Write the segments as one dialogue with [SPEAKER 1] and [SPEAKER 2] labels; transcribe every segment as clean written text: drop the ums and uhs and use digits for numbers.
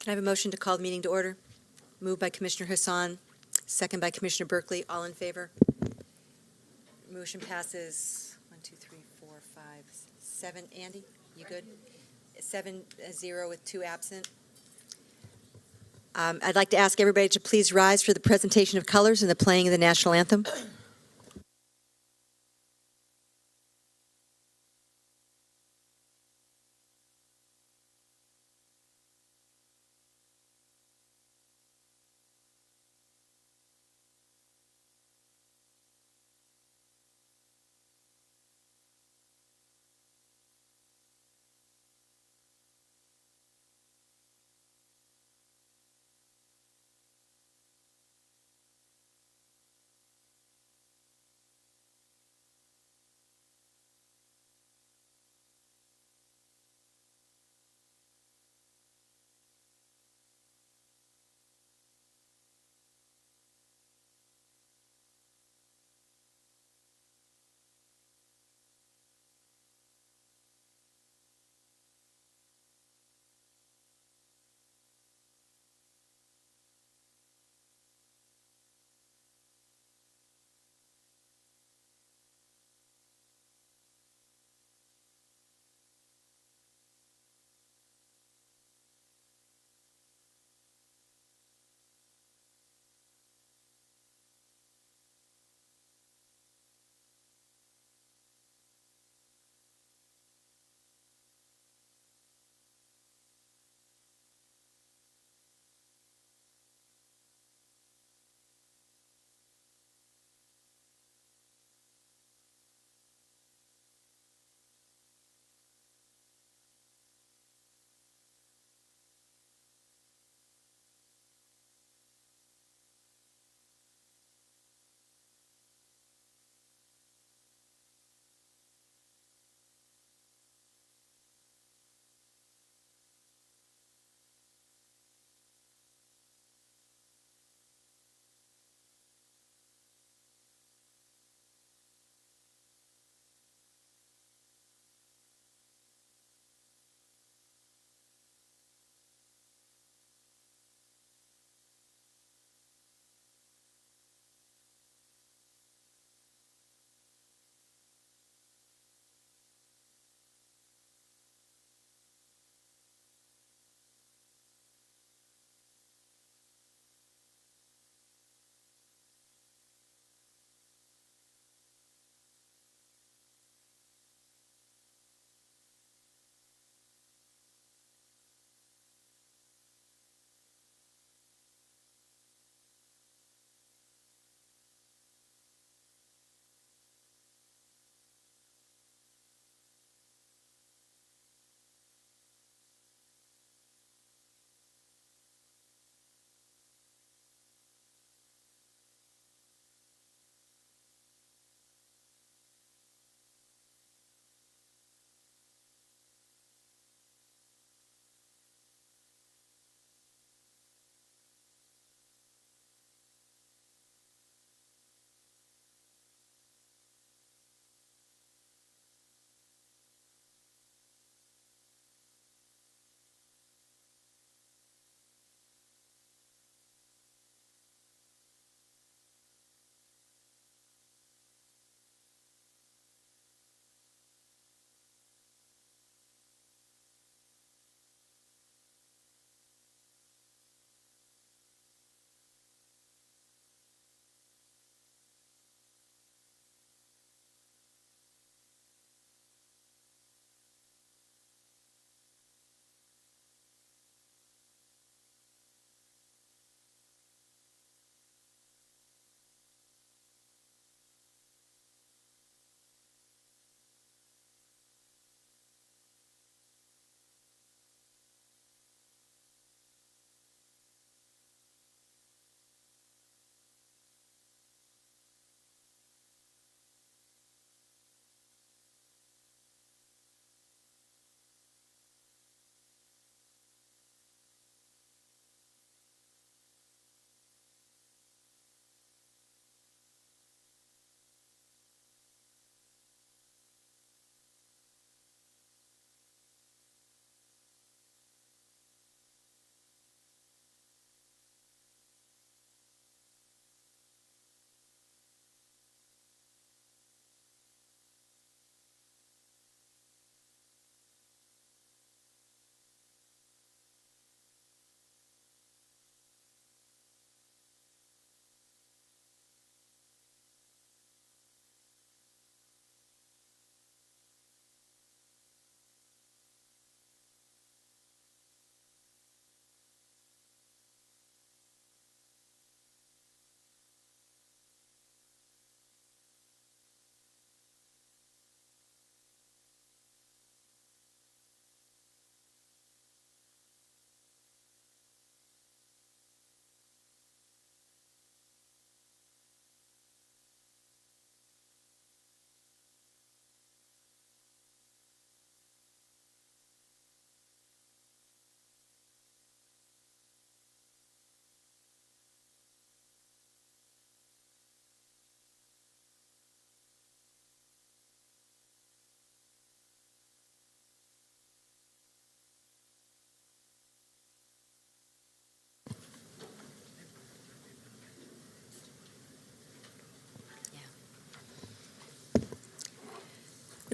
[SPEAKER 1] Can I have a motion to call the meeting to order? Moved by Commissioner Hassan, second by Commissioner Berkeley. All in favor? Motion passes 1, 2, 3, 4, 5, 7. Andy, you good? 7-0 with 2 absent. I'd like to ask everybody to please rise for the presentation of colors and the playing of the national anthem.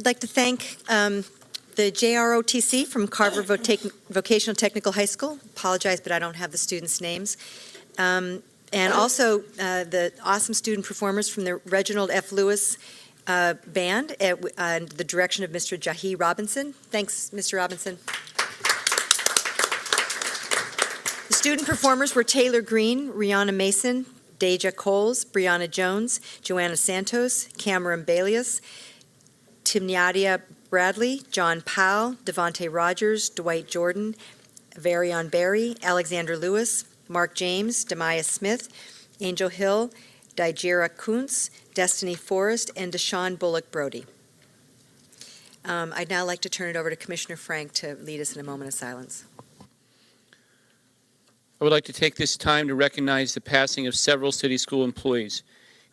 [SPEAKER 1] I'd like to thank the JROTC from Carver Vocational Technical High School. Apologize, but I don't have the students' names. And also the awesome student performers from the Reginald F. Lewis Band under the direction of Mr. Jahi Robinson. Thanks, Mr. Robinson. The student performers were Taylor Green, Rihanna Mason, Deja Coles, Brianna Jones, Joanna Santos, Cameron Balius, Timnadia Bradley, John Powell, Devontae Rogers, Dwight Jordan, Varion Berry, Alexander Lewis, Mark James, Demaya Smith, Angel Hill, Dijera Kuntz, Destiny Forrest, and Deshaun Bullock Brody. I'd now like to turn it over to Commissioner Frank to lead us in a moment of silence.
[SPEAKER 2] I would like to take this time to recognize the passing of several city school employees.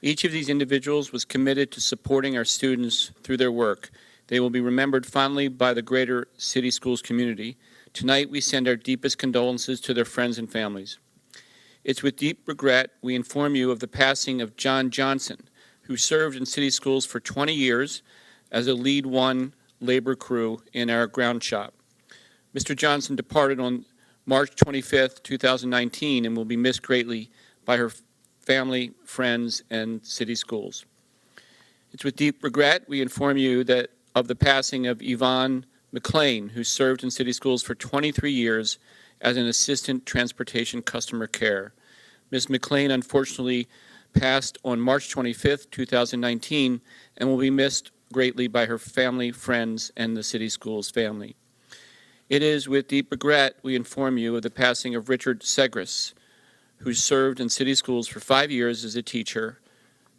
[SPEAKER 2] Each of these individuals was committed to supporting our students through their work. They will be remembered fondly by the greater City Schools community. Tonight, we send our deepest condolences to their friends and families. It's with deep regret we inform you of the passing of John Johnson, who served in City Schools for 20 years as a Lead 1 labor crew in our ground shop. Mr. Johnson departed on March 25th, 2019, and will be missed greatly by her family, friends, and City Schools. It's with deep regret we inform you that of the passing of Yvonne McLean, who served in City Schools for 23 years as an assistant transportation customer care. Ms. McLean unfortunately passed on March 25th, 2019, and will be missed greatly by her family, friends, and the City Schools family. It is with deep regret we inform you of the passing of Richard Segris, who served in City Schools for 5 years as a teacher.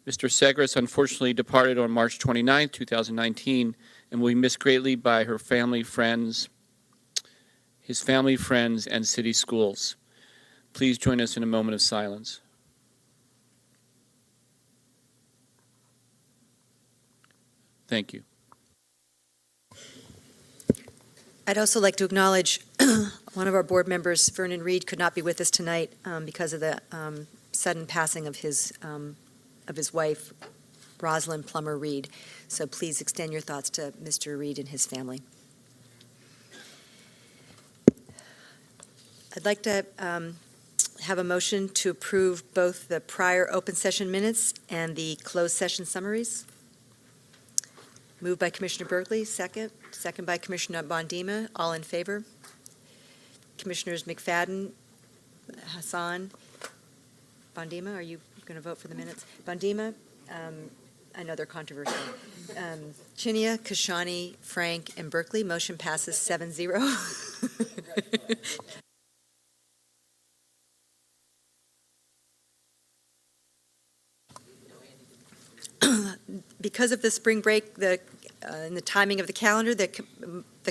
[SPEAKER 2] Mr. Segris unfortunately departed on March 29, 2019, and will be missed greatly by her family, friends, his family, friends, and City Schools. Please join us in a moment of silence. Thank you.
[SPEAKER 1] I'd also like to acknowledge one of our board members, Vernon Reed, could not be with us tonight because of the sudden passing of his wife, Rosalind Plummer Reed. So please extend your thoughts to Mr. Reed and his family. I'd like to have a motion to approve both the prior open session minutes and the closed session summaries. Moved by Commissioner Berkeley, second. Second by Commissioner Bondima. All in favor? Commissioners McFadden, Hassan, Bondima, are you going to vote for the minutes? Bondima, I know they're controversial. Chinia, Kashani, Frank, and Berkeley. Motion passes 7-0. Because of the spring break, and the timing of the calendar, the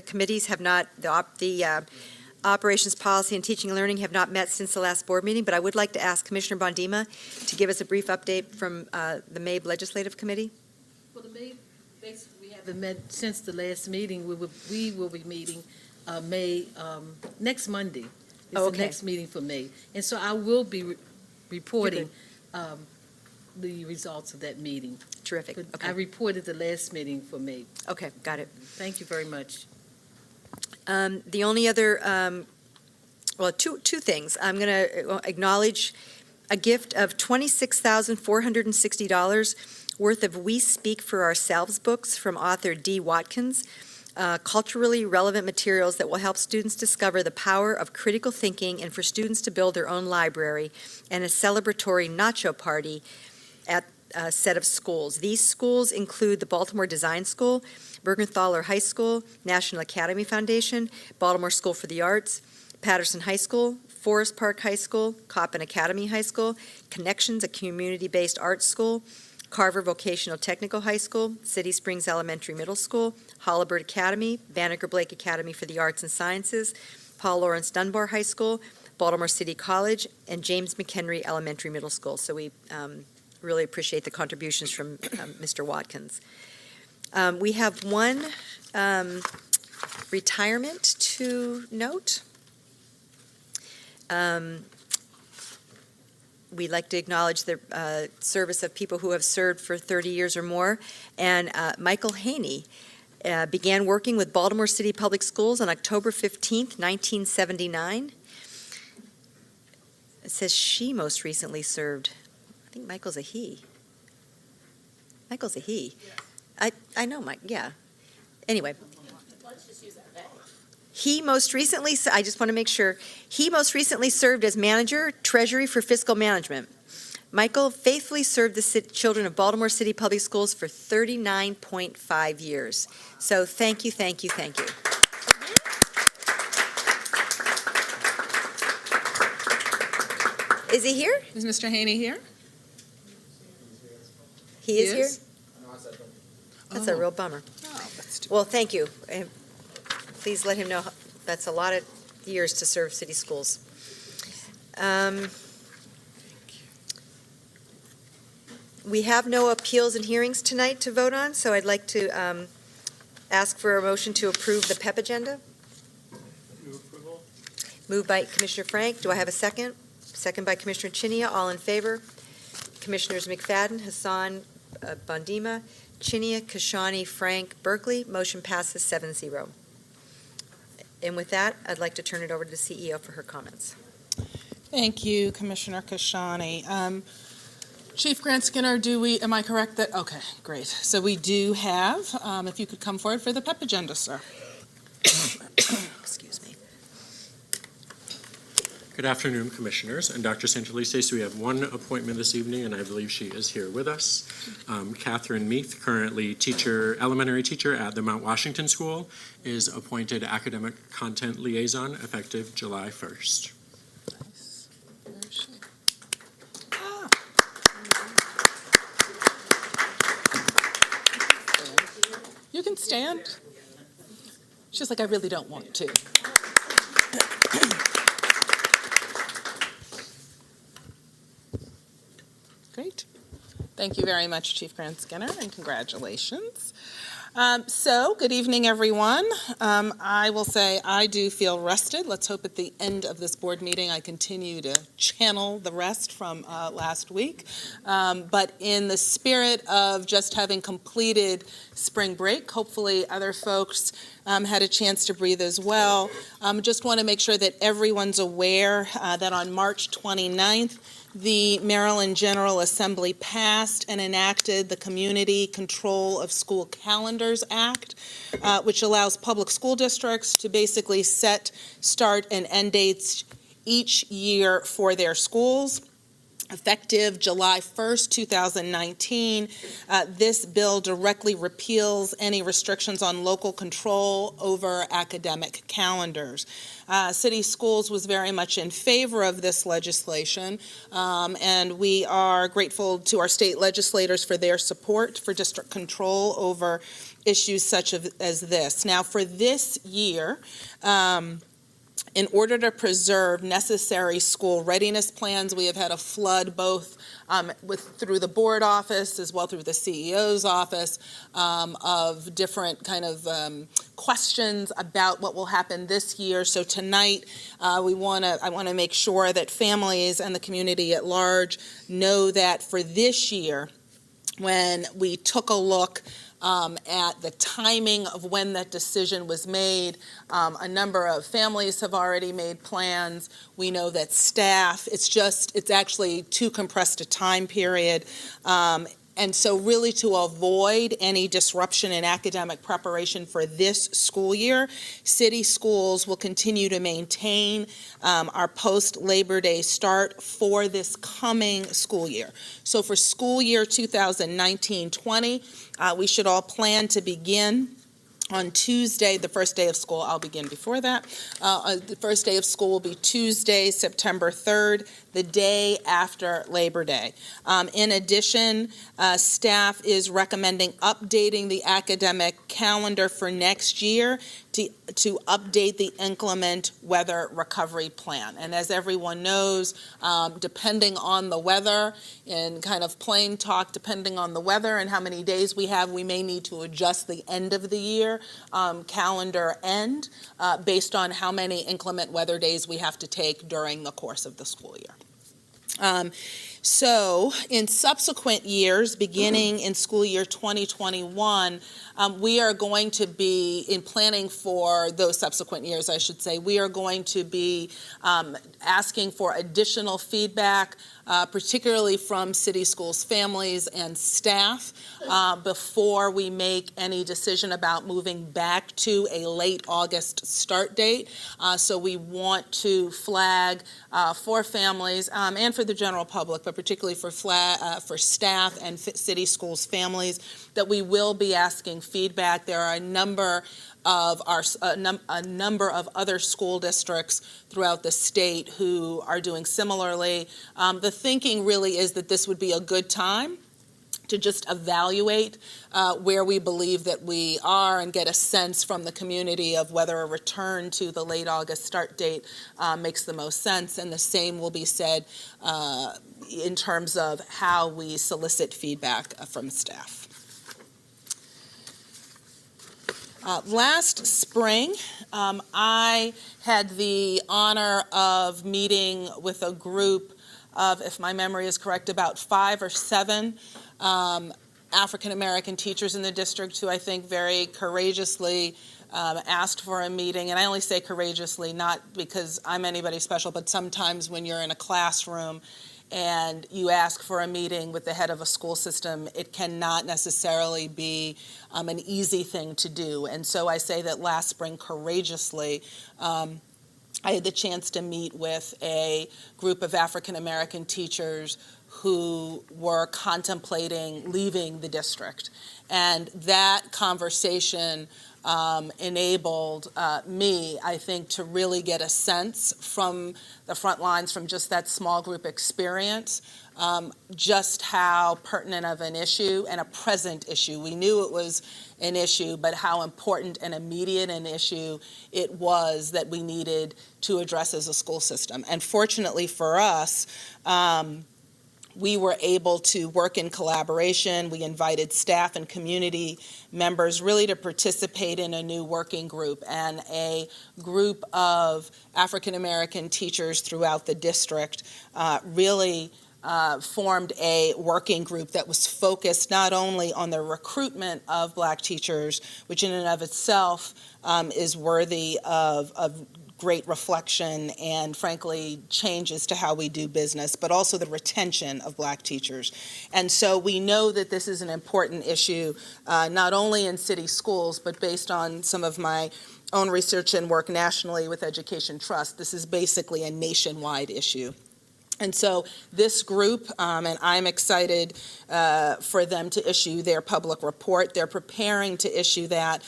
[SPEAKER 1] committees have not, the Operations Policy and Teaching and Learning have not met since the last board meeting, but I would like to ask Commissioner Bondima to give us a brief update from the MABE Legislative Committee.
[SPEAKER 3] Well, the MABE, basically, we haven't met since the last meeting. We will be meeting next Monday. It's the next meeting for May. And so I will be reporting the results of that meeting.
[SPEAKER 1] Terrific.
[SPEAKER 3] But
[SPEAKER 1] Okay.
[SPEAKER 3] I reported the last meeting for May.
[SPEAKER 1] Okay, got it.
[SPEAKER 3] Thank you very much.
[SPEAKER 1] The only other, two things. I'm going to acknowledge a gift of $26,460 worth of We Speak for Ourselves books from author D. Watkins, culturally relevant materials that will help students discover the power of critical thinking and for students to build their own library, and a celebratory nacho party at a set of schools. These schools include the Baltimore Design School, Bergenthaler High School, National Academy Foundation, Baltimore School for the Arts, Patterson High School, Forest Park High School, Coppin Academy High School, Connections, a community-based arts school, Carver Vocational Technical High School, City Springs Elementary Middle School, Hollibird Academy, Banneker Blake Academy for the Arts and Sciences, Paul Lawrence Dunbar High School, Baltimore City College, and James McHenry Elementary Middle School. So we really appreciate the contributions from Mr. Watkins. We have one retirement to note. We'd like to acknowledge the service of people who have served for 30 years or more. And Michael Haney Began working with Baltimore City Public Schools on October 15th, 1979. It says she most recently served, I think Michael's a he. Michael's a he. I know Mike, yeah. Anyway.
[SPEAKER 3] Let's just use that.
[SPEAKER 1] He most recently, I just want to make sure, he most recently served as manager, treasury for fiscal management. Michael faithfully served the children of Baltimore City Public Schools for 39.5 years. So thank you, thank you, thank you. Is he here?
[SPEAKER 4] Is Mr. Haney here?
[SPEAKER 1] He is here?
[SPEAKER 4] Yes.
[SPEAKER 1] That's a real bummer.
[SPEAKER 4] Oh, that's too
[SPEAKER 1] Well, thank you. And please let him know that's a lot of years to serve city schools. We have no appeals and hearings tonight to vote on, so I'd like to ask for a motion to approve the PEP agenda.
[SPEAKER 2] Move approval.
[SPEAKER 1] Moved by Commissioner Frank. Do I have a second? Second by Commissioner Chinia. All in favor? Commissioners McFadden, Hassan, Bondima, Chinia, Kashani, Frank, Berkeley. Motion passes 7-0. And with that, I'd like to turn it over to the CEO for her comments.
[SPEAKER 4] Thank you, Commissioner Kashani. Chief Grant Skinner, am I correct that, okay, great. So we do have, if you could come forward for the PEP agenda, sir.
[SPEAKER 1] Excuse me.
[SPEAKER 5] Good afternoon, Commissioners, and Dr. Santalese. We have one appointment this evening, and I believe she is here with us. Catherine Meath, currently elementary teacher at the Mount Washington School, is appointed Academic Content Liaison effective July 1st.
[SPEAKER 4] Nice. Where is she? Ah. You can stand. She's like, I really don't want to. Great. Thank you very much, Chief Grant Skinner, and congratulations. Good evening, everyone. I will say I do feel rested. Let's hope at the end of this board meeting I continue to channel the rest from last week. But in the spirit of just having completed spring break, hopefully other folks had a chance to breathe as well. Just want to make sure that everyone's aware that on March 29th, the Maryland General Assembly passed and enacted the Community Control of School Calendars Act, which allows public school districts to basically set start and end dates each year for their schools. Effective July 1st, 2019, this bill directly repeals any restrictions on local control over academic calendars. City Schools was very much in favor of this legislation, and we are grateful to our state legislators for their support for district control over issues such as this. Now, for this year, in order to preserve necessary school readiness plans, we have had a flood both through the board office as well through the CEO's office of different kind of questions about what will happen this year. So tonight, I want to make sure that families and the community at large know that for this year, when we took a look at the timing of when that decision was made. A number of families have already made plans. We know that staff, it's actually too compressed a time period. And so really to avoid any disruption in academic preparation for this school year, city schools will continue to maintain our post-Labor Day start for this coming school year. So for school year 2019-20, we should all plan to begin on Tuesday, the first day of school. I'll begin before that. The first day of school will be Tuesday, September 3rd, the day after Labor Day. In addition, staff is recommending updating the academic calendar for next year to update the inclement weather recovery plan. And as everyone knows, depending on the weather, in kind of plain talk, depending on the weather and how many days we have, we may need to adjust the end of the year calendar end based on how many inclement weather days we have to take during the course of the school year. So in subsequent years, beginning in school year 2021, we are going to be, in planning for those subsequent years, I should say, we are going to be asking for additional feedback, particularly from city schools, families, and staff, before we make any decision about moving back to a late August start date. So we want to flag for families and for the general public, but particularly for staff and city schools families, that we will be asking feedback. There are a number of a number of other school districts throughout the state who are doing similarly. The thinking really is that this would be a good time to just evaluate where we believe that we are and get a sense from the community of whether a return to the late August start date makes the most sense. And the same will be said in terms of how we solicit feedback from staff. Last spring, I had the honor of meeting with a group of, if my memory is correct, about 5 or 7 African-American teachers in the district who I think very courageously asked for a meeting. And I only say courageously, not because I'm anybody special, but sometimes when you're in a classroom and you ask for a meeting with the head of a school system, it cannot necessarily be an easy thing to do. And so I say that last spring, courageously, I had the chance to meet with a group of African-American teachers who were contemplating leaving the district. And that conversation enabled me, I think, to really get a sense from the front lines, from just that small group experience, just how pertinent of an issue and a present issue. We knew it was an issue, but how important and immediate an issue it was that we needed to address as a school system. And fortunately for us, we were able to work in collaboration. We invited staff and community members really to participate in a new working group, and a group of African-American teachers throughout the district really formed a working group that was focused not only on the recruitment of Black teachers, which in and of itself is worthy of great reflection and, frankly, changes to how we do business, but also the retention of Black teachers. And so we know that this is an important issue, not only in city schools, but based on some of my own research and work nationally with Education Trust, this is basically a nationwide issue. And so this group, and I'm excited for them to issue their public report. They're preparing to issue that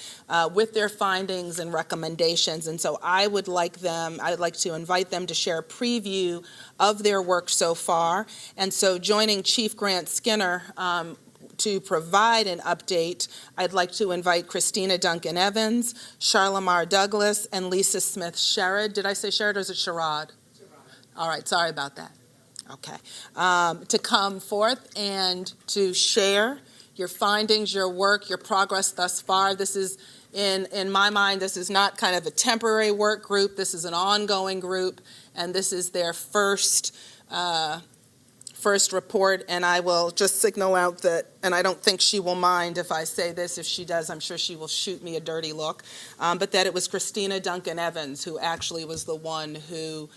[SPEAKER 4] with their findings and recommendations. And so I'd like to invite them to share a preview of their work so far. And so joining Chief Grant Skinner to provide an update, I'd like to invite Christina Duncan Evans, Charlamar Douglas, and Lisa Smith Sherrod. Did I say Sherrod or is it Sherrod? All right, sorry about that. Okay. To come forth and to share your findings, your work, your progress thus far. This is, in my mind, this is not kind of a temporary work group. This is an ongoing group, and this is their first report. And I will just signal out that, and I don't think she will mind if I say this. If she does, I'm sure she will shoot me a dirty look. But that it was Christina Duncan Evans who actually was the one who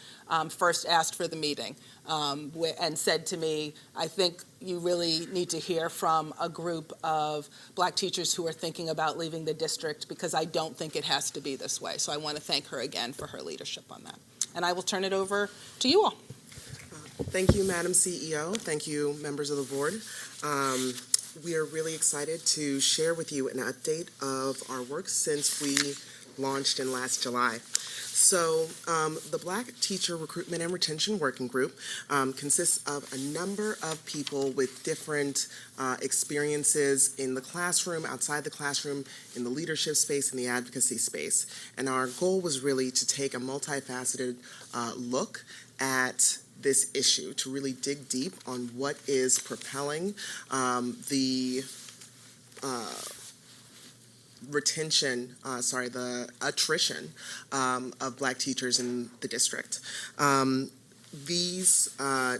[SPEAKER 4] first asked for the meeting and said to me, I think you really need to hear from a group of Black teachers who are thinking about leaving the district, because I don't think it has to be this way. So I want to thank her again for her leadership on that. And I will turn it over to you all.
[SPEAKER 6] Thank you, Madam CEO. Thank you, members of the board. We are really excited to share with you an update of our work since we launched in last July. So the Black Teacher Recruitment and Retention Working Group consists of a number of people with different experiences in the classroom, outside the classroom, in the leadership space, in the advocacy space. And our goal was really to take a multifaceted look at this issue, to really dig deep on what is propelling the attrition of Black teachers in the district. These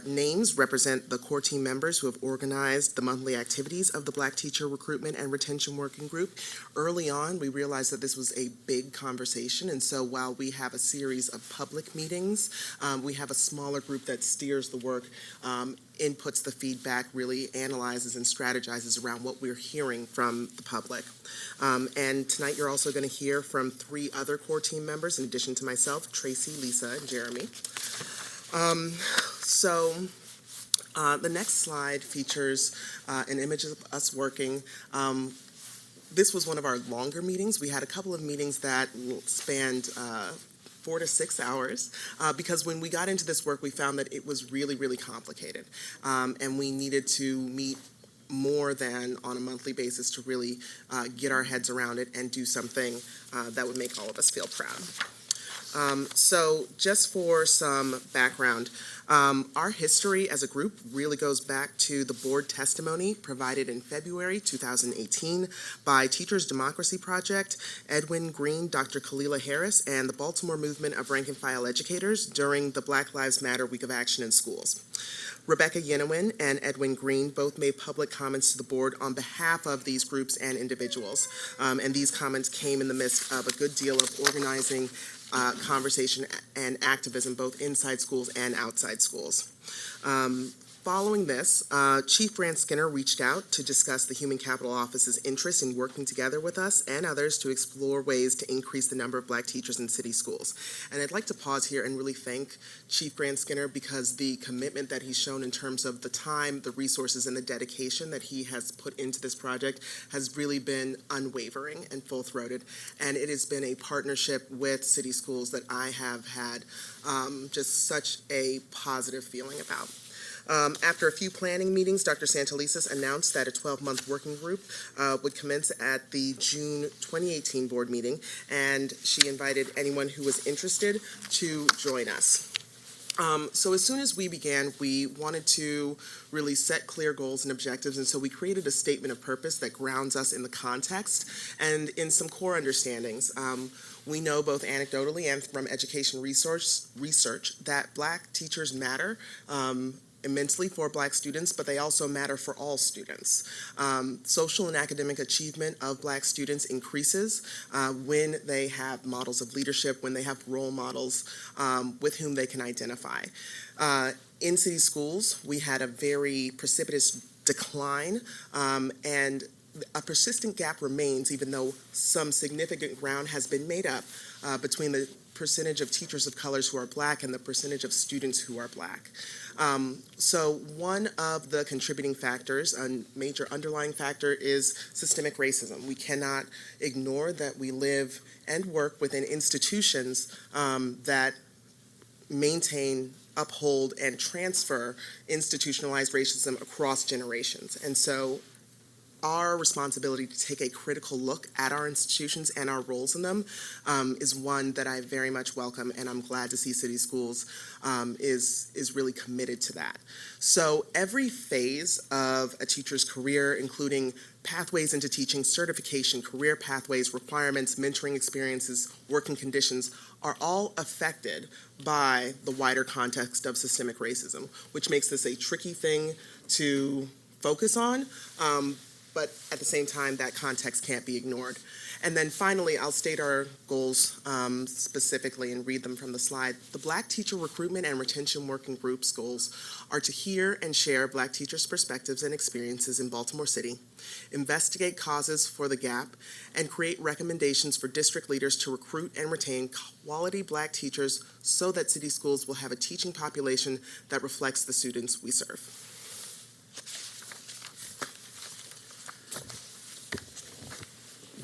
[SPEAKER 6] names represent the core team members who have organized the monthly activities of the Black Teacher Recruitment and Retention Working Group. Early on, we realized that this was a big conversation, and so while we have a series of public meetings, we have a smaller group that steers the work, inputs the feedback, really analyzes and strategizes around what we're hearing from the public. And tonight you're also going to hear from 3 other core team members in addition to myself, Tracy, Lisa, and Jeremy. The next slide features an image of us working. This was one of our longer meetings. We had a couple of meetings that spanned 4 to 6 hours, because when we got into this work, we found that it was really, really complicated, and we needed to meet more than on a monthly basis to really get our heads around it and do something that would make all of us feel proud. So just for some background, our history as a group really goes back to the board testimony provided in February 2018 by Teachers Democracy Project, Edwin Green, Dr. Kalila Harris, and the Baltimore Movement of Rank and File Educators during the Black Lives Matter Week of Action in Schools. Rebecca Yenowin and Edwin Green both made public comments to the board on behalf of these groups and individuals, and these comments came in the midst of a good deal of organizing conversation and activism both inside schools and outside schools. Following this, Chief Grant Skinner reached out to discuss the Human Capital Office's interest in working together with us and others to explore ways to increase the number of Black teachers in city schools. And I'd like to pause here and really thank Chief Grant Skinner, because the commitment that he's shown in terms of the time, the resources, and the dedication that he has put into this project has really been unwavering and full-throated. And it has been a partnership with city schools that I have had just such a positive feeling about. After a few planning meetings, Dr. Santelises announced that a 12-month working group would commence at the June 2018 board meeting, and she invited anyone who was interested to join us. So as soon as we began, we wanted to really set clear goals and objectives, and so we created a statement of purpose that grounds us in the context and in some core understandings. We know both anecdotally and from education research that Black teachers matter immensely for Black students, but they also matter for all students. Social and academic achievement of Black students increases when they have models of leadership, when they have role models with whom they can identify. In city schools, we had a very precipitous decline, and a persistent gap remains, even though some significant ground has been made up between the percentage of teachers of colors who are Black and the percentage of students who are Black. So one of the contributing factors, a major underlying factor, is systemic racism. We cannot ignore that we live and work within institutions that maintain, uphold, and transfer institutionalized racism across generations. And so our responsibility to take a critical look at our institutions and our roles in them is one that I very much welcome, and I'm glad to see City Schools is really committed to that. So every phase of a teacher's career, including pathways into teaching, certification, career pathways, requirements, mentoring experiences, working conditions, are all affected by the wider context of systemic racism, which makes this a tricky thing to focus on. But at the same time, that context can't be ignored. And then finally, I'll state our goals specifically and read them from the slide. The Black Teacher Recruitment and Retention Working Group's goals are to hear and share Black teachers' perspectives and experiences in Baltimore City, investigate causes for the gap, and create recommendations for district leaders to recruit and retain quality Black teachers so that city schools will have a teaching population that reflects the students we serve.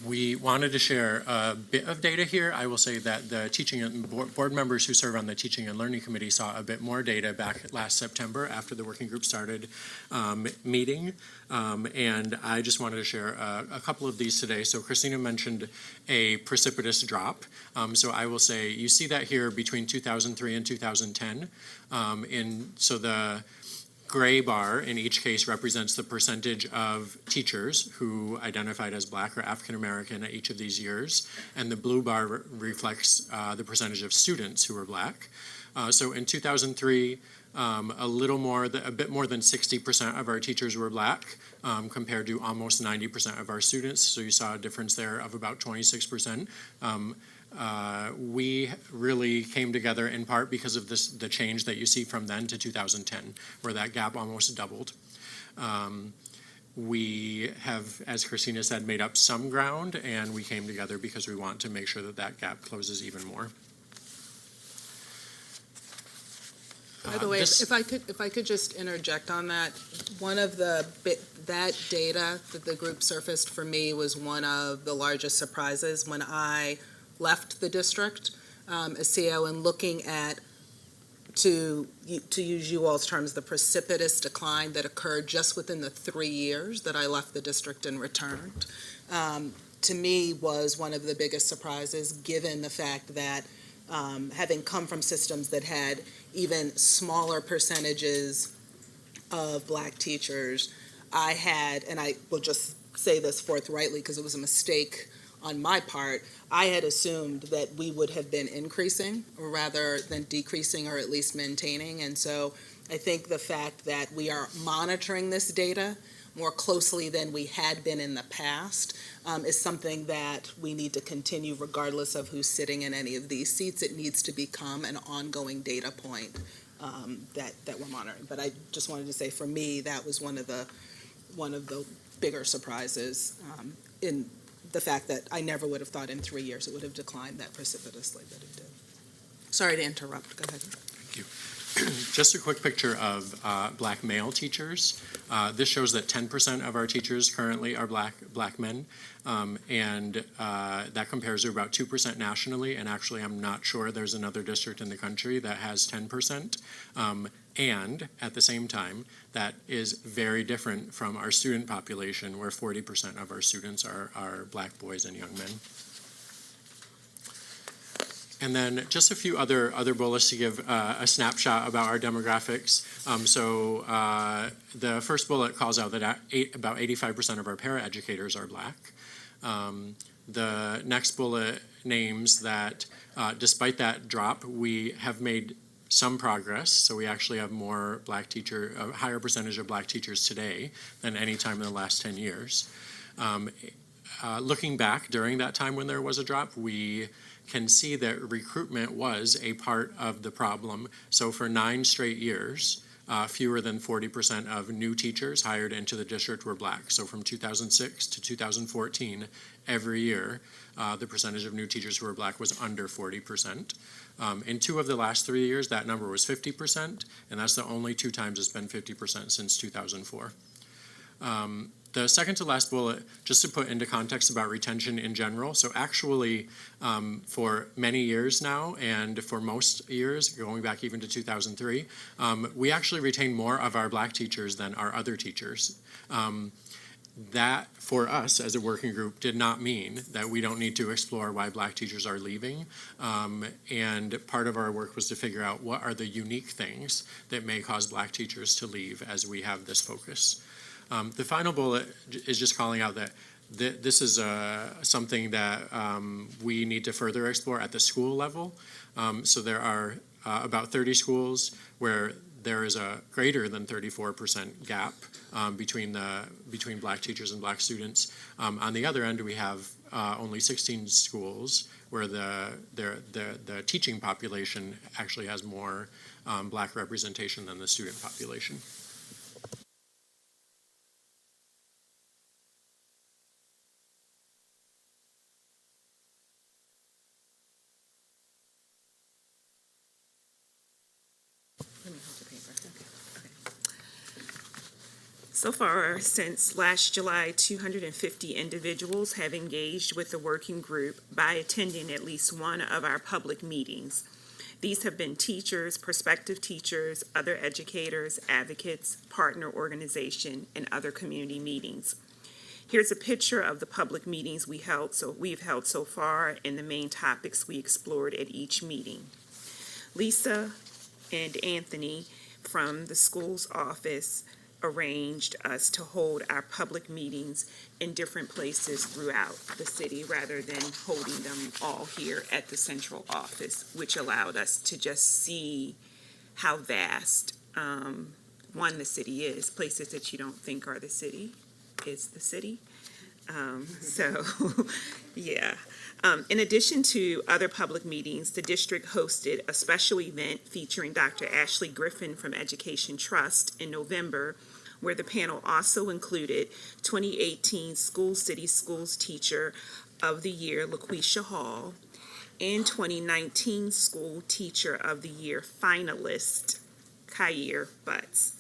[SPEAKER 5] We wanted to share a bit of data here. I will say that the teaching and board members who serve on the Teaching and Learning Committee saw a bit more data back last September after the working group started meeting. And I just wanted to share a couple of these today. So Christina mentioned a precipitous drop. So I will say you see that here between 2003 and 2010. So the gray bar in each case represents the percentage of teachers who identified as Black or African American at each of these years, and the blue bar reflects the percentage of students who were Black. So in 2003, a bit more than 60% of our teachers were Black, compared to almost 90% of our students. So you saw a difference there of about 26%. We really came together in part because of the change that you see from then to 2010, where that gap almost doubled. We have, as Christina said, made up some ground, and we came together because we want to make sure that that gap closes even more.
[SPEAKER 4] By the way, if I could just interject on that, one of that data that the group surfaced for me was one of the largest surprises when I left the district as CEO, and looking at, to use you all's terms, the precipitous decline that occurred just within the 3 years that I left the district and returned, to me was one of the biggest surprises, given the fact that having come from systems that had even smaller percentages of Black teachers, I had, and I will just say this forthrightly because it was a mistake on my part, I had assumed that we would have been increasing rather than decreasing, or at least maintaining. And so I think the fact that we are monitoring this data more closely than we had been in the past is something that we need to continue regardless of who's sitting in any of these seats. It needs to become an ongoing data point that we're monitoring. But I just wanted to say, for me, that was one of the bigger surprises in the fact that I never would have thought in 3 years it would have declined that precipitously that it did. Sorry to interrupt. Go ahead.
[SPEAKER 5] Thank you. Just a quick picture of Black male teachers. This shows that 10% of our teachers currently are Black men, and that compares to about 2% nationally, and actually I'm not sure there's another district in the country that has 10%. And at the same time, that is very different from our student population, where 40% of our students are Black boys and young men. And then just a few other bullets to give a snapshot about our demographics. The first bullet calls out that about 85% of our paraeducators are Black. The next bullet names that despite that drop, we have made some progress. So we actually have a higher percentage of Black teachers today than any time in the last 10 years. Looking back during that time when there was a drop, we can see that recruitment was a part of the problem. So for 9 straight years, fewer than 40% of new teachers hired into the district were Black. So from 2006 to 2014, every year, the percentage of new teachers who were Black was under 40%. In 2 of the last 3 years, that number was 50%, and that's the only 2 times it's been 50% since 2004. The second to last bullet, just to put into context about retention in general. So actually, for many years now, and for most years, going back even to 2003, we actually retain more of our Black teachers than our other teachers. That, for us as a working group, did not mean that we don't need to explore why Black teachers are leaving. And part of our work was to figure out what are the unique things that may cause Black teachers to leave as we have this focus. The final bullet is just calling out that this is something that we need to further explore at the school level. So there are about 30 schools where there is a greater than 34% gap between Black teachers and Black students. On the other end, we have only 16 schools where the teaching population actually has more Black representation than the student population.
[SPEAKER 7] So far, since last July, 250 individuals have engaged with the working group by attending at least one of our public meetings. These have been teachers, prospective teachers, other educators, advocates, partner organization, and other community meetings. Here's a picture of the public meetings we've held so far and the main topics we explored at each meeting. Lisa and Anthony from the school's office arranged us to hold our public meetings in different places throughout the city rather than holding them all here at the central office, which allowed us to just see how vast, one, the city is. Places that you don't think are the city is the city. So, yeah. In addition to other public meetings, the district hosted a special event featuring Dr. Ashley Griffin from Education Trust in November, where the panel also included 2018 School City Schools Teacher of the Year, LaQuisha Hall, and 2019 School Teacher of the Year finalist, Kyer Butts.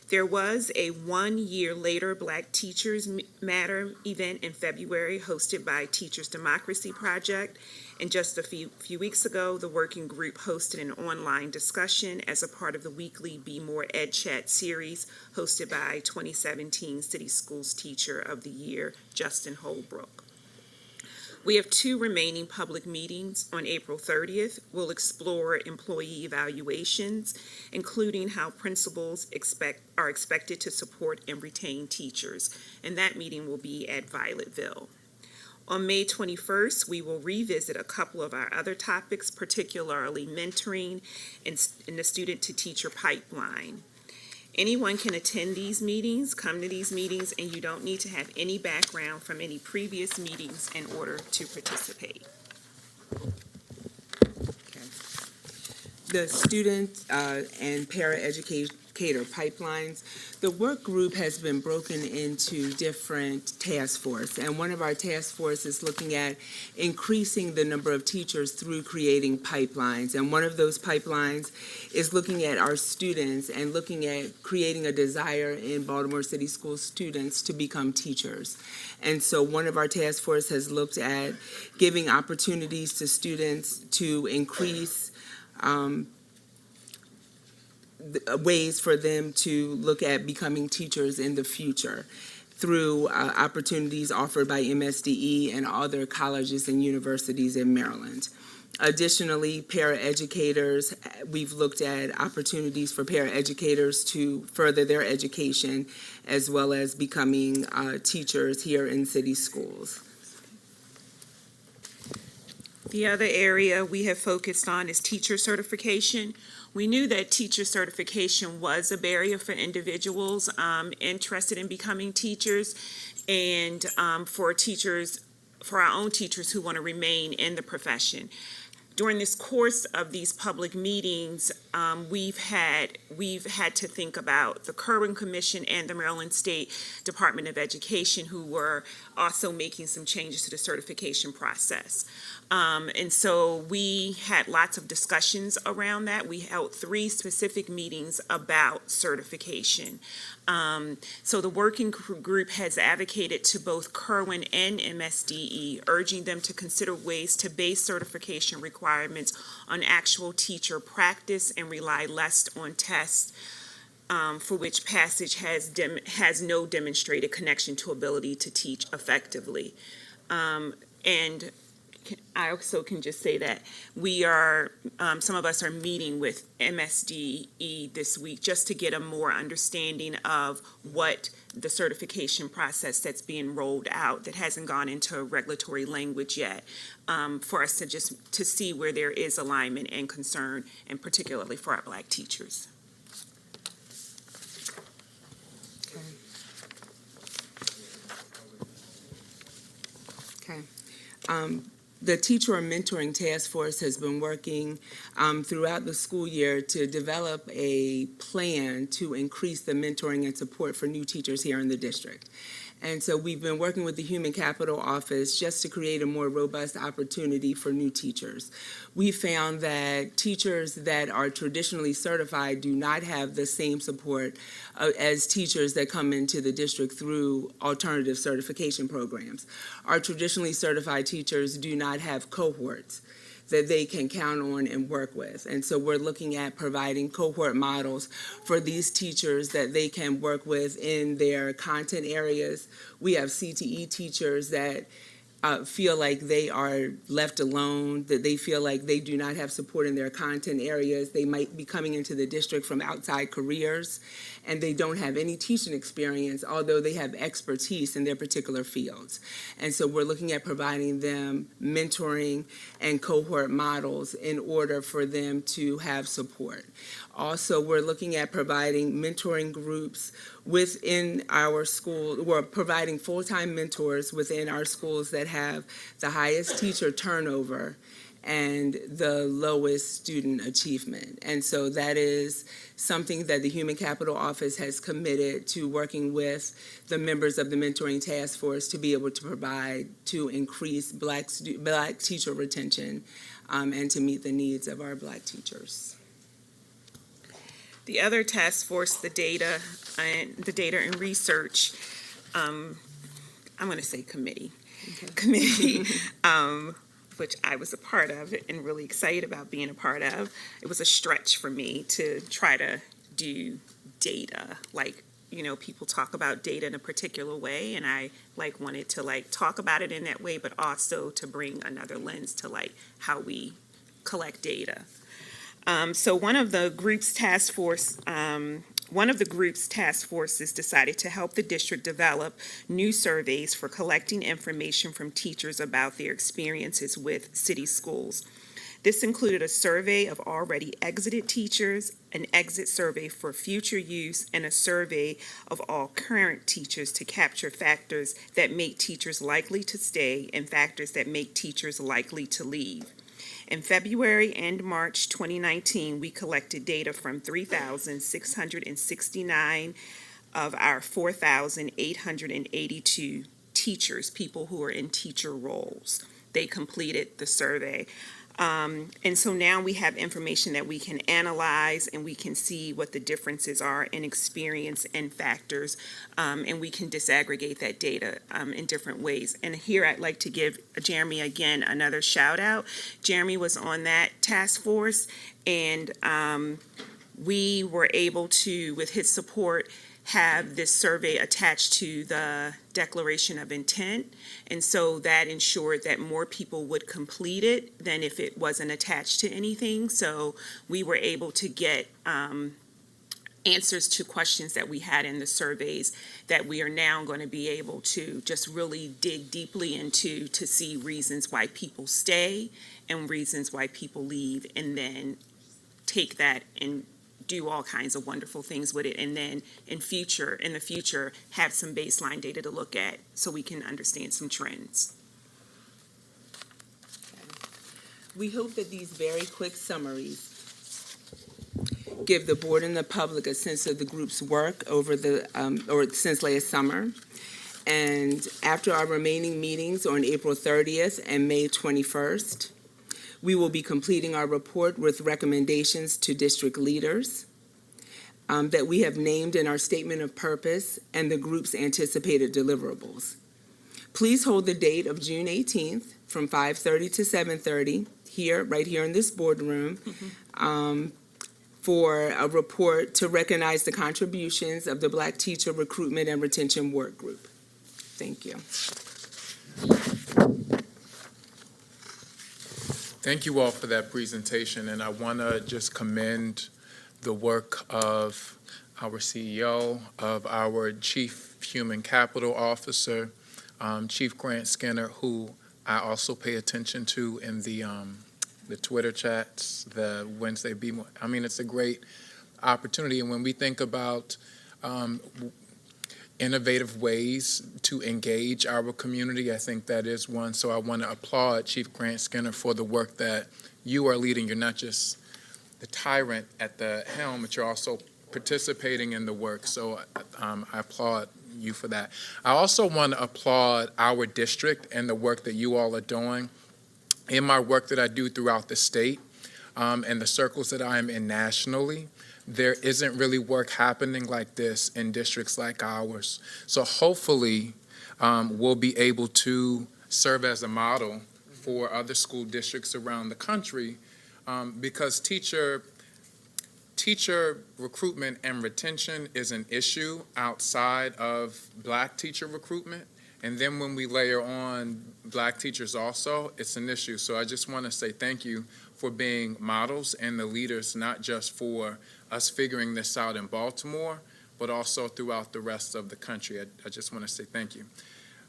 [SPEAKER 7] There was a 1 year later Black Teachers Matter event in February hosted by Teachers Democracy Project. And just a few weeks ago, the working group hosted an online discussion as a part of the weekly Be More Ed Chat series hosted by 2017 City Schools Teacher of the Year, Justin Holbrook. We have 2 remaining public meetings on April 30th. We'll explore employee evaluations, including how principals are expected to support and retain teachers, and that meeting will be at Violetville. On May 21st, we will revisit a couple of our other topics, particularly mentoring and the student-to-teacher pipeline. Anyone can attend these meetings, come to these meetings, and you don't need to have any background from any previous meetings in order to participate.
[SPEAKER 8] The student and paraeducator pipelines, the work group has been broken into different task force, and one of our task force is looking at increasing the number of teachers through creating pipelines, and one of those pipelines is looking at our students and looking at creating a desire in Baltimore City School students to become teachers. And so one of our task force has looked at giving opportunities to students to increase ways for them to look at becoming teachers in the future through opportunities offered by MSDE and other colleges and universities in Maryland. Additionally, paraeducators, we've looked at opportunities for paraeducators to further their education as well as becoming teachers here in city schools.
[SPEAKER 7] The other area we have focused on is teacher certification. We knew that teacher certification was a barrier for individuals interested in becoming teachers and for our own teachers who want to remain in the profession. During this course of these public meetings, we've had to think about the Kerwin Commission and the Maryland State Department of Education, who were also making some changes to the certification process. And so we had lots of discussions around that. We held 3 specific meetings about certification. So the working group has advocated to both Kerwin and MSDE, urging them to consider ways to base certification requirements on actual teacher practice and rely less on tests for which passage has no demonstrated connection to ability to teach effectively. And I also can just say that we are, some of us are meeting with MSDE this week just to get a more understanding of what the certification process that's being rolled out that hasn't gone into regulatory language yet, for us to see where there is alignment and concern, and particularly for our Black teachers.
[SPEAKER 8] Okay. The Teacher and Mentoring Task Force has been working throughout the school year to develop a plan to increase the mentoring and support for new teachers here in the district. And so we've been working with the Human Capital Office just to create a more robust opportunity for new teachers. We found that teachers that are traditionally certified do not have the same support as teachers that come into the district through alternative certification programs. Our traditionally certified teachers do not have cohorts that they can count on and work with. And so we're looking at providing cohort models for these teachers that they can work with in their content areas. We have CTE teachers that feel like they are left alone, that they feel like they do not have support in their content areas. They might be coming into the district from outside careers, and they don't have any teaching experience, although they have expertise in their particular fields. And so we're looking at providing them mentoring and cohort models in order for them to have support. Also, we're looking at providing mentoring groups within our school. We're providing full-time mentors within our schools that have the highest teacher turnover and the lowest student achievement. And so that is something that the Human Capital Office has committed to working with the members of the mentoring task force to be able to provide to increase Black teacher retention and to meet the needs of our Black teachers.
[SPEAKER 7] The other task force, the data and research, I'm going to say committee, which I was a part of and really excited about being a part of. It was a stretch for me to try to do data, like, you know, people talk about data in a particular way, and I wanted to talk about it in that way, but also to bring another lens to how we collect data. So one of the group's task forces decided to help the district develop new surveys for collecting information from teachers about their experiences with city schools. This included a survey of already exited teachers, an exit survey for future use, and a survey of all current teachers to capture factors that make teachers likely to stay and factors that make teachers likely to leave. In February and March 2019, we collected data from 3,669 of our 4,882 teachers, people who are in teacher roles. They completed the survey. And so now we have information that we can analyze, and we can see what the differences are in experience and factors, and we can disaggregate that data in different ways. And here I'd like to give Jeremy again another shout out. Jeremy was on that task force, and we were able to, with his support, have this survey attached to the Declaration of Intent. And so that ensured that more people would complete it than if it wasn't attached to anything. So we were able to get answers to questions that we had in the surveys that we are now going to be able to just really dig deeply into to see reasons why people stay and reasons why people leave, and then take that and do all kinds of wonderful things with it, and then in the future have some baseline data to look at so we can understand some trends.
[SPEAKER 8] We hope that these very quick summaries give the board and the public a sense of the group's work over since last summer. And after our remaining meetings on April 30th and May 21st, we will be completing our report with recommendations to district leaders that we have named in our statement of purpose and the group's anticipated deliverables. Please hold the date of June 18th from 5:30 to 7:30 right here in this boardroom for a report to recognize the contributions of the Black Teacher Recruitment and Retention Work Group. Thank you.
[SPEAKER 9] Thank you all for that presentation, and I want to just commend the work of our CEO, of our Chief Human Capital Officer, Chief Grant Skinner, who I also pay attention to in the Twitter chats, the Wednesday B. I mean, it's a great opportunity, and when we think about innovative ways to engage our community, I think that is one. So I want to applaud Chief Grant Skinner for the work that you are leading. You're not just the tyrant at the helm, but you're also participating in the work. So I applaud you for that. I also want to applaud our district and the work that you all are doing. In my work that I do throughout the state and the circles that I am in nationally, there isn't really work happening like this in districts like ours. So hopefully we'll be able to serve as a model for other school districts around the country because teacher recruitment and retention is an issue outside of Black teacher recruitment. And then when we layer on Black teachers also, it's an issue. So I just want to say thank you for being models and the leaders, not just for us figuring this out in Baltimore, but also throughout the rest of the country. I just want to say thank you.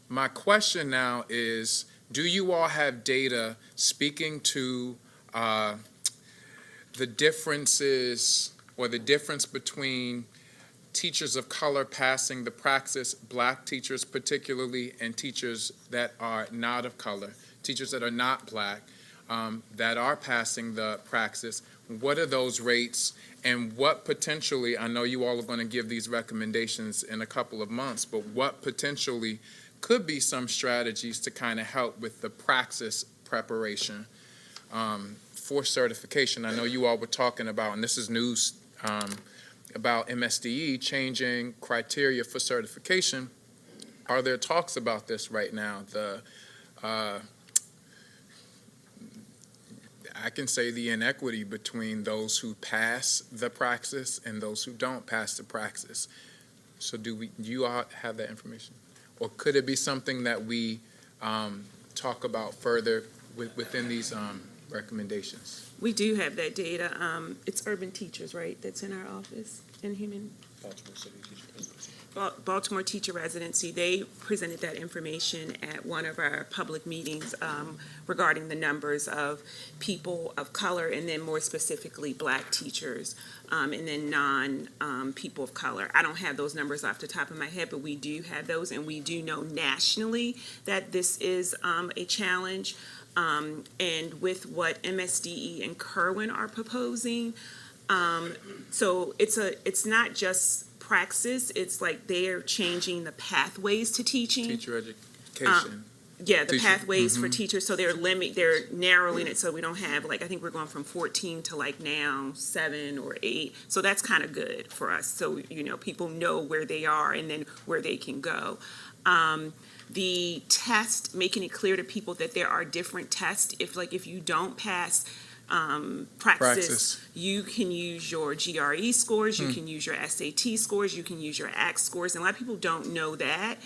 [SPEAKER 9] My question now is, do you all have data speaking to the differences or the difference between teachers of color passing the praxis, Black teachers particularly, and teachers that are not of color, teachers that are not Black, that are passing the praxis? What are those rates, and what potentially, I know you all are going to give these recommendations in a couple of months, but what potentially could be some strategies to kind of help with the praxis preparation for certification? I know you all were talking about, and this is news, about MSDE changing criteria for certification. Are there talks about this right now? I can say the inequity between those who pass the praxis and those who don't pass the praxis. So do you all have that information? Or could it be something that we talk about further within these recommendations?
[SPEAKER 7] We do have that data. It's Urban Teachers, right, that's in our office in Human. Baltimore Teacher Residency, they presented that information at one of our public meetings regarding the numbers of people of color, and then more specifically Black teachers, and then non-people of color. I don't have those numbers off the top of my head, but we do have those, and we do know nationally that this is a challenge. And with what MSDE and Kerwin are proposing, so it's not just praxis, it's like they're changing the pathways to teaching.
[SPEAKER 9] Teacher education.
[SPEAKER 7] Yeah, the
[SPEAKER 9] Teacher.
[SPEAKER 7] pathways for teachers, so they're narrowing it so we don't have, like, I think we're going from 14 to like now 7 or 8. So that's kind of good for us. So, people know where they are and then where they can go. The test, making it clear to people that there are different tests. If you don't pass praxis, you can use your GRE scores, you can use your SAT scores, you can use your ACT scores, and a lot of people don't know that.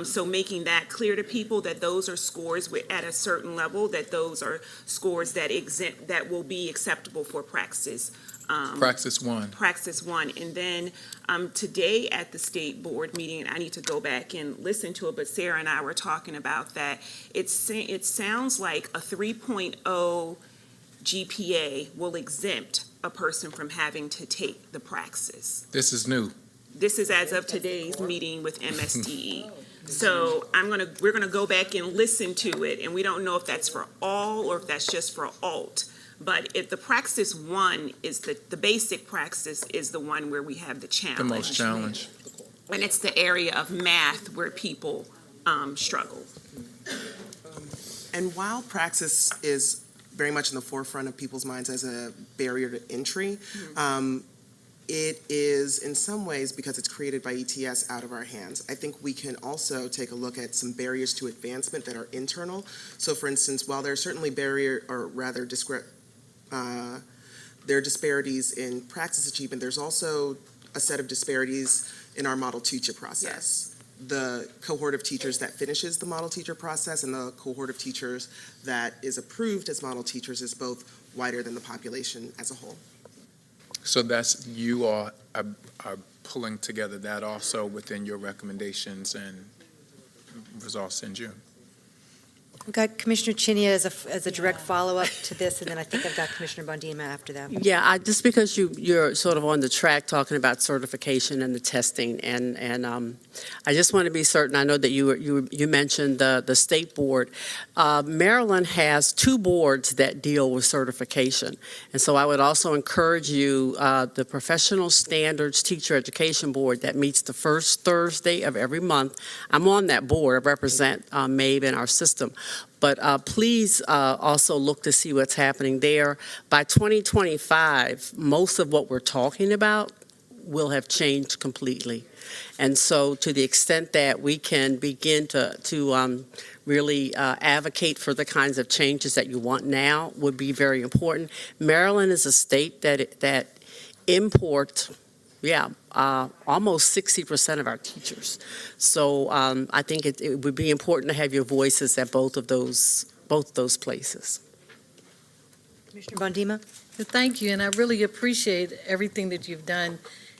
[SPEAKER 7] So making that clear to people that those are scores at a certain level, that those are scores that will be acceptable for praxis.
[SPEAKER 9] Praxis 1.
[SPEAKER 7] Praxis 1. And then today at the state board meeting, I need to go back and listen to it, but Sarah and I were talking about that. It sounds like a 3.0 GPA will exempt a person from having to take the praxis.
[SPEAKER 9] This is new.
[SPEAKER 7] This is as of today's meeting with MSDE. So we're gonna go back and listen to it, and we don't know if that's for all or if that's just for alt. But if the praxis 1 is the basic praxis is the one where we have the challenge.
[SPEAKER 9] The most challenge.
[SPEAKER 7] And it's the area of math where people struggle.
[SPEAKER 6] And while praxis is very much in the forefront of people's minds as a barrier to entry, it is in some ways, because it's created by ETS, out of our hands. I think we can also take a look at some barriers to advancement that are internal. So for instance, while there are certainly there are disparities in praxis achievement, there's also a set of disparities in our model teacher process. The cohort of teachers that finishes the model teacher process and the cohort of teachers that is approved as model teachers is both wider than the population as a whole.
[SPEAKER 9] So you all are pulling together that also within your recommendations and results in June.
[SPEAKER 1] We've got Commissioner Chinia as a direct follow-up to this, and then I think I've got Commissioner Bondima after that.
[SPEAKER 10] Yeah, just because you're sort of on the track talking about certification and the testing, and I just want to be certain. I know that you mentioned the state board. Maryland has 2 boards that deal with certification, and so I would also encourage you, the Professional Standards Teacher Education Board that meets the first Thursday of every month. I'm on that board. I represent MABE in our system. But please also look to see what's happening there. By 2025, most of what we're talking about will have changed completely. And so to the extent that we can begin to really advocate for the kinds of changes that you want now would be very important. Maryland is a state that imports almost 60% of our teachers. So I think it would be important to have your voices at both of those places.
[SPEAKER 1] Commissioner Bondima?
[SPEAKER 3] Thank you, and I really appreciate everything that you've done,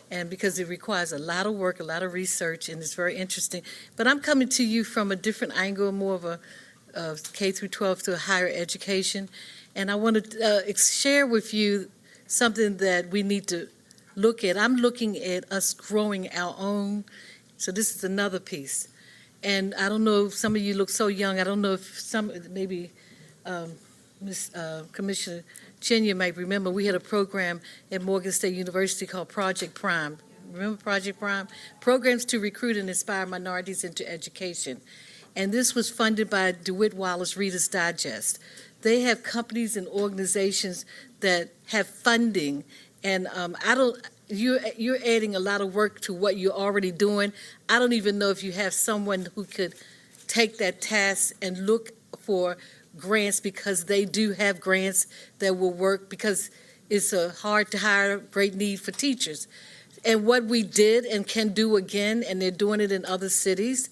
[SPEAKER 3] and because it requires a lot of work, a lot of research, and it's very interesting. But I'm coming to you from a different angle, more of a K through 12 to higher education, and I want to share with you something that we need to look at. I'm looking at us growing our own, so this is another piece. And I don't know, some of you look so young, I don't know if maybe Commissioner Chenya might remember, we had a program at Morgan State University called Project Prime. Remember Project Prime? Programs to recruit and inspire minorities into education. And this was funded by DeWitt Wallace Reader's Digest. They have companies and organizations that have funding, and you're adding a lot of work to what you're already doing. I don't even know if you have someone who could take that task and look for grants, because they do have grants that will work, because it's a hard to hire, great need for teachers. And what we did and can do again, and they're doing it in other cities,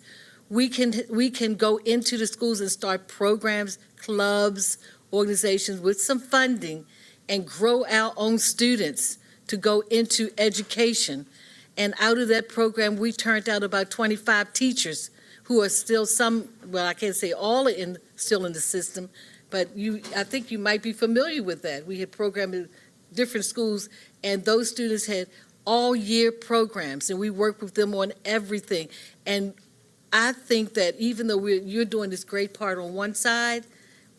[SPEAKER 3] we can go into the schools and start programs, clubs, organizations with some funding, and grow our own students to go into education. And out of that program, we turned out about 25 teachers who are still I can't say all are still in the system, but I think you might be familiar with that. We had programs in different schools, and those students had all-year programs, and we worked with them on everything. And I think that even though you're doing this great part on one side,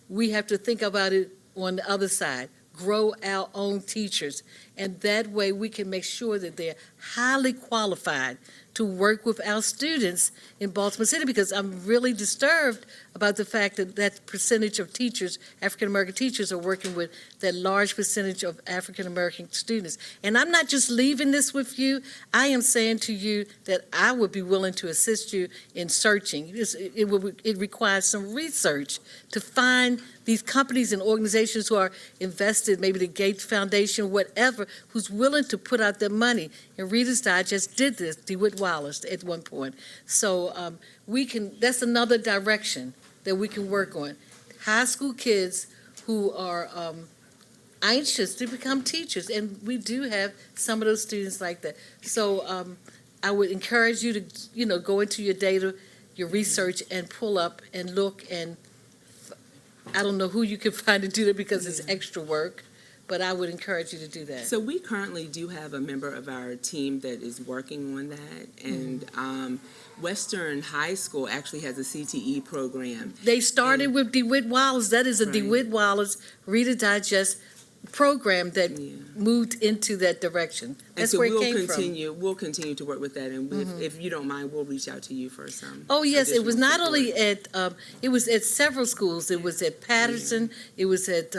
[SPEAKER 3] we have to think about it on the other side. Grow our own teachers, and that way we can make sure that they're highly qualified to work with our students in Baltimore City, because I'm really disturbed about the fact that that percentage of teachers, African-American teachers, are working with that large percentage of African-American students. And I'm not just leaving this with you, I am saying to you that I would be willing to assist you in searching. It requires some research to find these companies and organizations who are invested, maybe the Gates Foundation, whatever, who's willing to put out their money. And Reader's Digest did this, DeWitt Wallace at one point. So that's another direction that we can work on. High school kids who are anxious to become teachers, and we do have some of those students like that. So I would encourage you to, go into your data, your research, and pull up and look, and I don't know who you can find to do that because it's extra work, but I would encourage you to do that.
[SPEAKER 8] So we currently do have a member of our team that is working on that, and Western High School actually has a CTE program.
[SPEAKER 3] They started with DeWitt Wallace. That is a
[SPEAKER 8] Right.
[SPEAKER 3] DeWitt Wallace Reader Digest program that moved into that direction.
[SPEAKER 8] And
[SPEAKER 3] That's
[SPEAKER 8] so
[SPEAKER 3] where it
[SPEAKER 8] we'll
[SPEAKER 3] came
[SPEAKER 8] we'll continue to work with that, and if you don't mind, we'll reach out to you for some.
[SPEAKER 3] Oh, yes, it was
[SPEAKER 8] additional
[SPEAKER 3] not only
[SPEAKER 8] support.
[SPEAKER 3] it was at several schools. It was at Patterson, it was at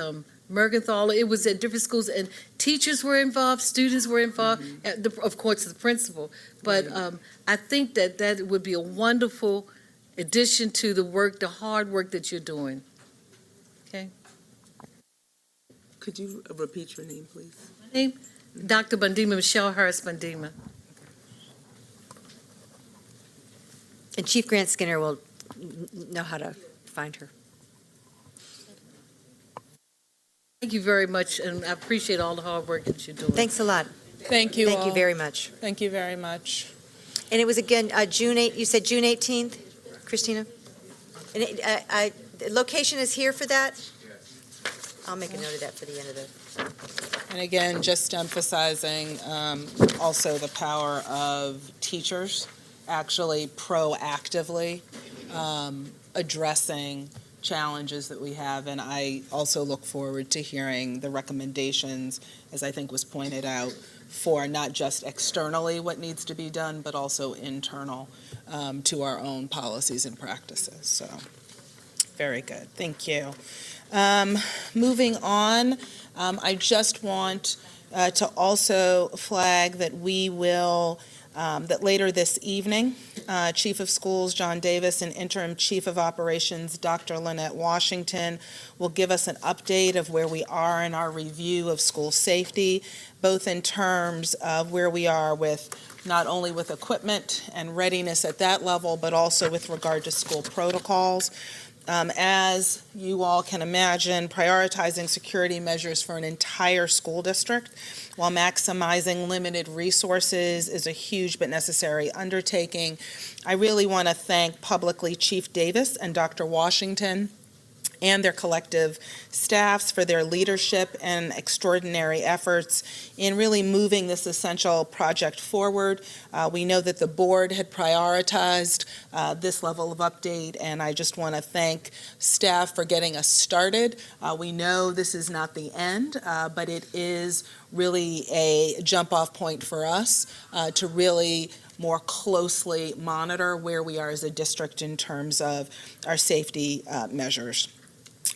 [SPEAKER 3] Mergenthaler, it was at different schools, and teachers were involved, students were involved, of course, the principal. But I think that would be a wonderful addition to the hard work that you're doing.
[SPEAKER 8] Could you repeat your name, please?
[SPEAKER 3] My name, Dr. Bondima, Michelle Harris Bondima.
[SPEAKER 1] And Chief Grant Skinner will know how to find her.
[SPEAKER 3] Thank you very much, and I appreciate all the hard work that you're doing.
[SPEAKER 1] Thanks a lot.
[SPEAKER 4] Thank you all.
[SPEAKER 1] Thank you very much.
[SPEAKER 4] Thank you very much.
[SPEAKER 1] And it was again, June 8, you said June 18th, Christina? And the location is here for that? I'll make a note of that for the end of the.
[SPEAKER 4] And again, just emphasizing also the power of teachers actually proactively addressing challenges that we have. And I also look forward to hearing the recommendations, as I think was pointed out, for not just externally what needs to be done, but also internal to our own policies and practices. So, very good. Thank you. Moving on, I just want to also flag that we will that later this evening, Chief of Schools John Davis and Interim Chief of Operations Dr. Lynette Washington will give us an update of where we are in our review of school safety, both in terms of where we are with not only with equipment and readiness at that level, but also with regard to school protocols. As you all can imagine, prioritizing security measures for an entire school district while maximizing limited resources is a huge but necessary undertaking. I really want to thank publicly Chief Davis and Dr. Washington and their collective staffs for their leadership and extraordinary efforts in really moving this essential project forward. We know that the board had prioritized this level of update, and I just want to thank staff for getting us started. We know this is not the end, but it is really a jump-off point for us to really more closely monitor where we are as a district in terms of our safety measures.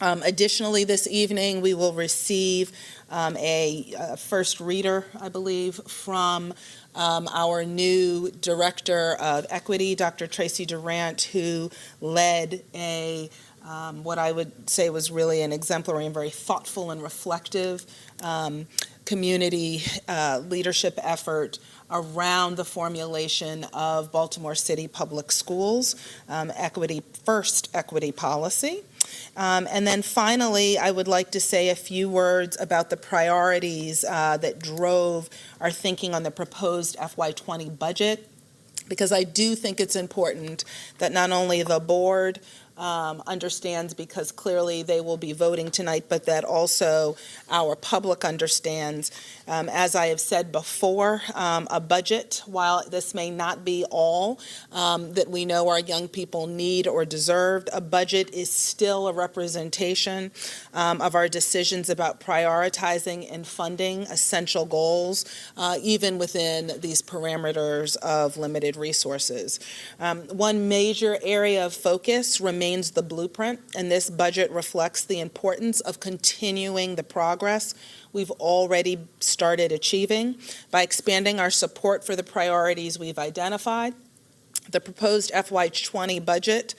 [SPEAKER 4] Additionally, this evening, we will receive a first reader, I believe, from our new Director of Equity, Dr. Tracy Durant, who led what I would say was really an exemplary and very thoughtful and reflective community leadership effort around the formulation of Baltimore City Public Schools first equity policy. And then finally, I would like to say a few words about the priorities that drove our thinking on the proposed FY20 budget, because I do think it's important that not only the board understands, because clearly they will be voting tonight, but that also our public understands. As I have said before, a budget, while this may not be all that we know our young people need or deserve, a budget is still a representation of our decisions about prioritizing and funding essential goals, even within these parameters of limited resources. One major area of focus remains the blueprint, and this budget reflects the importance of continuing the progress we've already started achieving by expanding our support for the priorities we've identified. The proposed FY20 budget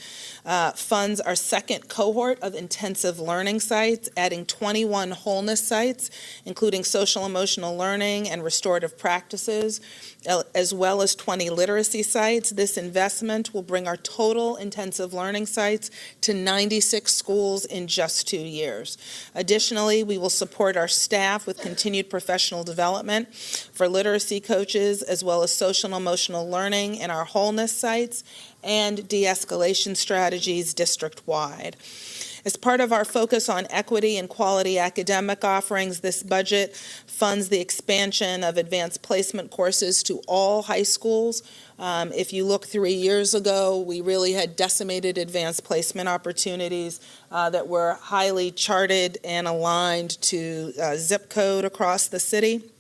[SPEAKER 4] funds our second cohort of intensive learning sites, adding 21 wholeness sites, including social emotional learning and restorative practices, as well as 20 literacy sites. This investment will bring our total intensive learning sites to 96 schools in just 2 years. Additionally, we will support our staff with continued professional development for literacy coaches, as well as social and emotional learning in our wholeness sites and de-escalation strategies district-wide. As part of our focus on equity and quality academic offerings, this budget funds the expansion of advanced placement courses to all high schools. If you look 3 years ago, we really had decimated advanced placement opportunities that were highly charted and aligned to zip code across the city.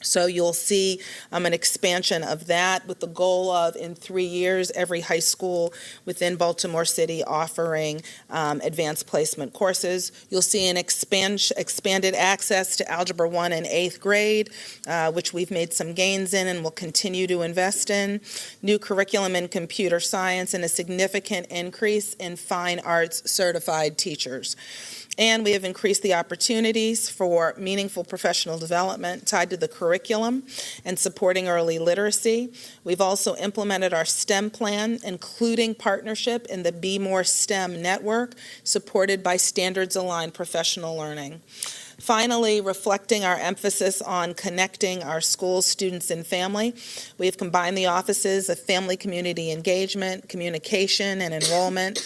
[SPEAKER 4] So you'll see an expansion of that with the goal of, in 3 years, every high school within Baltimore City offering advanced placement courses. You'll see an expanded access to Algebra 1 in 8th grade, which we've made some gains in and will continue to invest in. New curriculum in computer science and a significant increase in fine arts certified teachers. And we have increased the opportunities for meaningful professional development tied to the curriculum and supporting early literacy. We've also implemented our STEM plan, including partnership in the Be More STEM network, supported by standards-aligned professional learning. Finally, reflecting our emphasis on connecting our schools, students, and family, we have combined the offices of family community engagement, communication, and enrollment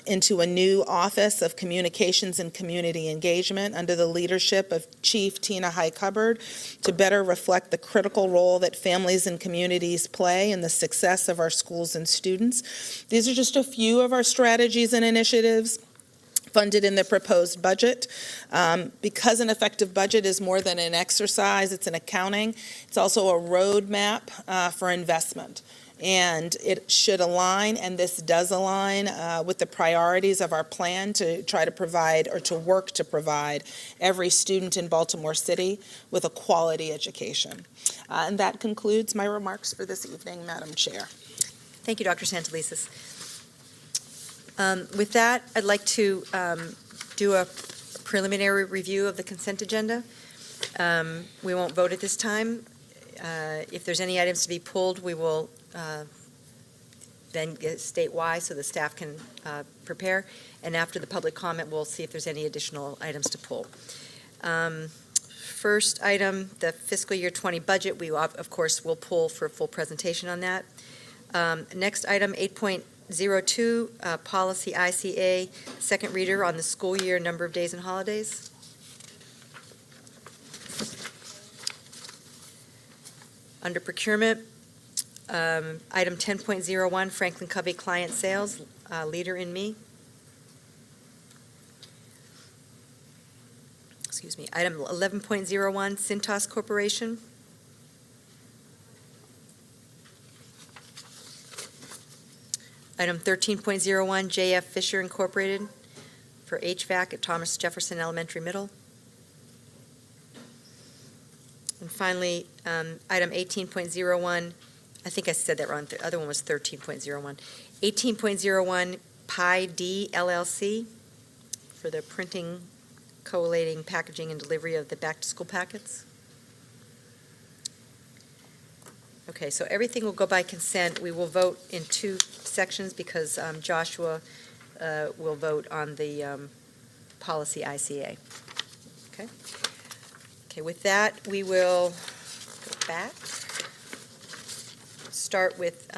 [SPEAKER 4] into a new office of communications and community engagement under the leadership of Chief Tina Highcupboard to better reflect the critical role that families and communities play in the success of our schools and students. These are just a few of our strategies and initiatives funded in the proposed budget. Because an effective budget is more than an exercise, it's an accounting, it's also a roadmap for investment. And it should align, and this does align with the priorities of our plan to try to provide, or to work to provide, every student in Baltimore City with a quality education. And that concludes my remarks for this evening, Madam Chair.
[SPEAKER 1] Thank you, Dr. Santelises. With that, I'd like to do a preliminary review of the consent agenda. We won't vote at this time. If there's any items to be pulled, we will then state why so the staff can prepare. And after the public comment, we'll see if there's any additional items to pull. First item, the fiscal year 20 budget, we of course will pull for a full presentation on that. Next item, 8.02, policy ICA, second reader on the school year number of days and holidays. Under procurement, item 10.01, Franklin Covey client sales, leader in me. Excuse me. Item 11.01, Cintas Corporation. Item 13.01, JF Fisher Incorporated for HVAC at Thomas Jefferson Elementary Middle. And finally, item 18.01, I think I said that wrong, the other one was 13.01. 18.01, Pi D LLC for the printing, collating, packaging, and delivery of the back-to-school packets. Okay, so everything will go by consent. We will vote in two sections because Joshua will vote on the policy ICA. Okay. Okay, with that, we will go back. Start with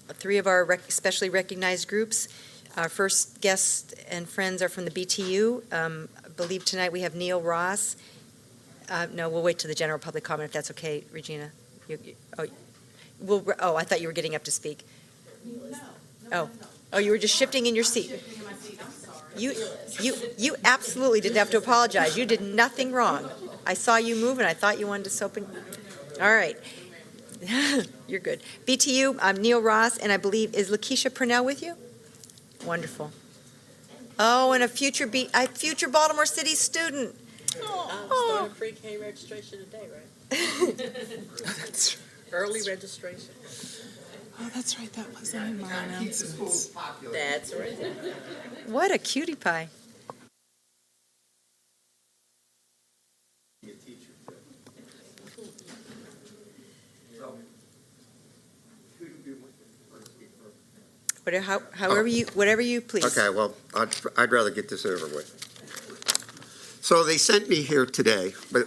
[SPEAKER 1] three of our specially recognized groups. Our first guests and friends are from the BTU. I believe tonight we have Neil Ross. No, we'll wait till the general public comment if that's okay, Regina. I thought you were getting up to speak. No. Oh, you were just shifting in your seat. You absolutely didn't have to apologize. You did nothing wrong. I saw you move and I thought you wanted to soap in. All right. You're good. BTU, I'm Neil Ross, and I believe, is Lakeisha Purnell with you? Wonderful. Oh, and a future Baltimore City student.
[SPEAKER 10] Starting pre-K registration today, right?
[SPEAKER 4] That's
[SPEAKER 10] Early registration.
[SPEAKER 4] Oh, that's right. That wasn't in my announcements.
[SPEAKER 10] That's right.
[SPEAKER 1] What a cutie pie. Whatever you please.
[SPEAKER 11] Okay, well, I'd rather get this over with. So they sent me here today, but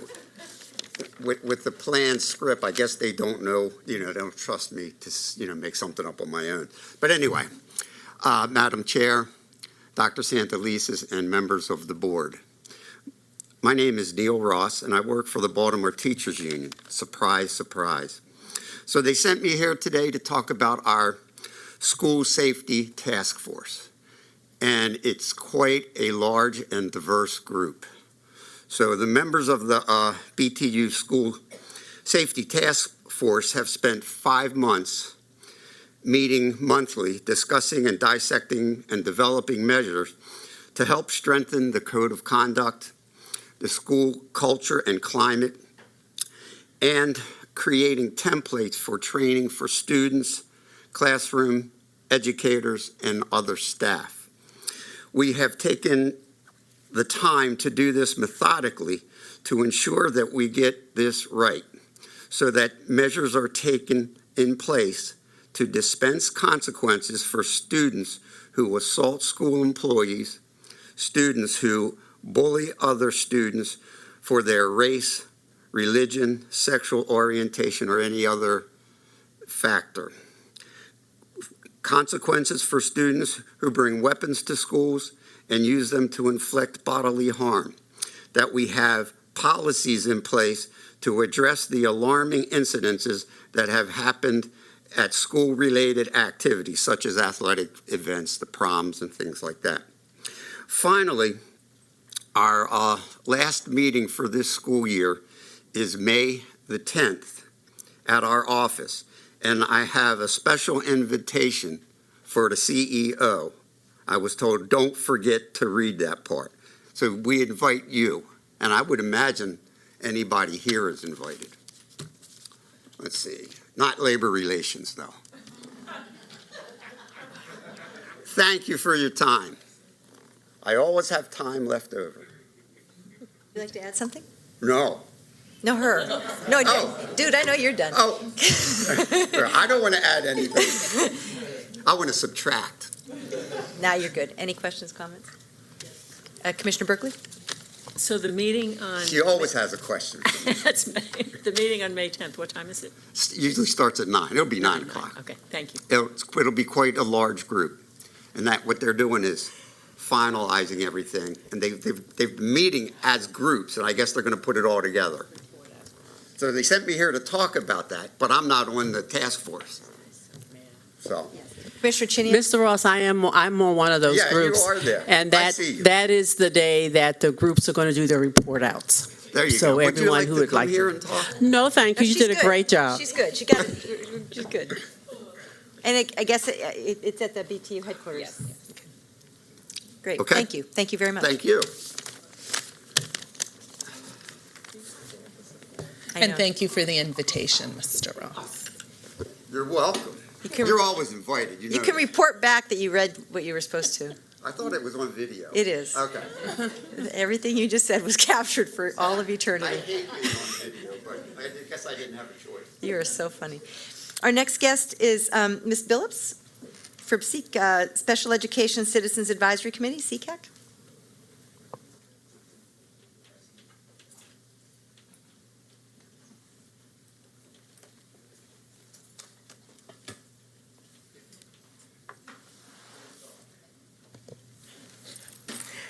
[SPEAKER 11] with the planned script, I guess they don't know, they don't trust me to, make something up on my own. But anyway, Madam Chair, Dr. Santelises, and members of the board. My name is Neil Ross, and I work for the Baltimore Teachers Union. Surprise, surprise. So they sent me here today to talk about our School Safety Task Force. And it's quite a large and diverse group. So the members of the BTU School Safety Task Force have spent 5 months meeting monthly, discussing and dissecting and developing measures to help strengthen the code of conduct, the school culture and climate, and creating templates for training for students, classroom educators, and other staff. We have taken the time to do this methodically to ensure that we get this right, so that measures are taken in place to dispense consequences for students who assault school employees, students who bully other students for their race, religion, sexual orientation, or any other factor. Consequences for students who bring weapons to schools and use them to inflict bodily harm. That we have policies in place to address the alarming incidences that have happened at school-related activities, such as athletic events, the proms, and things like that. Finally, our last meeting for this school year is May the 10th at our office. and I have a special invitation for the CEO. I was told, don't forget to read that part. So we invite you, and I would imagine anybody here is invited. Let's see, not labor relations, though. Thank you for your time. I always have time left over.
[SPEAKER 1] Would you like to add something?
[SPEAKER 11] No.
[SPEAKER 1] No, her. No,
[SPEAKER 11] Oh.
[SPEAKER 1] dude, I know you're done.
[SPEAKER 11] Oh, I don't want to add anything. I want to subtract.
[SPEAKER 1] Now you're good. Any questions, comments? Commissioner Berkeley?
[SPEAKER 12] So the meeting on.
[SPEAKER 11] She always has a question.
[SPEAKER 12] That's the meeting on May 10th. What time is it?
[SPEAKER 11] Usually starts at 9. It'll be 9 o'clock.
[SPEAKER 12] Okay, thank you.
[SPEAKER 11] It'll be quite a large group. And that, what they're doing is finalizing everything. And they've been meeting as groups, and I guess they're going to put it all together. So they sent me here to talk about that, but I'm not on the task force. So,
[SPEAKER 1] Commissioner Chinian?
[SPEAKER 10] Mr. Ross, I'm on one of those
[SPEAKER 11] yeah,
[SPEAKER 10] groups.
[SPEAKER 11] you are there.
[SPEAKER 10] And
[SPEAKER 11] I see you.
[SPEAKER 10] that is the day that the groups are going to do their report outs.
[SPEAKER 11] There you
[SPEAKER 10] So
[SPEAKER 11] go. Would you
[SPEAKER 10] everyone
[SPEAKER 11] like
[SPEAKER 10] who
[SPEAKER 11] to
[SPEAKER 10] would
[SPEAKER 11] come
[SPEAKER 10] like
[SPEAKER 11] here
[SPEAKER 10] to.
[SPEAKER 11] and talk?
[SPEAKER 10] No, thank
[SPEAKER 1] No,
[SPEAKER 10] you. You
[SPEAKER 1] she's
[SPEAKER 10] did a
[SPEAKER 1] good.
[SPEAKER 10] great job.
[SPEAKER 1] She's good. She got it. She's good. And I guess it's at the BTU headquarters.
[SPEAKER 12] Yes.
[SPEAKER 1] Great.
[SPEAKER 11] Okay.
[SPEAKER 1] Thank you. Thank you very much.
[SPEAKER 11] Thank you.
[SPEAKER 1] I
[SPEAKER 4] And
[SPEAKER 1] know.
[SPEAKER 4] thank you for the invitation, Mr. Ross.
[SPEAKER 11] You're welcome.
[SPEAKER 1] You can,
[SPEAKER 11] You're always invited. You know
[SPEAKER 1] you can
[SPEAKER 11] that.
[SPEAKER 1] report back that you read what you were supposed to.
[SPEAKER 11] I thought it was on video.
[SPEAKER 1] It is.
[SPEAKER 11] Okay.
[SPEAKER 1] Everything you just said was captured for all of
[SPEAKER 11] I
[SPEAKER 1] eternity.
[SPEAKER 11] hate being on video, but I guess I didn't have a choice.
[SPEAKER 1] You are so funny. Our next guest is Ms. Billups from Special Education Citizens Advisory Committee, CCAC.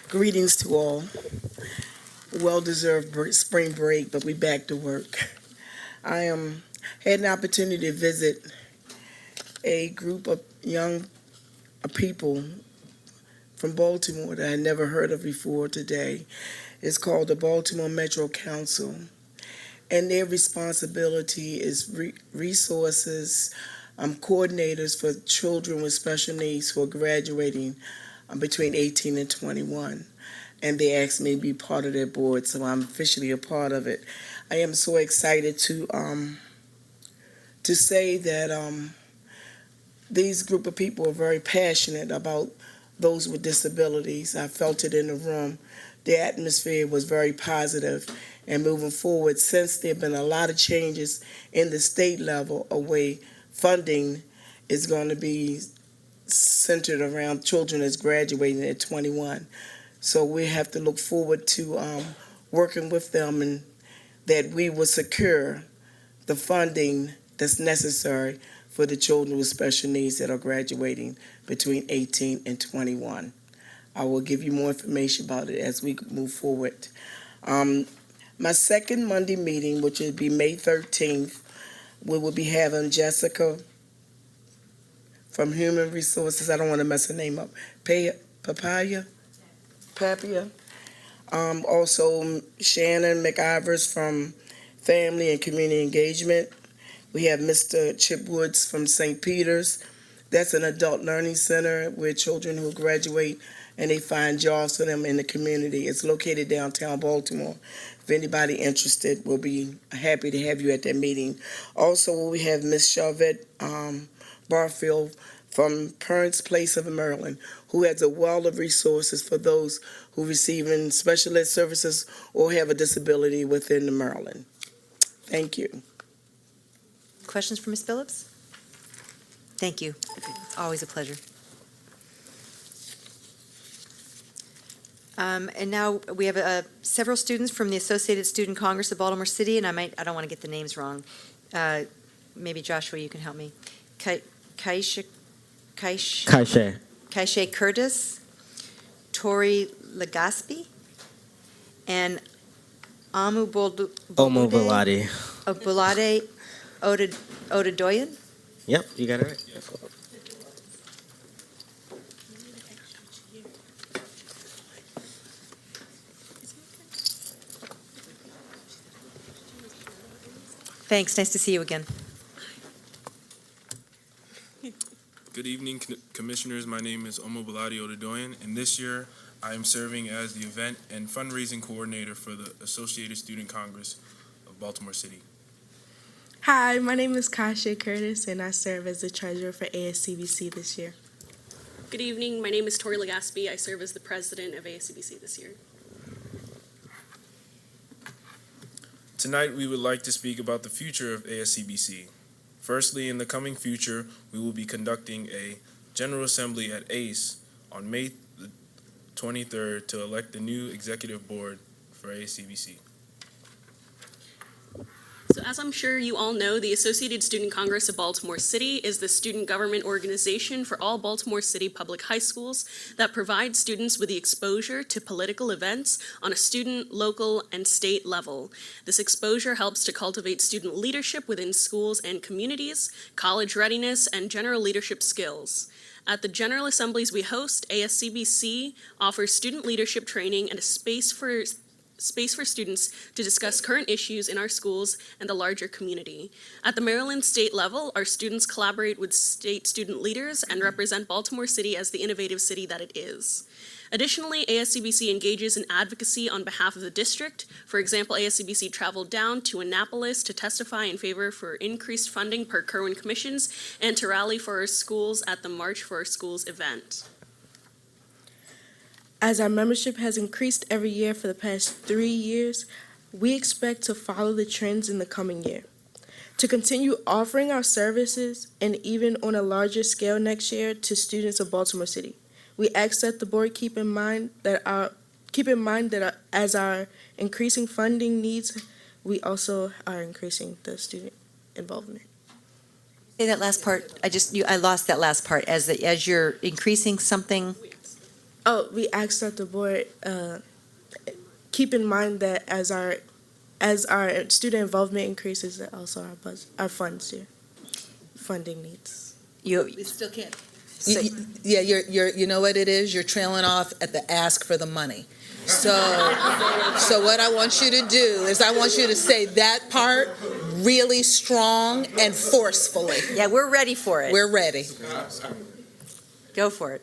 [SPEAKER 13] Greetings to all. Well-deserved spring break, but we back to work. I had an opportunity to visit a group of young people from Baltimore that I never heard of before today. It's called the Baltimore Metro Council, and their responsibility is resources, coordinators for children with special needs who are graduating between 18 and 21. And they asked me to be part of their board, so I'm officially a part of it. I am so excited to say that these group of people are very passionate about those with disabilities. I felt it in the room. The atmosphere was very positive, and moving forward, since there have been a lot of changes in the state level, a way funding is going to be centered around children that's graduating at 21. So we have to look forward to working with them, and that we will secure the funding that's necessary for the children with special needs that are graduating between 18 and 21. I will give you more information about it as we move forward. My second Monday meeting, which will be May 13th, we will be having Jessica from Human Resources, I don't want to mess her name up, Papia. Also Shannon McIvers from Family and Community Engagement. We have Mr. Chip Woods from St. Peter's. That's an adult learning center where children who graduate and they find jobs for them in the community. It's located downtown Baltimore. If anybody interested, we'll be happy to have you at that meeting. Also, we have Ms. Charvette Barfield from Parents Place of Maryland, who has a wealth of resources for those who receive in special ed services or have a disability within the Maryland. Thank you.
[SPEAKER 1] Questions for Ms. Billups? Thank you. Always a pleasure. And now we have several students from the Associated Student Congress of Baltimore City, and I don't want to get the names wrong. Maybe Joshua, you can help me. Kaisha Curtis, Tori Legaspi, and Bulade Odadoyan.
[SPEAKER 14] Yep, you got it right.
[SPEAKER 1] Thanks. Nice to see you again.
[SPEAKER 14] Good evening, Commissioners. My name is Omobolade Odedoyan, and this year I am serving as the Event and Fundraising Coordinator for the Associated Student Congress of Baltimore City.
[SPEAKER 15] Hi, my name is Kasha Curtis, and I serve as the treasurer for ASCBC this year.
[SPEAKER 16] Good evening. My name is Tori Legaspi. I serve as the president of ASCBC this year.
[SPEAKER 14] Tonight, we would like to speak about the future of ASCBC. Firstly, in the coming future, we will be conducting a General Assembly at ACE on May the 23rd to elect the new executive board for ASCBC.
[SPEAKER 16] So as I'm sure you all know, the Associated Student Congress of Baltimore City is the student government organization for all Baltimore City public high schools that provides students with the exposure to political events on a student, local, and state level. This exposure helps to cultivate student leadership within schools and communities, college readiness, and general leadership skills. At the General Assemblies we host, ASCBC offers student leadership training and a space for students to discuss current issues in our schools and the larger community. At the Maryland state level, our students collaborate with state student leaders and represent Baltimore City as the innovative city that it is. Additionally, ASCBC engages in advocacy on behalf of the district. For example, ASCBC traveled down to Annapolis to testify in favor for increased funding per Kerwin commissions and to rally for our schools at the March for Our Schools event.
[SPEAKER 15] As our membership has increased every year for the past 3 years, we expect to follow the trends in the coming year. To continue offering our services, and even on a larger scale next year, to students of Baltimore City, we ask that the board keep in mind that as our increasing funding needs, we also are increasing the student involvement.
[SPEAKER 1] Say that last part. I lost that last part. As you're increasing something.
[SPEAKER 15] Oh, we ask that the board keep in mind that as our student involvement increases, that also our funds here, funding needs.
[SPEAKER 3] We still can't.
[SPEAKER 1] So-
[SPEAKER 3] You know what it is? You're trailing off at the ask for the money. So what I want you to do is I want you to say that part really strong and forcefully.
[SPEAKER 1] Yeah, we're ready for it.
[SPEAKER 3] We're ready.
[SPEAKER 1] Go for it.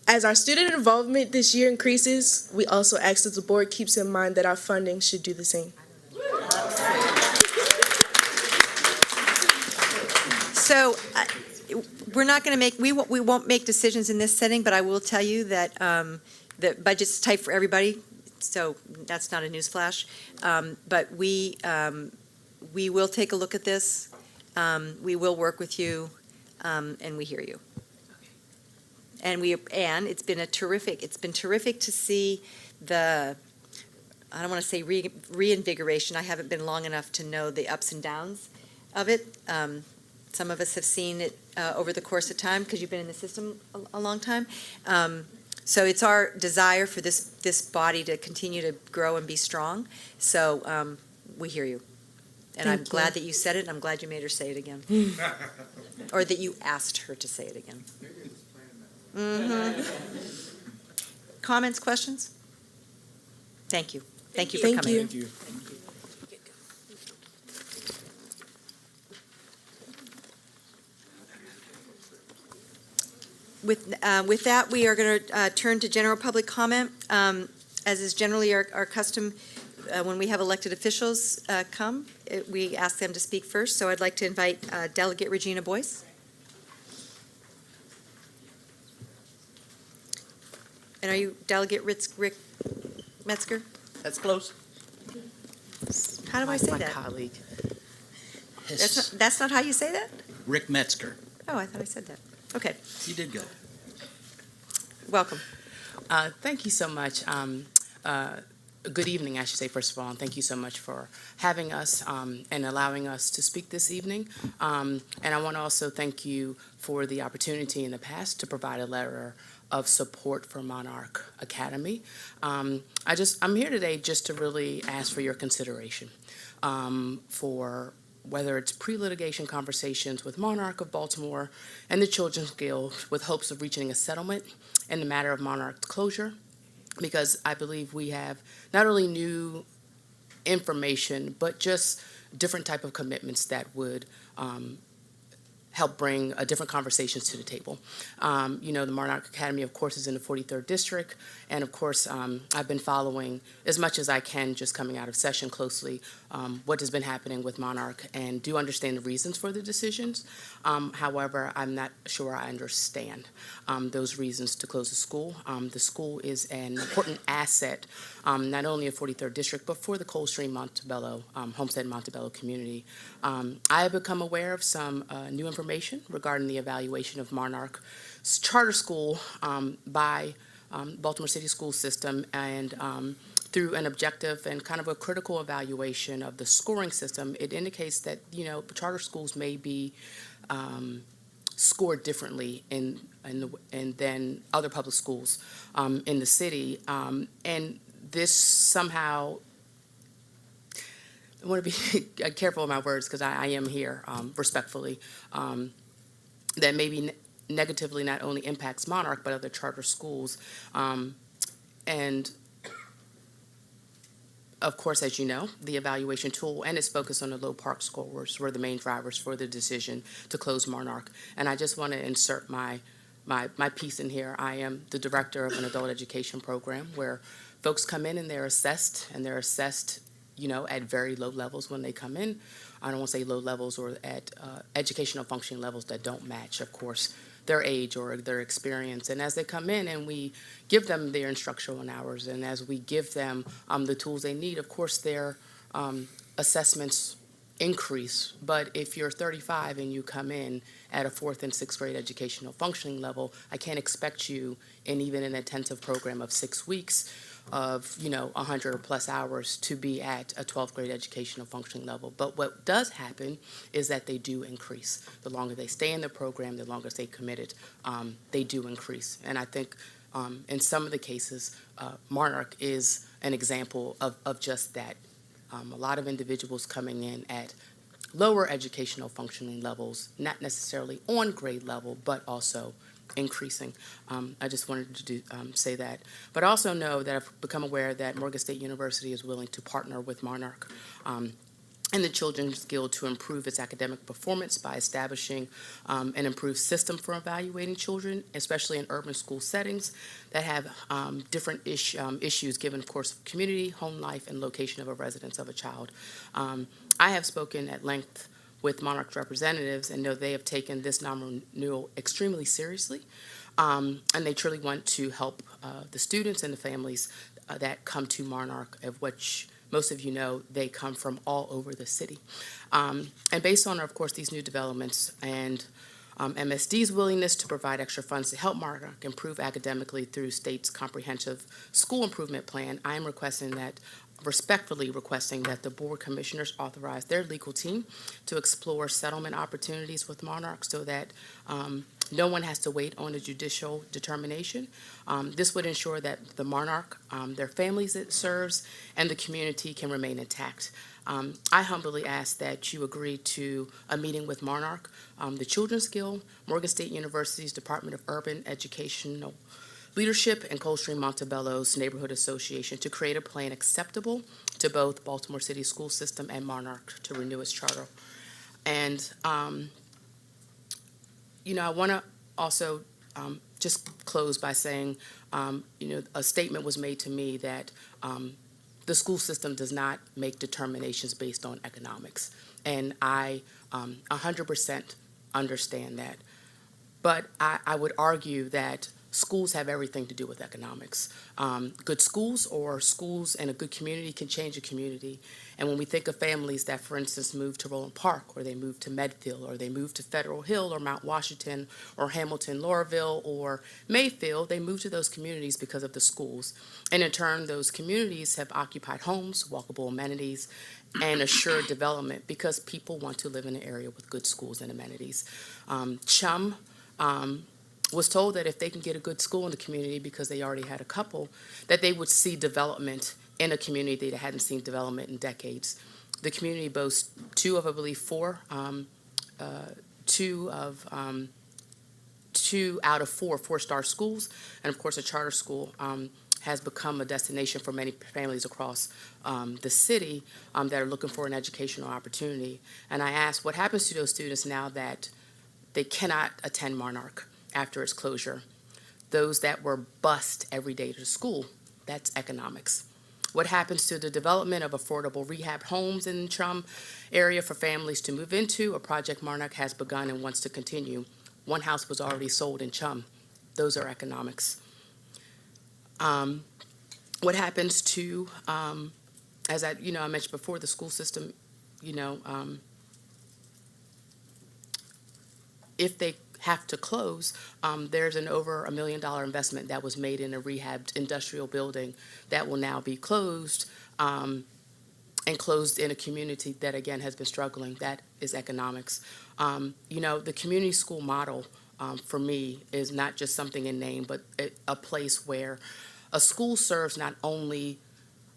[SPEAKER 15] As our student involvement this year increases, we also ask that the board keeps in mind that our funding should do the same.
[SPEAKER 1] So we're not going to we won't make decisions in this setting, but I will tell you that the budget's tight for everybody, so that's not a newsflash. But we will take a look at this. We will work with you, and we hear you. And it's been terrific to see I don't want to say reinvigoration. I haven't been long enough to know the ups and downs of it. Some of us have seen it over the course of time because you've been in the system a long time. So it's our desire for this body to continue to grow and be strong. So we hear you. And I'm glad that you said it, and I'm glad you made her say it again. Or that you asked her to say it again. Mm-hmm. Comments, questions? Thank you. Thank you for coming.
[SPEAKER 9] Thank you.
[SPEAKER 1] With that, we are going to turn to general public comment. As is generally our custom, when we have elected officials come, we ask them to speak first. So I'd like to invite Delegate Regina Boyce. And are you Delegate Rick Metzger?
[SPEAKER 17] That's close.
[SPEAKER 1] How do I say
[SPEAKER 17] My
[SPEAKER 1] that?
[SPEAKER 17] colleague.
[SPEAKER 1] That's not how you say that?
[SPEAKER 17] Rick Metzger.
[SPEAKER 1] Oh, I thought I said that. Okay,
[SPEAKER 17] You did good.
[SPEAKER 1] welcome.
[SPEAKER 18] Thank you so much. Good evening, I should say, first of all, and thank you so much for having us and allowing us to speak this evening. And I want to also thank you for the opportunity in the past to provide a letter of support for Monarch Academy. I'm here today just to really ask for your consideration for whether it's pre-litigation conversations with Monarch of Baltimore and the Children's Guild with hopes of reaching a settlement in the matter of Monarch's closure, because I believe we have not only new information, but just different type of commitments that would help bring different conversations to the table. The Monarch Academy, of course, is in the 43rd District, and of course, I've been following as much as I can, just coming out of session closely, what has been happening with Monarch, and do understand the reasons for the decisions. However, I'm not sure I understand those reasons to close the school. The school is an important asset, not only in 43rd District, but for the Coldstream Montebello, Homestead Montebello community. I have become aware of some new information regarding the evaluation of Monarch's charter school by Baltimore City School System, and through an objective and kind of a critical evaluation of the scoring system, it indicates that, charter schools may be scored differently than other public schools in the city. And this somehow, I want to be careful of my words because I am here respectfully, that maybe negatively not only impacts Monarch but other charter schools. And of course, as you know, the evaluation tool and its focus on the low park scores were the main drivers for the decision to close Monarch. And I just want to insert my piece in here. I am the director of an adult education program where folks come in and they're assessed, at very low levels when they come in. I don't want to say low levels, or at educational functioning levels that don't match, of course, their age or their experience. And as they come in and we give them their instructional hours, and as we give them the tools they need, of course, their assessments increase. But if you're 35 and you come in at a 4th and 6th grade educational functioning level, I can't expect you, in even an intensive program of 6 weeks, of 100 or plus hours, to be at a 12th grade educational functioning level. But what does happen is that they do increase. The longer they stay in the program, the longer they committed, they do increase. And I think in some of the cases, Monarch is an example of just that. A lot of individuals coming in at lower educational functioning levels, not necessarily on grade level, but also increasing. I just wanted to say that. But I also know that I've become aware that Morgan State University is willing to partner with Monarch and the Children's Guild to improve its academic performance by establishing an improved system for evaluating children, especially in urban school settings that have different issues given, of course, community, home life, and location of a residence of a child. I have spoken at length with Monarch representatives and know they have taken this non-renewal extremely seriously, and they truly want to help the students and the families that come to Monarch, of which most of you know they come from all over the city. And based on, of course, these new developments and MSD's willingness to provide extra funds to help Monarch improve academically through state's comprehensive school improvement plan, I am respectfully requesting that the board commissioners authorize their legal team to explore settlement opportunities with Monarch so that no one has to wait on a judicial determination. This would ensure that the Monarch, their families it serves, and the community can remain intact. I humbly ask that you agree to a meeting with Monarch, the Children's Guild, Morgan State University's Department of Urban Educational Leadership, and Coldstream Montebello's Neighborhood Association to create a plan acceptable to both Baltimore City School System and Monarch to renew its charter. And, I want to also just close by saying, a statement was made to me that the school system does not make determinations based on economics. And I 100% understand that. But I would argue that schools have everything to do with economics. Good schools or schools in a good community can change a community. And when we think of families that, for instance, move to Roland Park, or they move to Medfield, or they move to Federal Hill, or Mount Washington, or Hamilton, Laurelville, or Mayfield, they move to those communities because of the schools. And in turn, those communities have occupied homes, walkable amenities, and assured development because people want to live in an area with good schools and amenities. Chum was told that if they can get a good school in the community, because they already had a couple, that they would see development in a community that hadn't seen development in decades. The community boasts two out of four four-star schools, and of course a charter school has become a destination for many families across the city that are looking for an educational opportunity. And I asked, what happens to those students now that they cannot attend Monarch after its closure. Those that were bused every day to school, that's economics. What happens to the development of affordable rehab homes in Chum area for families to move into? A project Monarch has begun and wants to continue. One house was already sold in Chum. Those are economics. What happens to, as I mentioned before, the school system, if they have to close, there's an over $1 million investment that was made in a rehabbed industrial building that will now be closed, and closed in a community that, again, has been struggling. That is economics. The community school model, for me, is not just something in name, but a place where a school serves not only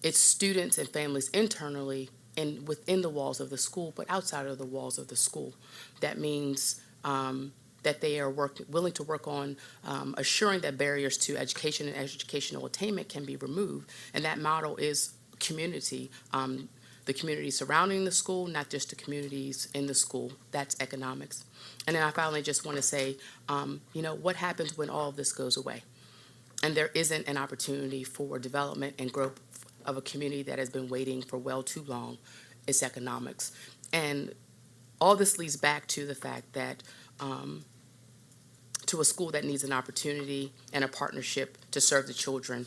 [SPEAKER 18] its students and families internally and within the walls of the school, but outside of the walls of the school. That means that they are willing to work on assuring that barriers to education and educational attainment can be removed. And that model is community, the community surrounding the school, not just the communities in the school. That's economics. And then I finally just want to say, what happens when all of this goes away? And there isn't an opportunity for development and growth of a community that has been waiting for well too long. It's economics. And all this leads back to the fact that to a school that needs an opportunity and a partnership to serve the children,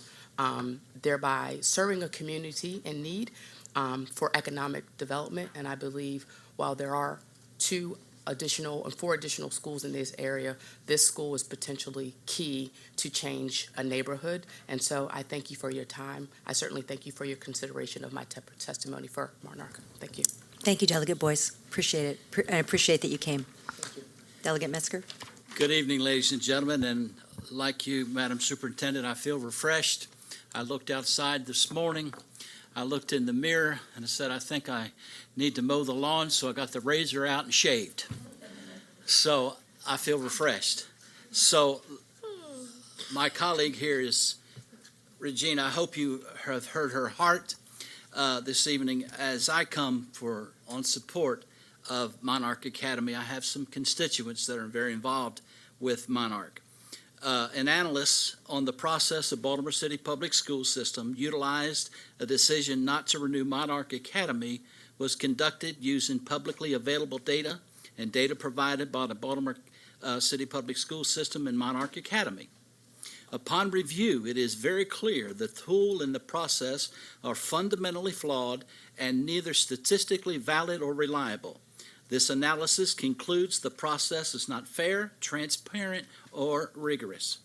[SPEAKER 18] thereby serving a community in need for economic development. And I believe while there are 4 additional schools in this area, this school is potentially key to change a neighborhood. And so I thank you for your time. I certainly thank you for your consideration of my testimony for Monarch. Thank you.
[SPEAKER 1] Thank you, Delegate Boyce. Appreciate it. I appreciate that you came. Delegate Metzger.
[SPEAKER 17] Good evening, ladies and gentlemen, and like you, Madam Superintendent, I feel refreshed. I looked outside this morning. I looked in the mirror and I said, I think I need to mow the lawn, so I got the razor out and shaved. So I feel refreshed. So my colleague here is Regina. I hope you have heard her heart this evening as I come on support of Monarch Academy. I have some constituents that are very involved with Monarch. An analyst on the process of Baltimore City Public School System utilized a decision not to renew Monarch Academy was conducted using publicly available data and data provided by the Baltimore City Public School System and Monarch Academy. Upon review, it is very clear the tool and the process are fundamentally flawed and neither statistically valid or reliable. This analysis concludes the process is not fair, transparent, or rigorous.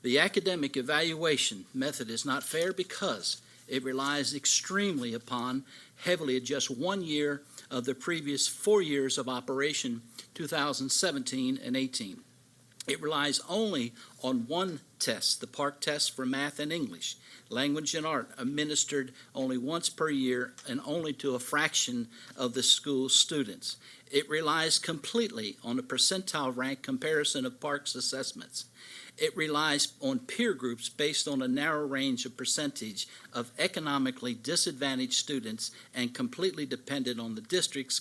[SPEAKER 17] The academic evaluation method is not fair because it relies extremely upon heavily just 1 year of the previous 4 years of operation, 2017 and 18. It relies only on one test, the PARCC test for math and English. Language and art administered only once per year and only to a fraction of the school's students. It relies completely on a percentile rank comparison of PARCC's assessments. It relies on peer groups based on a narrow range of percentage of economically disadvantaged students and completely dependent on the district's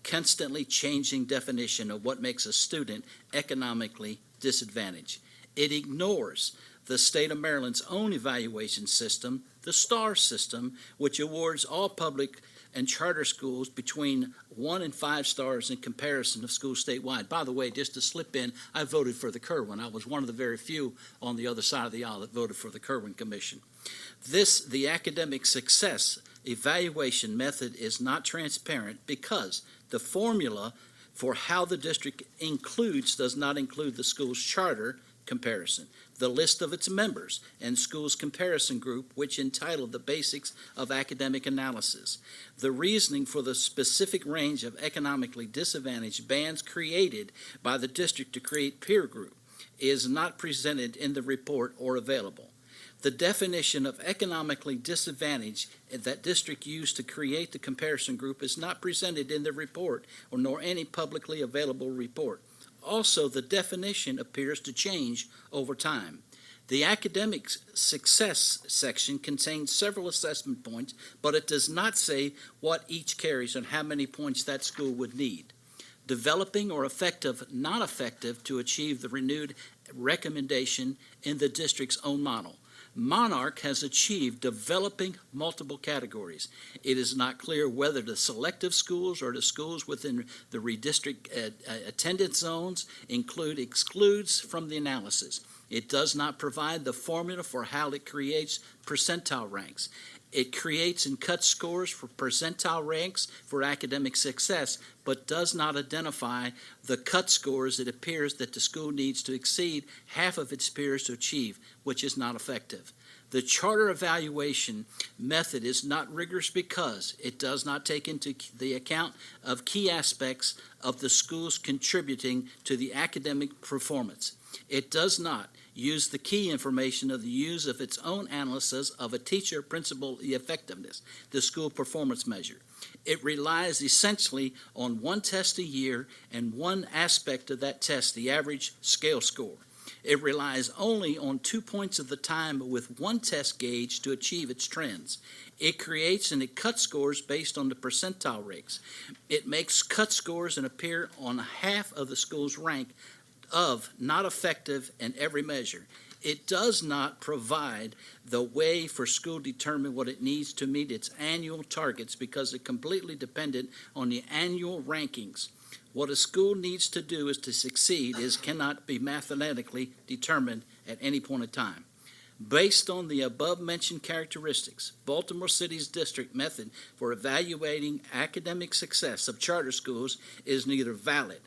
[SPEAKER 17] constantly changing definition of what makes a student economically disadvantaged. It ignores the state of Maryland's own evaluation system, the STAR system, which awards all public and charter schools between 1 and 5 stars in comparison of schools statewide. By the way, just to slip in, I voted for the Kerwin. I was one of the very few on the other side of the aisle that voted for the Kerwin Commission. The academic success evaluation method is not transparent because the formula for how the district includes does not include the school's charter comparison, the list of its members, and school's comparison group, which entitled the Basics of Academic Analysis. The reasoning for the specific range of economically disadvantaged bands created by the district to create peer group is not presented in the report or available. The definition of economically disadvantaged that district used to create the comparison group is not presented in the report or nor any publicly available report. Also, the definition appears to change over time. The academic success section contains several assessment points, but it does not say what each carries and how many points that school would need. developing or not effective to achieve the renewed recommendation in the district's own model. Monarch has achieved developing multiple categories. It is not clear whether the selective schools or the schools within the redistrict attendance zones excludes from the analysis. It does not provide the formula for how it creates percentile ranks. It creates and cuts scores for percentile ranks for academic success, but does not identify the cut scores it appears that the school needs to exceed half of its peers to achieve, which is not effective. The charter evaluation method is not rigorous because it does not take into the account of key aspects of the school's contributing to the academic performance. It does not use the key information of the use of its own analysis of a teacher principal effectiveness, the school performance measure. It relies essentially on one test a year and one aspect of that test, the average scale score. It relies only on 2 points of the time with one test gauge to achieve its trends. It creates and it cuts scores based on the percentile ranks. It makes cut scores and appear on half of the school's rank of not effective in every measure. It does not provide the way for school to determine what it needs to meet its annual targets because it's completely dependent on the annual rankings. What a school needs to do is to succeed cannot be mathematically determined at any point in time. Based on the above-mentioned characteristics, Baltimore City's district method for evaluating academic success of charter schools is neither valid.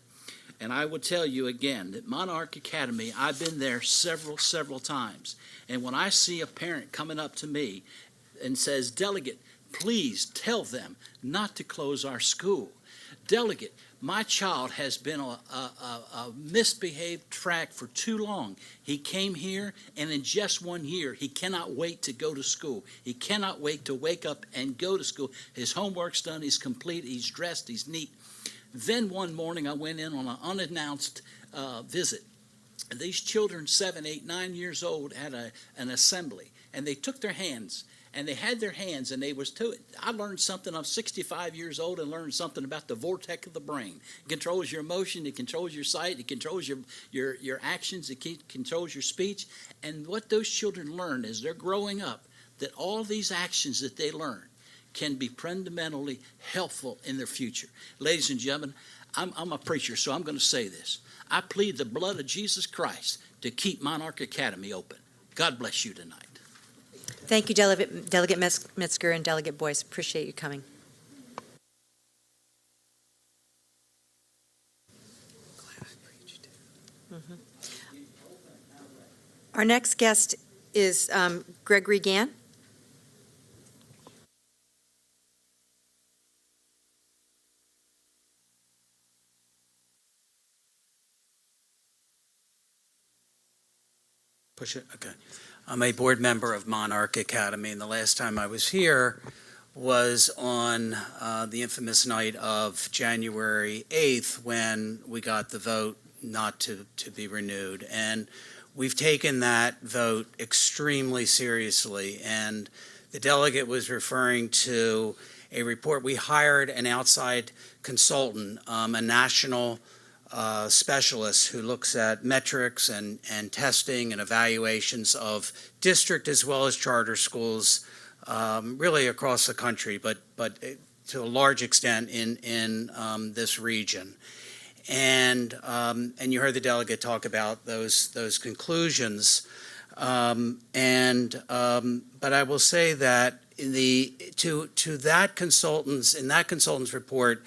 [SPEAKER 17] And I will tell you again that Monarch Academy, I've been there several times. And when I see a parent coming up to me and says, "Delegate, please tell them not to close our school. Delegate, my child has been a misbehaved track for too long. He came here, and in just 1 year, he cannot wait to go to school. He cannot wait to wake up and go to school. His homework's done, he's complete, he's dressed, he's neat." Then one morning, I went in on an unannounced visit. And these children, 7, 8, 9 years old, had an assembly, and they took their hands. And they had their hands, and they was to. I learned something. I'm 65 years old and learned something about the vortex of the brain. It controls your emotion. It controls your sight. It controls your actions. It controls your speech. And what those children learn as they're growing up, that all these actions that they learn can be fundamentally helpful in their future. Ladies and gentlemen, I'm a preacher, so I'm going to say this. I plead the blood of Jesus Christ to keep Monarch Academy open. God bless you tonight.
[SPEAKER 1] Thank you, Delegate Metzger and Delegate Boyce. Appreciate you coming. Our next guest is Gregory Gann.
[SPEAKER 19] Push it? Okay. I'm a board member of Monarch Academy, and the last time I was here was on the infamous night of January 8th when we got the vote not to be renewed. And we've taken that vote extremely seriously. And the delegate was referring to a report. We hired an outside consultant, a national specialist who looks at metrics and testing and evaluations of district as well as charter schools, really across the country, but to a large extent in this region. And you heard the delegate talk about those conclusions. But I will say that in that consultant's report,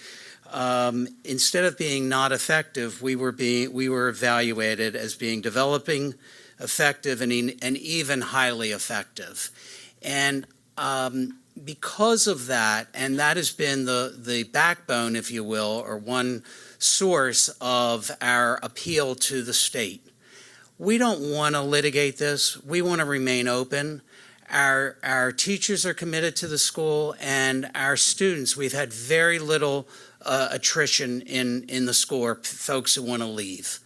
[SPEAKER 19] instead of being not effective, we were evaluated as being developing, effective, and even highly effective. And because of that, and that has been the backbone, if you will, or one source of our appeal to the state. We don't want to litigate this. We want to remain open. Our teachers are committed to the school, and our students, we've had very little attrition in the school, or folks who want to leave.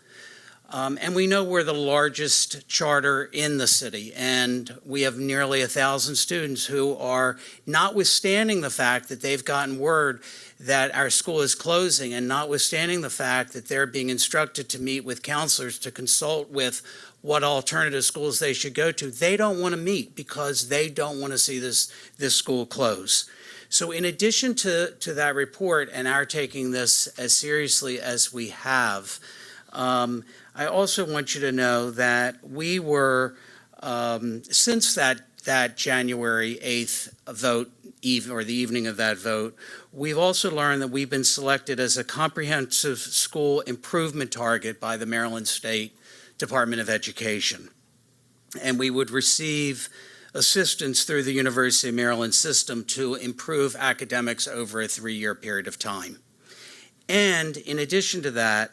[SPEAKER 19] And we know we're the largest charter in the city, and we have nearly 1,000 students who are, notwithstanding the fact that they've gotten word that our school is closing, and notwithstanding the fact that they're being instructed to meet with counselors to consult with what alternative schools they should go to, they don't want to meet because they don't want to see this school close. So in addition to that report and our taking this as seriously as we have, I also want you to know that we were, since that January 8th vote, or the evening of that vote, we've also learned that we've been selected as a comprehensive school improvement target by the Maryland State Department of Education. And we would receive assistance through the University of Maryland system to improve academics over a 3-year period of time. And in addition to that,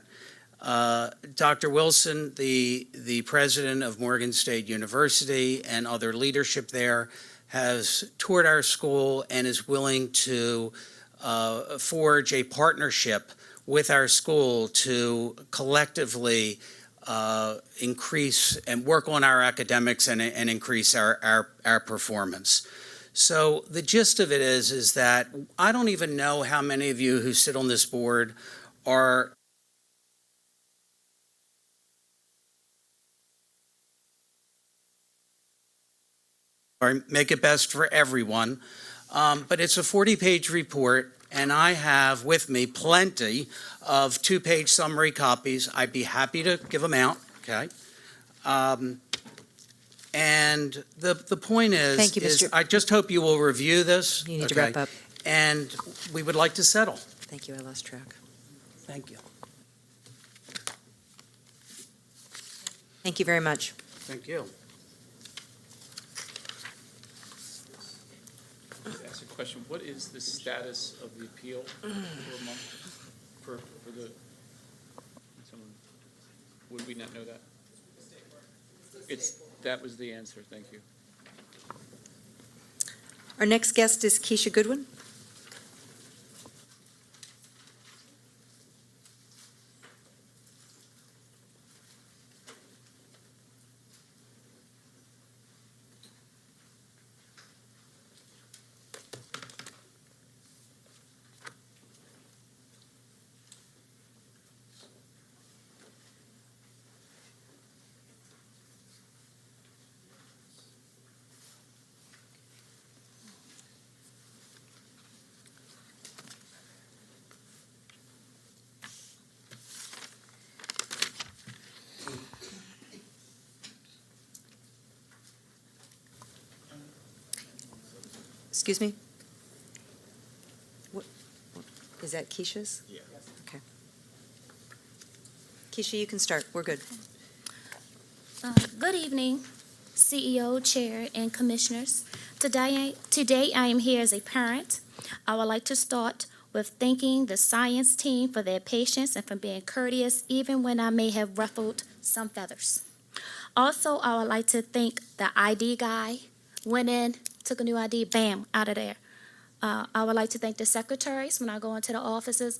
[SPEAKER 19] Dr. Wilson, the president of Morgan State University, and other leadership there has toured our school and is willing to forge a partnership with our school to collectively increase and work on our academics and increase our performance. So the gist of it is that I don't even know how many of you who sit on this board are make it best for everyone. But it's a 40-page report, and I have with me plenty of 2-page summary copies. I'd be happy to give them out, okay? And the point is,
[SPEAKER 1] Thank you, Mr.
[SPEAKER 19] I just hope you will review this.
[SPEAKER 1] You need to wrap up.
[SPEAKER 19] And we would like to settle.
[SPEAKER 1] Thank you, I lost track.
[SPEAKER 19] Thank you.
[SPEAKER 1] Thank you very much.
[SPEAKER 19] Thank you.
[SPEAKER 2] Ask a question. What is the status of the appeal for a month? For the, someone, would we not know that? That was the answer. Thank you.
[SPEAKER 1] Our next guest is Keisha Goodwin. Excuse me? What, is that Keisha's?
[SPEAKER 5] Yeah.
[SPEAKER 1] Okay. Keisha, you can start. We're good.
[SPEAKER 20] Good evening, CEO, Chair, and Commissioners. Today I am here as a parent. I would like to start with thanking the science team for their patience and for being courteous, even when I may have ruffled some feathers. Also, I would like to thank the ID guy. Went in, took a new ID, bam, out of there. I would like to thank the secretaries when I go into the offices,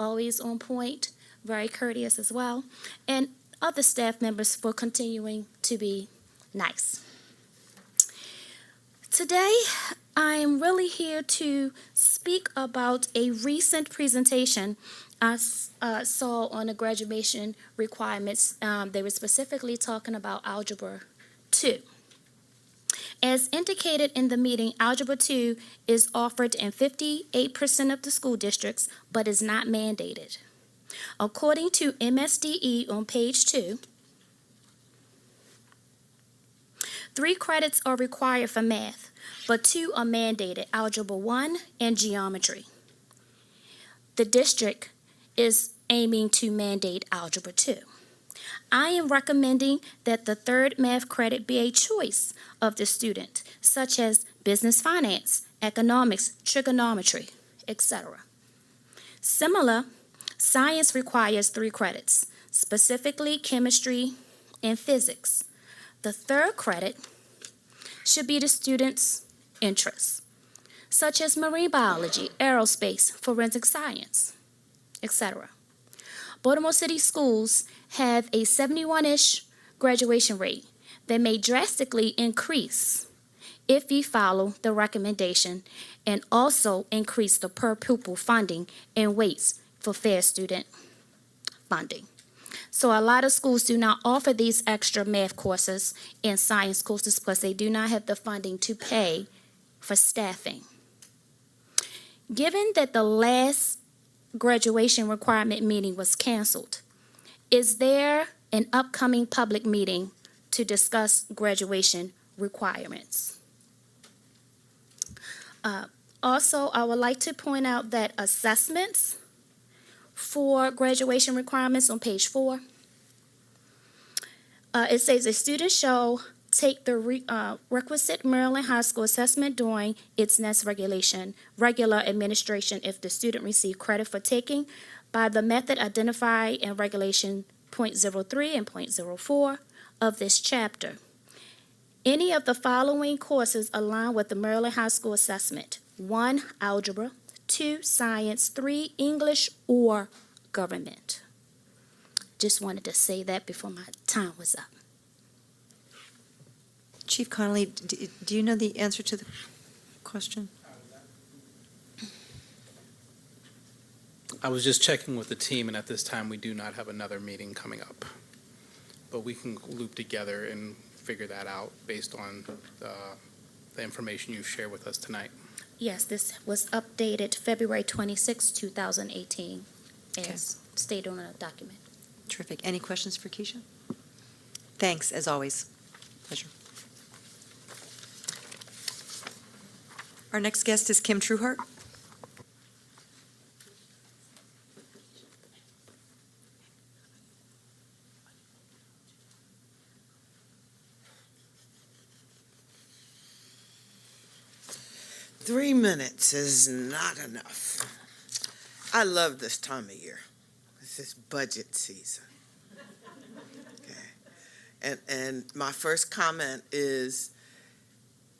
[SPEAKER 20] always on point, very courteous as well, and other staff members for continuing to be nice. Today, I am really here to speak about a recent presentation I saw on the graduation requirements. They were specifically talking about Algebra 2. As indicated in the meeting, Algebra 2 is offered in 58% of the school districts, but is not mandated. According to MSDE on page 2, 3 credits are required for math, but 2 are mandated, Algebra 1 and Geometry. The district is aiming to mandate Algebra 2. I am recommending that the 3rd math credit be a choice of the student, such as business finance, economics, trigonometry, etc. Similar, science requires 3 credits, specifically chemistry and physics. The 3rd credit should be the student's interests, such as marine biology, aerospace, forensic science, etc. Baltimore City schools have a 71-ish graduation rate that may drastically increase if you follow the recommendation and also increase the per pupil funding and weights for fair student funding. So a lot of schools do not offer these extra math courses and science courses because they do not have the funding to pay for staffing. Given that the last graduation requirement meeting was canceled, is there an upcoming public meeting to discuss graduation requirements? Also, I would like to point out that assessments for graduation requirements on page 4, it says a student shall take the requisite Maryland High School assessment during its next regular administration if the student received credit for taking by the method identified in Regulation .03 and .04 of this chapter. Any of the following courses align with the Maryland High School assessment: 1, algebra; 2, science; 3, English or government. Just wanted to say that before my time was up.
[SPEAKER 1] Chief Connolly, do you know the answer to the question?
[SPEAKER 21] I was just checking with the team, and at this time, we do not have another meeting coming up. But we can loop together and figure that out based on the information you've shared with us tonight.
[SPEAKER 20] Yes, this was updated February 26, 2018, as stated on the document.
[SPEAKER 1] Terrific. Any questions for Keisha? Thanks, as always. Pleasure. Our next guest is Kim Trueheart.
[SPEAKER 22] Three minutes is not enough. I love this time of year. This is budget season. Okay. And my first comment is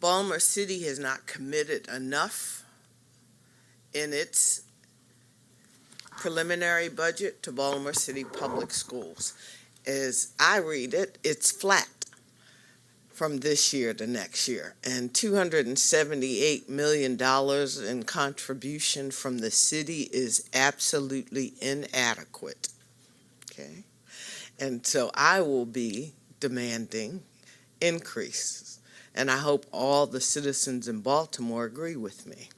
[SPEAKER 22] Baltimore City has not committed enough in its preliminary budget to Baltimore City Public Schools. As I read it, it's flat from this year to next year, and $278 million in contribution from the city is absolutely inadequate, okay? And so I will be demanding increases, and I hope all the citizens in Baltimore agree with me.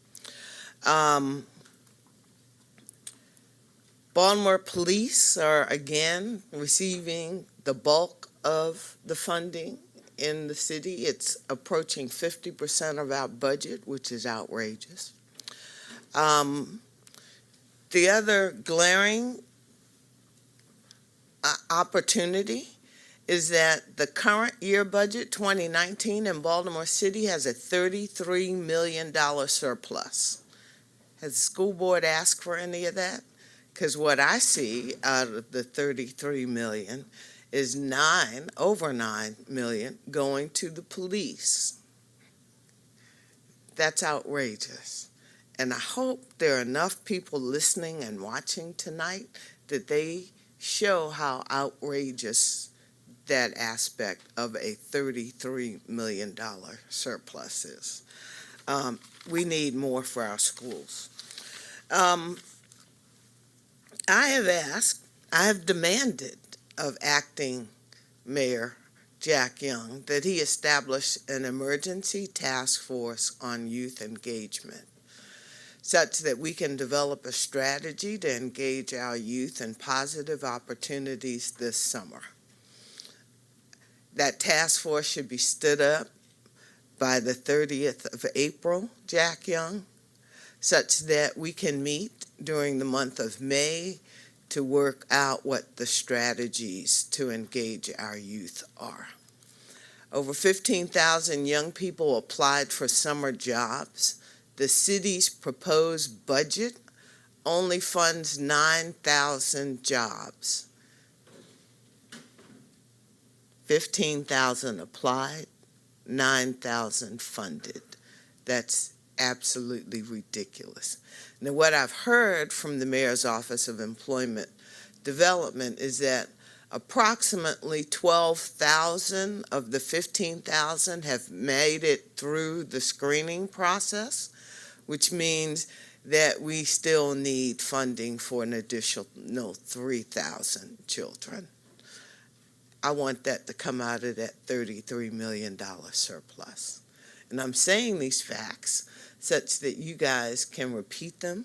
[SPEAKER 22] Baltimore Police are again receiving the bulk of the funding in the city. It's approaching 50% of our budget, which is outrageous. The other glaring opportunity is that the current year budget, 2019, in Baltimore City has a $33 million surplus. Has the school board asked for any of that? Because what I see out of the $33 million is over $9 million going to the police. That's outrageous. And I hope there are enough people listening and watching tonight that they show how outrageous that aspect of a $33 million surplus is. We need more for our schools. I have demanded of acting Mayor Jack Young that he establish an emergency task force on youth engagement, such that we can develop a strategy to engage our youth in positive opportunities this summer. That task force should be stood up by the 30th of April, Jack Young, such that we can meet during the month of May to work out what the strategies to engage our youth are. Over 15,000 young people applied for summer jobs. The city's proposed budget only funds 9,000 jobs. 15,000 applied, 9,000 funded. That's absolutely ridiculous. Now, what I've heard from the Mayor's Office of Employment development is that approximately 12,000 of the 15,000 have made it through the screening process, which means that we still need funding for an additional 3,000 children. I want that to come out of that $33 million surplus. And I'm saying these facts such that you guys can repeat them,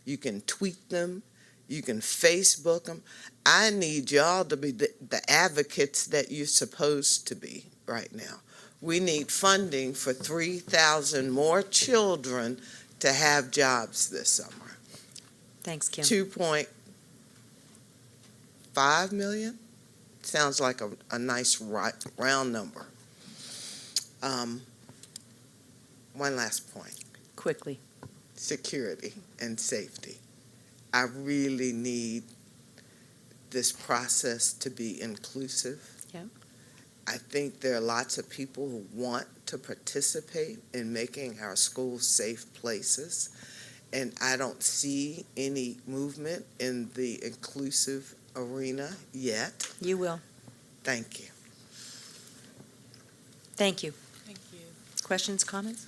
[SPEAKER 22] you can tweet them, you can Facebook them. I need y'all to be the advocates that you're supposed to be right now. We need funding for 3,000 more children to have jobs this summer.
[SPEAKER 1] Thanks, Kim.
[SPEAKER 22] 2.5 million? Sounds like a nice round number. One last point.
[SPEAKER 1] Quickly.
[SPEAKER 22] Security and safety. I really need this process to be inclusive.
[SPEAKER 1] Yeah.
[SPEAKER 22] I think there are lots of people who want to participate in making our schools safe places, and I don't see any movement in the inclusive arena yet.
[SPEAKER 1] You will.
[SPEAKER 22] Thank you.
[SPEAKER 1] Thank you.
[SPEAKER 4] Thank you.
[SPEAKER 1] Questions, comments?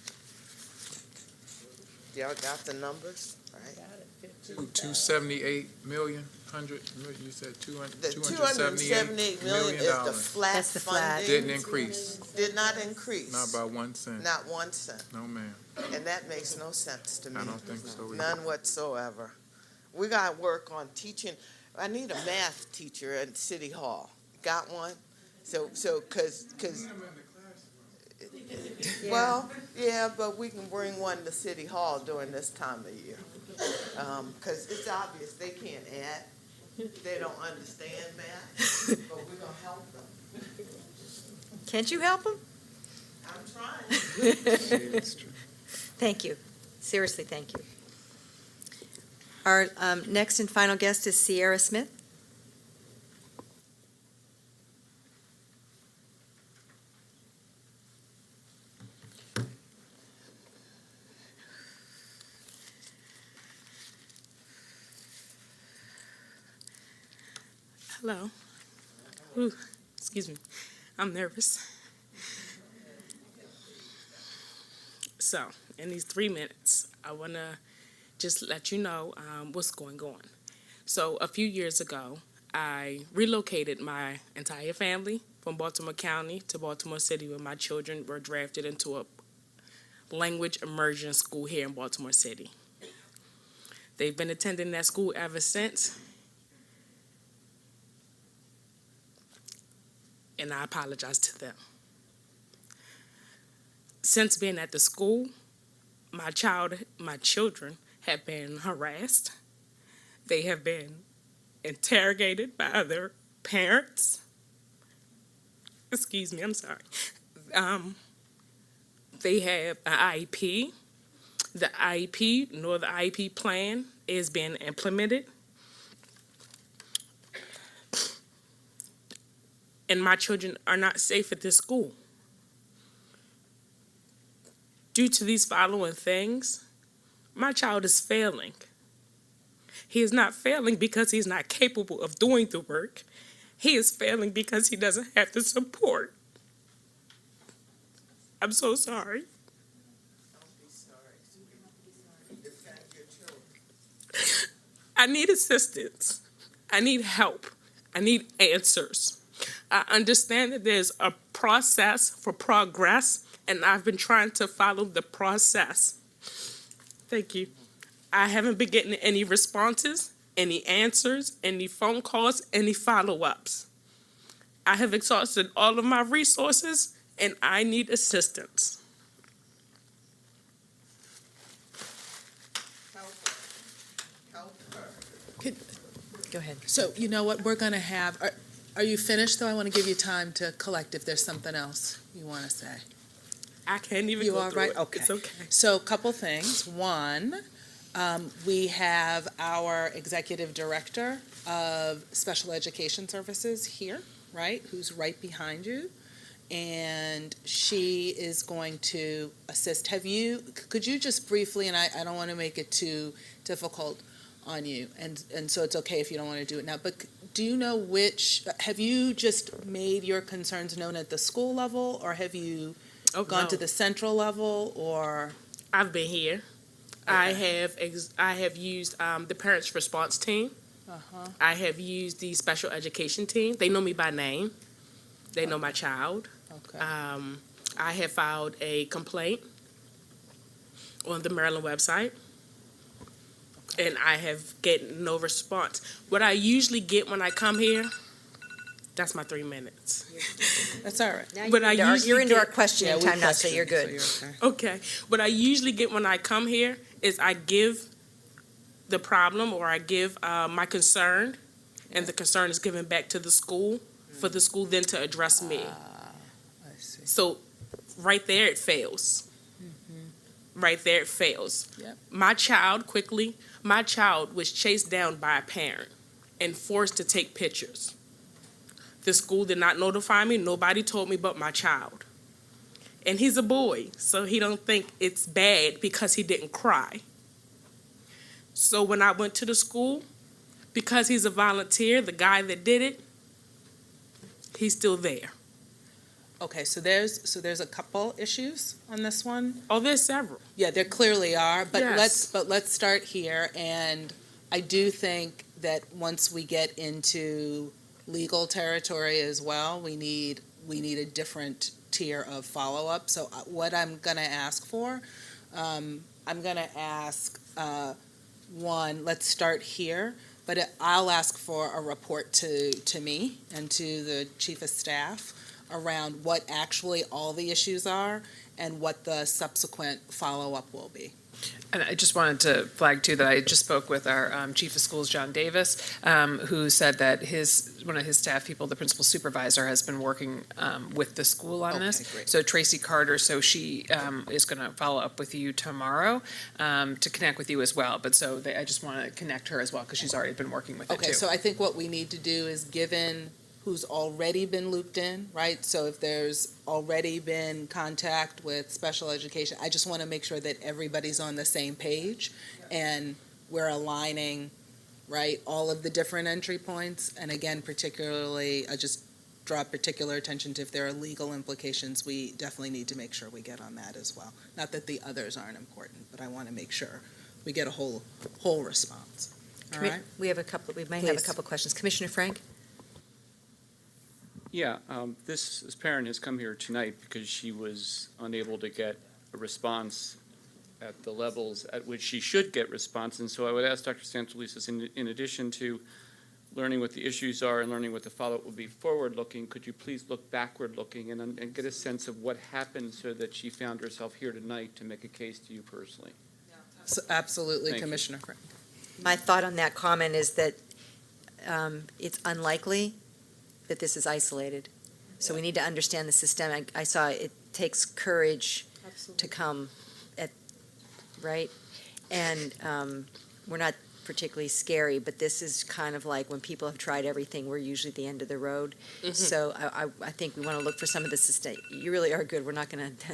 [SPEAKER 22] Y'all got the numbers, right?
[SPEAKER 9] 278 million, you said
[SPEAKER 22] The $278 million is the flat
[SPEAKER 1] That's the flat.
[SPEAKER 22] funding.
[SPEAKER 9] Didn't increase,
[SPEAKER 22] Did not increase.
[SPEAKER 9] not by 1 cent.
[SPEAKER 22] Not 1 cent.
[SPEAKER 9] No, ma'am.
[SPEAKER 22] And that makes no sense to me.
[SPEAKER 9] I don't think so either.
[SPEAKER 22] None whatsoever. We got to work on teaching. I need a math teacher at City Hall. Got one? So, cause, well, yeah, but we can bring one to City Hall during this time of year. Cause it's obvious they can't add. They don't understand math, but we're gonna help them.
[SPEAKER 1] Can't you help them?
[SPEAKER 22] I'm trying.
[SPEAKER 1] Thank you. Seriously, thank you. Our next and final guest is Sierra Smith.
[SPEAKER 6] Hello. Ooh, excuse me. I'm nervous. So, in these 3 minutes, I want to just let you know what's going on. So, a few years ago, I relocated my entire family from Baltimore County to Baltimore City when my children were drafted into a language immersion school here in Baltimore City. They've been attending that school ever since. And I apologize to them. Since being at the school, my children have been harassed. They have been interrogated by other parents. Excuse me, I'm sorry. They have an IEP. The IEP, nor the IEP plan, is being implemented. And my children are not safe at this school. Due to these following things, my child is failing. He is not failing because he's not capable of doing the work. He is failing because he doesn't have the support. I'm so sorry. I need assistance. I need help. I need answers. I understand that there's a process for progress, and I've been trying to follow the process. Thank you. I haven't been getting any responses, any answers, any phone calls, any follow-ups. I have exhausted all of my resources, and I need assistance.
[SPEAKER 1] Go ahead.
[SPEAKER 4] So, you know what, we're going to have, are you finished, though? I want to give you time to collect if there's something else you want to say.
[SPEAKER 6] I can't even
[SPEAKER 4] You
[SPEAKER 6] go
[SPEAKER 4] all
[SPEAKER 6] through
[SPEAKER 4] right?
[SPEAKER 6] it.
[SPEAKER 4] Okay.
[SPEAKER 6] It's okay.
[SPEAKER 4] So a couple things. One, we have our Executive Director of Special Education Services here, right, who's right behind you. And she is going to assist. Could you just briefly, and I don't want to make it too difficult, on you, and so it's okay if you don't want to do it now. But do you know have you just made your concerns known at the school level, or have you gone to the central level, or?
[SPEAKER 6] I've been here. I have used the parents' response team. I have used the special education team. They know me by name. They know my child.
[SPEAKER 4] Okay.
[SPEAKER 6] I have filed a complaint on the Maryland website, and I have gotten no response. What I usually get when I come here, that's my 3 minutes.
[SPEAKER 4] That's all right.
[SPEAKER 1] Now
[SPEAKER 6] But
[SPEAKER 1] you're into our questioning
[SPEAKER 4] Yeah, we
[SPEAKER 1] time now, so
[SPEAKER 4] questioned,
[SPEAKER 1] you're good.
[SPEAKER 4] okay.
[SPEAKER 6] Okay. What I usually get when I come here is I give the problem, or I give my concern, and the concern is given back to the school for the school then to address me.
[SPEAKER 4] I see.
[SPEAKER 6] So right there it fails. Right there it fails.
[SPEAKER 4] Yep.
[SPEAKER 6] My child was chased down by a parent and forced to take pictures. The school did not notify me. Nobody told me but my child. And he's a boy, so he don't think it's bad because he didn't cry. So when I went to the school, because he's a volunteer, the guy that did it, he's still there.
[SPEAKER 4] Okay, so there's a couple issues on this one.
[SPEAKER 6] Oh, there's several.
[SPEAKER 4] Yeah, there clearly are, but
[SPEAKER 6] Yes.
[SPEAKER 4] let's start here, and I do think that once we get into legal territory as well, we need a different tier of follow-up. So what I'm gonna ask for, I'm gonna ask, one, let's start here, but I'll ask for a report to me and to the chief of staff around what actually all the issues are and what the subsequent follow-up will be.
[SPEAKER 7] And I just wanted to flag too that I just spoke with our chief of schools, John Davis, who said that one of his staff people, the principal supervisor, has been working with the school on this.
[SPEAKER 4] Okay, great.
[SPEAKER 7] So Tracy Carter, so she is going to follow up with you tomorrow to connect with you as well. But so I just want to connect her as well because she's already been working with it too.
[SPEAKER 4] Okay, so I think what we need to do is, given who's already been looped in, right? So if there's already been contact with special education, I just want to make sure that everybody's on the same page and we're aligning, right, all of the different entry points. And again, particularly, I just draw particular attention to if there are legal implications, we definitely need to make sure we get on that as well. Not that the others aren't important, but I want to make sure we get a whole response. All right?
[SPEAKER 1] We may have a
[SPEAKER 4] Please.
[SPEAKER 1] couple questions. Commissioner Frank?
[SPEAKER 2] Yeah, this parent has come here tonight because she was unable to get a response at the levels at which she should get response. And so I would ask Dr. Santolisas, in addition to learning what the issues are and learning what the follow-up will be forward-looking, could you please look backward-looking and get a sense of what happened so that she found herself here tonight to make a case to you personally?
[SPEAKER 4] Absolutely,
[SPEAKER 2] Thank you.
[SPEAKER 4] Commissioner Frank.
[SPEAKER 1] My thought on that comment is that it's unlikely that this is isolated. So we need to understand the systemic. I saw it takes courage to come right? And we're not particularly scary, but this is kind of like when people have tried everything, we're usually at the end of the road.
[SPEAKER 6] Mhm.
[SPEAKER 1] So I think we want to look for some of the system. You really are good. We're not going to.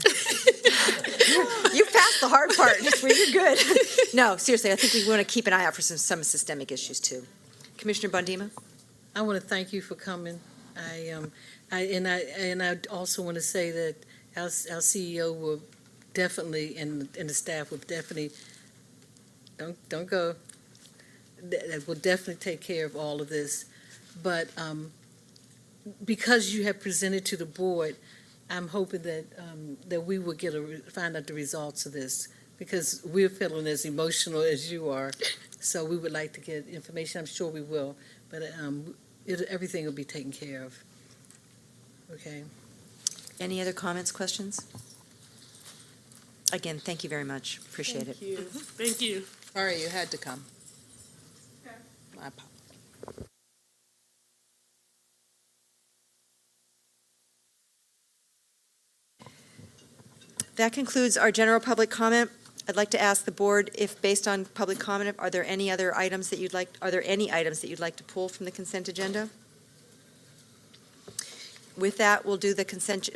[SPEAKER 1] You passed the hard part. You're good. No, seriously, I think we want to keep an eye out for some systemic issues too. Commissioner Bondima?
[SPEAKER 3] I want to thank you for coming. I also want to say that our CEO will definitely, and the staff will definitely, don't go, that will definitely take care of all of this. But because you have presented to the board, I'm hoping that we will find out the results of this, because we're feeling as emotional as you are. So we would like to get information. I'm sure we will, but everything will be taken care of. Okay.
[SPEAKER 1] Any other comments, questions? Again, thank you very much. Appreciate it.
[SPEAKER 6] Thank you. Thank you.
[SPEAKER 4] Sorry, you had to come. My apologies.
[SPEAKER 1] That concludes our general public comment. I'd like to ask the board if, based on public comment, are there any items that you'd like to pull from the consent agenda? With that, we'll do the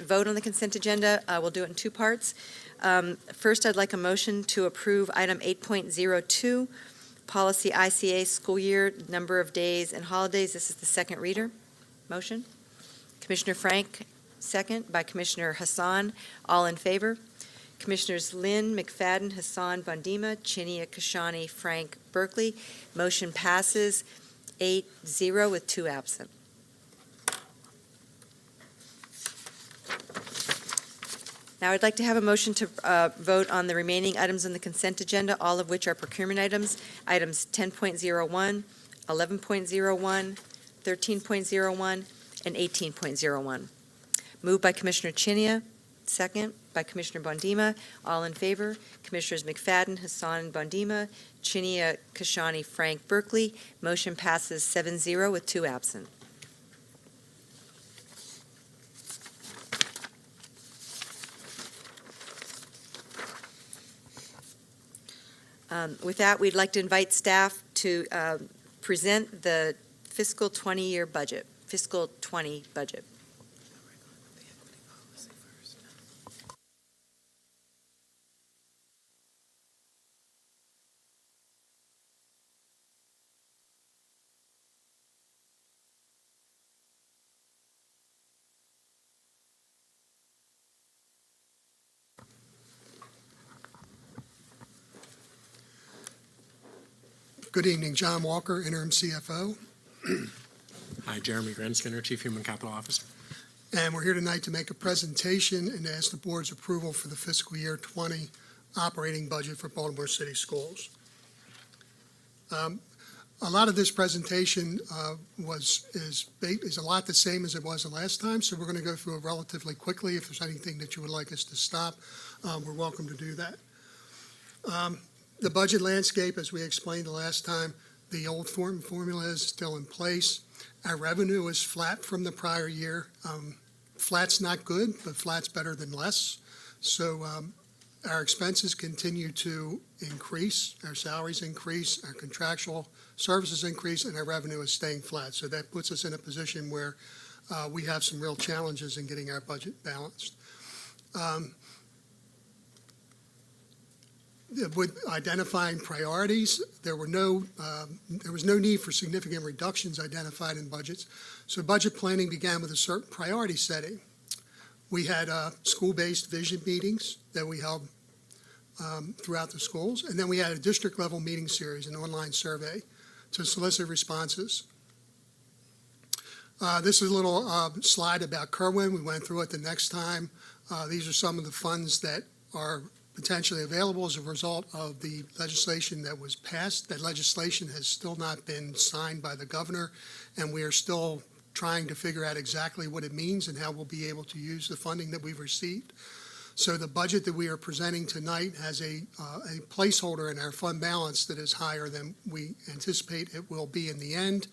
[SPEAKER 1] vote on the consent agenda. We'll do it in two parts. First, I'd like a motion to approve item 8.02, Policy ICA school year, number of days and holidays. This is the second reader. Motion? Commissioner Frank, second by Commissioner Hassan. All in favor? Commissioners Lynn, McFadden, Hassan, Bondima, Chinia, Kashani, Frank, Berkeley. Motion passes 8-0 with 2 absent. Now I'd like to have a motion to vote on the remaining items on the consent agenda, all of which are procurement items. Items 10.01, 11.01, 13.01, and 18.01. Moved by Commissioner Chinia, second by Commissioner Bondima. All in favor? Commissioners McFadden, Hassan, Bondima, Chinia, Kashani, Frank, Berkeley. Motion passes 7-0 with 2 absent. With that, we'd like to invite staff to present the fiscal 20 budget.
[SPEAKER 8] Good evening, John Walker, interim CFO.
[SPEAKER 5] Hi, Jeremy Grenskinner, Chief Human Capital Officer.
[SPEAKER 8] And we're here tonight to make a presentation and ask the board's approval for the fiscal year 20 operating budget for Baltimore City Schools. A lot of this presentation is a lot the same as it was the last time, so we're going to go through it relatively quickly. If there's anything that you would like us to stop, we're welcome to do that. The budget landscape, as we explained the last time, the old formula is still in place. Our revenue is flat from the prior year. Flat's not good, but flat's better than less. So our expenses continue to increase, our salaries increase, our contractual services increase, and our revenue is staying flat. So that puts us in a position where we have some real challenges in getting our budget balanced. With identifying priorities, there was no need for significant reductions identified in budgets. So budget planning began with a certain priority setting. We had school-based vision meetings that we held throughout the schools, and then we had a district-level meeting series, an online survey, to solicit responses. This is a little slide about Kerwin. We went through it the next time. These are some of the funds that are potentially available as a result of the legislation that was passed. That legislation has still not been signed by the governor, and we are still trying to figure out exactly what it means and how we'll be able to use the funding that we've received. So the budget that we are presenting tonight has a placeholder in our fund balance that is higher than we anticipate it will be in the end.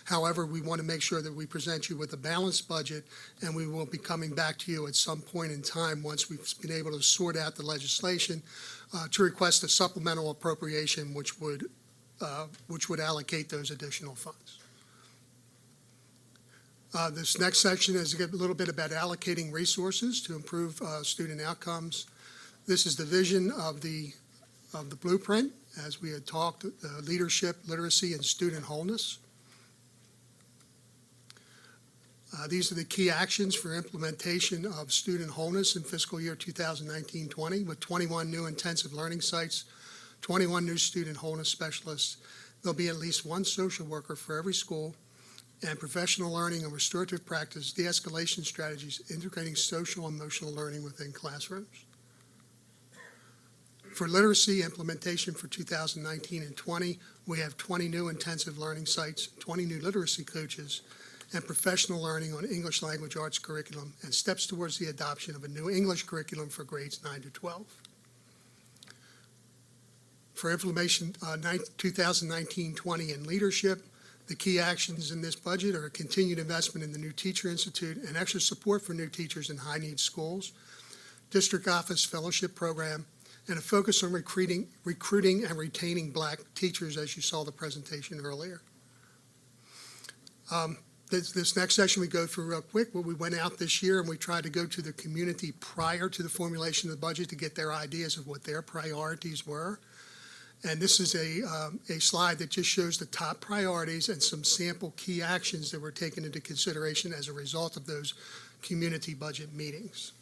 [SPEAKER 8] However, we want to make sure that we present you with a balanced budget, and we will be coming back to you at some point in time once we've been able to sort out the legislation to request a supplemental appropriation which would allocate those additional funds. This next section is a little bit about allocating resources to improve student outcomes. This is the vision of the blueprint, as we had talked, leadership, literacy, and student wholeness. These are the key actions for implementation of student wholeness in fiscal year 2019-20, with 21 new intensive learning sites, 21 new student wholeness specialists. There'll be at least one social worker for every school, and professional learning and restorative practice, de-escalation strategies, integrating social and emotional learning within classrooms. For literacy implementation for 2019 and 20, we have 20 new intensive learning sites, 20 new literacy coaches, and professional learning on English language arts curriculum, and steps towards the adoption of a new English curriculum for grades 9 to 12. For implementation 2019-20 in leadership, the key actions in this budget are a continued investment in the New Teacher Institute and extra support for new teachers in high-need schools, district office fellowship program, and a focus on recruiting and retaining Black teachers, as you saw the presentation earlier. This next session we go through real quick. Well, we went out this year and we tried to go to the community prior to the formulation of the budget to get their ideas of what their priorities were. And this is a slide that just shows the top priorities and some sample key actions that were taken into consideration as a result of those community budget meetings.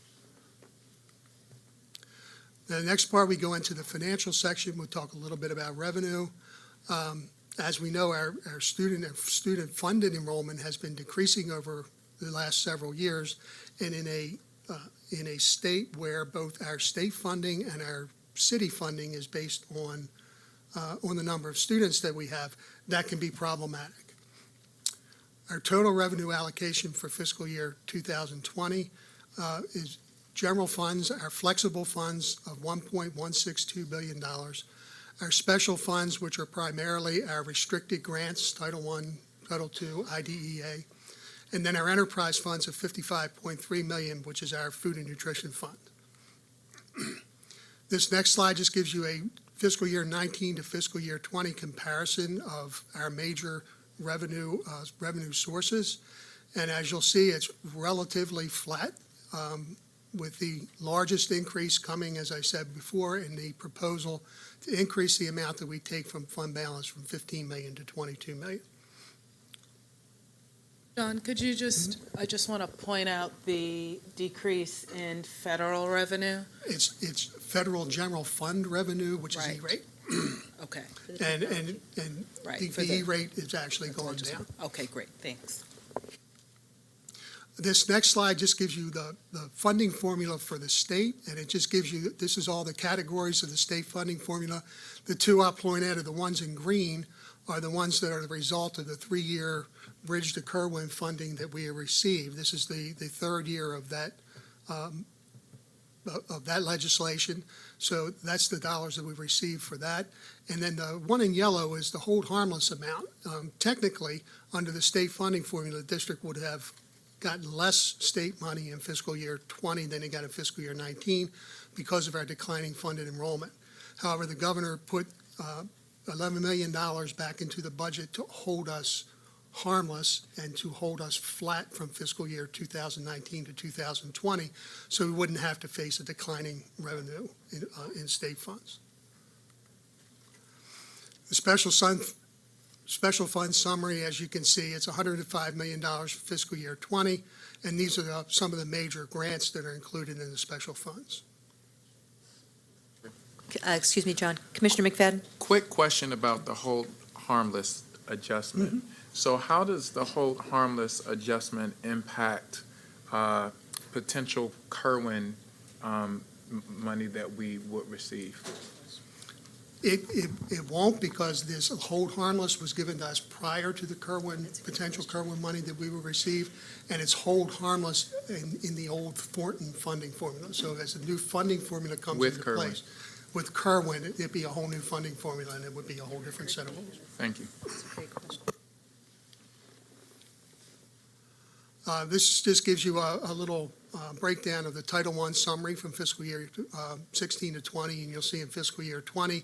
[SPEAKER 8] The next part, we go into the financial section. We'll talk a little bit about revenue. As we know, our student-funded enrollment has been decreasing over the last several years, and in a state where both our state funding and our city funding is based on the number of students that we have, that can be problematic. Our total revenue allocation for fiscal year 2020 is general funds, our flexible funds of $1.162 billion, our special funds, which are primarily our restricted grants, Title I, Title II, IDEA, and then our enterprise funds of $55.3 million, which is our food and nutrition fund. This next slide just gives you a fiscal year 19 to fiscal year 20 comparison of our major revenue sources. And as you'll see, it's relatively flat, with the largest increase coming, as I said before, in the proposal to increase the amount that we take from fund balance from $15 million to $22 million.
[SPEAKER 4] John, could you I just want to point out the decrease in federal revenue.
[SPEAKER 8] It's federal general fund revenue, which is E-rate.
[SPEAKER 4] Okay.
[SPEAKER 8] And
[SPEAKER 4] Right,
[SPEAKER 8] the E-rate is actually going down.
[SPEAKER 4] Okay, great, thanks.
[SPEAKER 8] This next slide just gives you the funding formula for the state, and it just gives you, this is all the categories of the state funding formula. The two I'll point out are the ones in green are the ones that are the result of the 3-year Bridge to Kerwin funding that we have received. This is the third year of that legislation. So that's the dollars that we've received for that. And then the one in yellow is the hold harmless amount. Technically, under the state funding formula, the district would have gotten less state money in fiscal year 20 than it got in fiscal year 19 because of our declining funded enrollment. However, the governor put $11 million back into the budget to hold us harmless and to hold us flat from fiscal year 2019 to 2020, so we wouldn't have to face a declining revenue in state funds. The special fund summary, as you can see, it's $105 million for fiscal year 20, and these are some of the major grants that are included in the special funds.
[SPEAKER 1] Excuse me, John. Commissioner McFadden?
[SPEAKER 9] Quick question about the hold harmless adjustment. So how does the hold harmless adjustment impact potential Kerwin money that we would receive?
[SPEAKER 8] It won't, because this hold harmless was given to us prior to the potential Kerwin money that we will receive, and it's hold harmless in the old Thornton funding formula. So as a new funding formula comes into place, with Kerwin, it'd be a whole new funding formula, and it would be a whole different set of rules.
[SPEAKER 9] Thank you.
[SPEAKER 8] This just gives you a little breakdown of the Title I summary from fiscal year 16 to 20, and you'll see in fiscal year 20,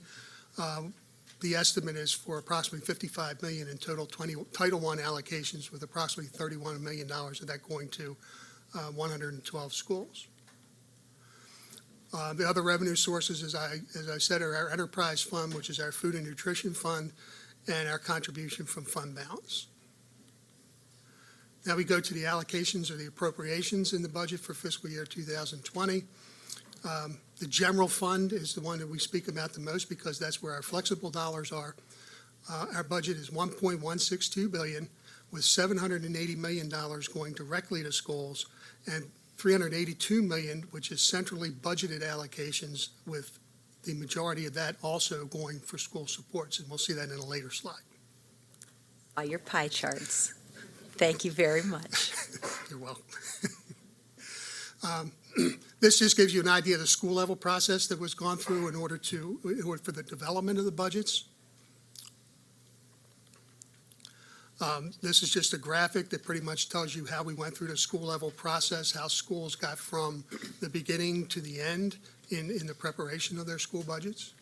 [SPEAKER 8] the estimate is for approximately $55 million in total Title I allocations, with approximately $31 million of that going to 112 schools. The other revenue sources, as I said, are our enterprise fund, which is our food and nutrition fund, and our contribution from fund balance. Now we go to the allocations or the appropriations in the budget for fiscal year 2020. The general fund is the one that we speak about the most because that's where our flexible dollars are. Our budget is $1.162 billion, with $780 million going directly to schools, and $382 million, which is centrally budgeted allocations, with the majority of that also going for school supports, and we'll see that in a later slide.
[SPEAKER 1] Your pie charts. Thank you very much.
[SPEAKER 8] You're welcome. This just gives you an idea of the school level process that was gone through in order for the development of the budgets. This is just a graphic that pretty much tells you how we went through the school level process, how schools got from the beginning to the end in the preparation of their school budgets.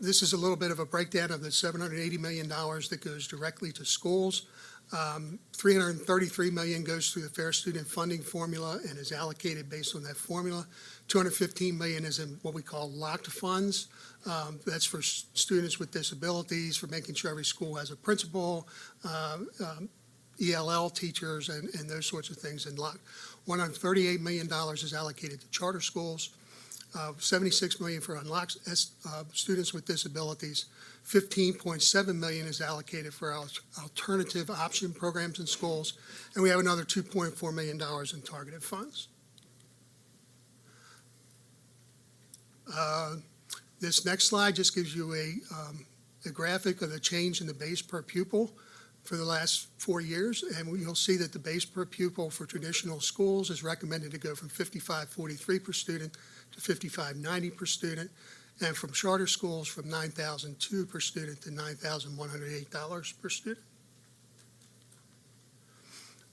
[SPEAKER 8] This is a little bit of a breakdown of the $780 million that goes directly to schools. $333 million goes through the Fair Student Funding Formula and is allocated based on that formula. $215 million is in what we call locked funds. That's for students with disabilities, for making sure every school has a principal, ELL teachers, and those sorts of things. And $138 million is allocated to charter schools, $76 million for unlocked students with disabilities, $15.7 million is allocated for our alternative option programs in schools, and we have another $2.4 million in targeted funds. This next slide just gives you a graphic of the change in the base per pupil for the last 4 years, and you'll see that the base per pupil for traditional schools is recommended to go from $55.43 per student to $55.90 per student, and from charter schools from $9,002 per student to $9,108 per student.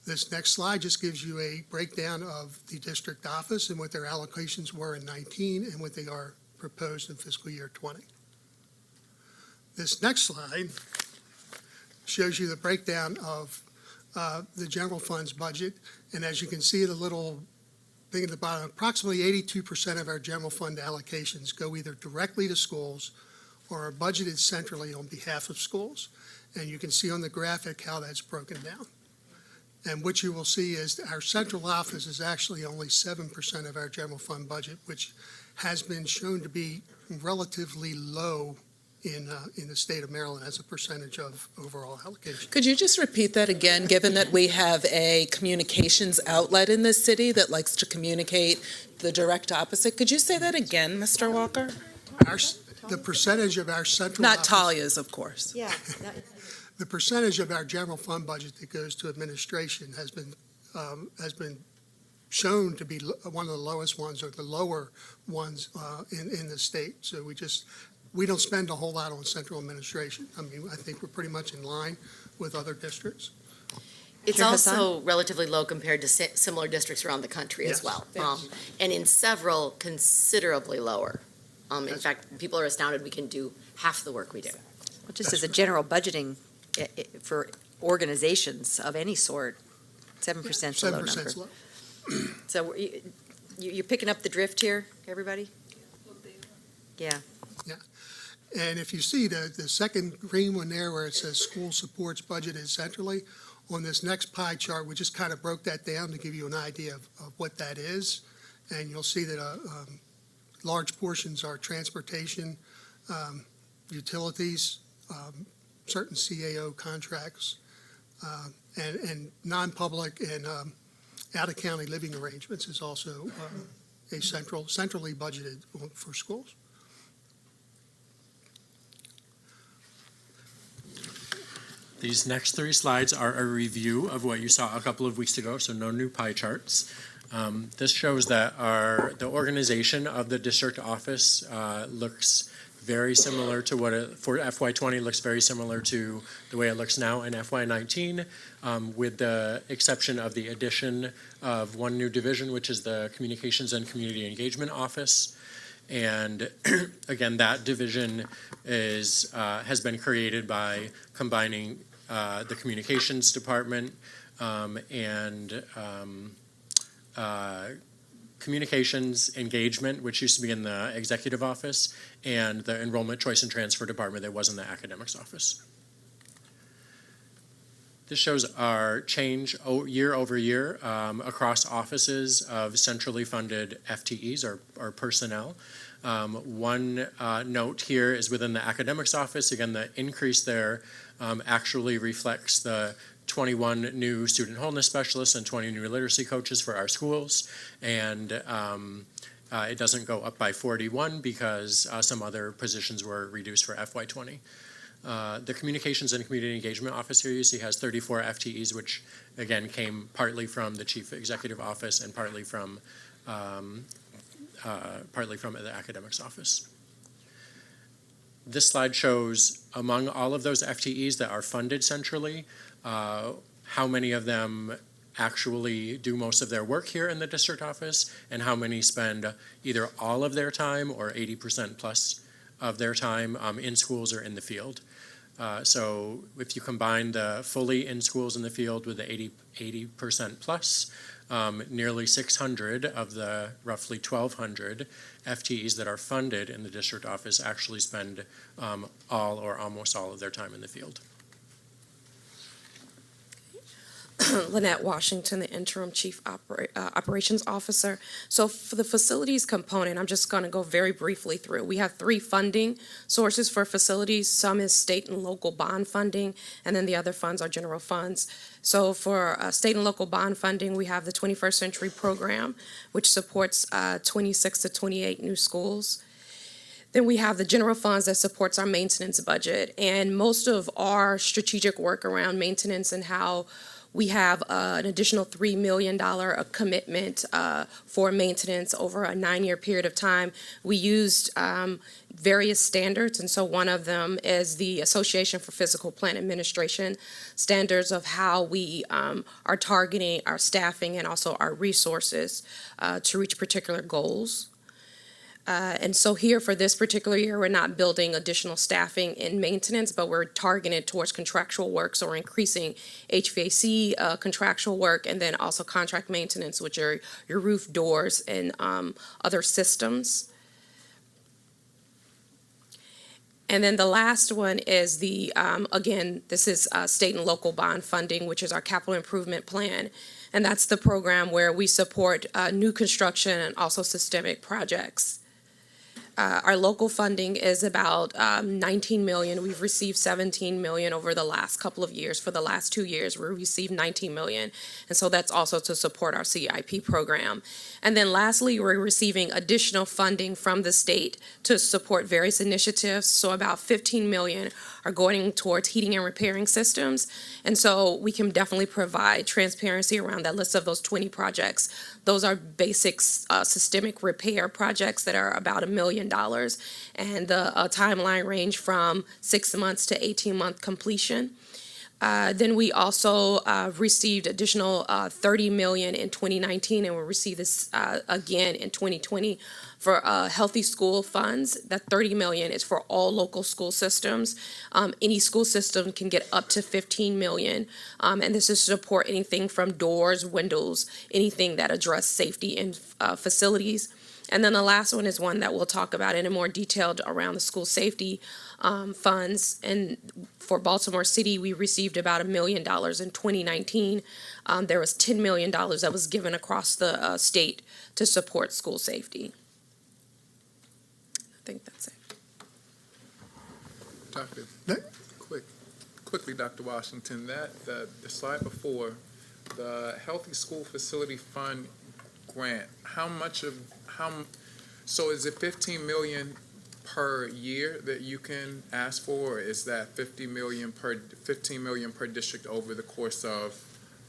[SPEAKER 8] This next slide just gives you a breakdown of the district office and what their allocations were in 19 and what they are proposed in fiscal year 20. This next slide shows you the breakdown of the general funds budget, and as you can see, the little thing at the bottom, approximately 82% of our general fund allocations go either directly to schools or are budgeted centrally on behalf of schools. And you can see on the graphic how that's broken down. And what you will see is our central office is actually only 7% of our general fund budget, which has been shown to be relatively low in the state of Maryland as a percentage of overall allocation.
[SPEAKER 4] Could you just repeat that again, given that we have a communications outlet in this city that likes to communicate the direct opposite? Could you say that again, Mr. Walker?
[SPEAKER 8] The percentage of our central
[SPEAKER 4] Not
[SPEAKER 8] office,
[SPEAKER 4] Talia's, of course.
[SPEAKER 1] Yeah.
[SPEAKER 8] the percentage of our general fund budget that goes to administration has been shown to be one of the lowest ones or the lower ones in the state. So we don't spend a whole lot on central administration. I mean, I think we're pretty much in line with other districts.
[SPEAKER 10] It's
[SPEAKER 1] Chair
[SPEAKER 10] also relatively low compared to similar districts around the country as
[SPEAKER 8] Yes.
[SPEAKER 10] well.
[SPEAKER 8] Yes.
[SPEAKER 10] And in several, considerably lower. In fact, people are astounded we can do half the work we do.
[SPEAKER 1] Well, just as a general budgeting for organizations of any sort, 7% is a low
[SPEAKER 8] 7%
[SPEAKER 1] number.
[SPEAKER 8] is low.
[SPEAKER 1] So you're picking up the drift here, everybody? Yeah.
[SPEAKER 8] And if you see the second green one there where it says school supports budgeted centrally, on this next pie chart, we just kind of broke that down to give you an idea of what that is. And you'll see that large portions are transportation, utilities, certain CAO contracts, and non-public and out-of-county living arrangements is also centrally budgeted for schools.
[SPEAKER 5] These next three slides are a review of what you saw a couple of weeks ago, so no new pie charts. This shows that the organization of the district office looks very similar to for FY20 looks very similar to the way it looks now in FY19, with the exception of the addition of one new division, which is the Communications and Community Engagement Office. And again, that division has been created by combining the communications department and communications engagement, which used to be in the executive office, and the enrollment choice and transfer department that was in the academics office. This shows our change year over year across offices of centrally funded FTEs or personnel. One note here is within the academics office. Again, the increase there actually reflects the 21 new student wholeness specialists and 20 new literacy coaches for our schools. And it doesn't go up by 41 because some other positions were reduced for FY20. The Communications and Community Engagement Office here you see has 34 FTEs, which again came partly from the Chief Executive Office and partly from the academics office. This slide shows among all of those FTEs that are funded centrally, how many of them actually do most of their work here in the district office and how many spend either all of their time or 80% plus of their time in schools or in the field. So if you combine the fully in schools in the field with the 80% plus, nearly 600 of the roughly 1,200 FTEs that are funded in the district office actually spend all or almost all of their time in the field.
[SPEAKER 11] Lynette Washington, the interim chief operations officer. So for the facilities component, I'm just going to go very briefly through. We have 3 funding sources for facilities. Some is state and local bond funding, and then the other funds are general funds. So for state and local bond funding, we have the 21st Century Program, which supports 26 to 28 new schools. Then we have the general funds that supports our maintenance budget, and most of our strategic work around maintenance and how we have an additional $3 million commitment for maintenance over a 9-year period of time. We used various standards, and so one of them is the Association for Physical Plant Administration standards of how we are targeting our staffing and also our resources to reach particular goals. And so here for this particular year, we're not building additional staffing in maintenance, but we're targeted towards contractual work. So we're increasing HVAC contractual work, and then also contract maintenance, which are your roof, doors, and other systems. And then the last one is the, again, this is state and local bond funding, which is our capital improvement plan. And that's the program where we support new construction and also systemic projects. Our local funding is about $19 million. We've received $17 million over the last couple of years. For the last 2 years, we received $19 million. And so that's also to support our CIP program. And then lastly, we're receiving additional funding from the state to support various initiatives. So about $15 million are going towards heating and repairing systems. And so we can definitely provide transparency around that list of those 20 projects. Those are basic systemic repair projects that are about $1 million. And the timeline range from 6 months to 18-month completion. Then we also received additional $30 million in 2019, and we'll receive this again in 2020 for healthy school funds. That $30 million is for all local school systems. Any school system can get up to $15 million, and this is to support anything from doors, windows, anything that address safety in facilities. And then the last one is one that we'll talk about in a more detailed around the school safety funds. And for Baltimore City, we received about $1 million in 2019. There was $10 million that was given across the state to support school safety. I think that's it.
[SPEAKER 9] Quickly, Dr. Washington, the slide before, the Healthy School Facility Fund grant, so is it 15 million per year that you can ask for, or is that 15 million per district over the course of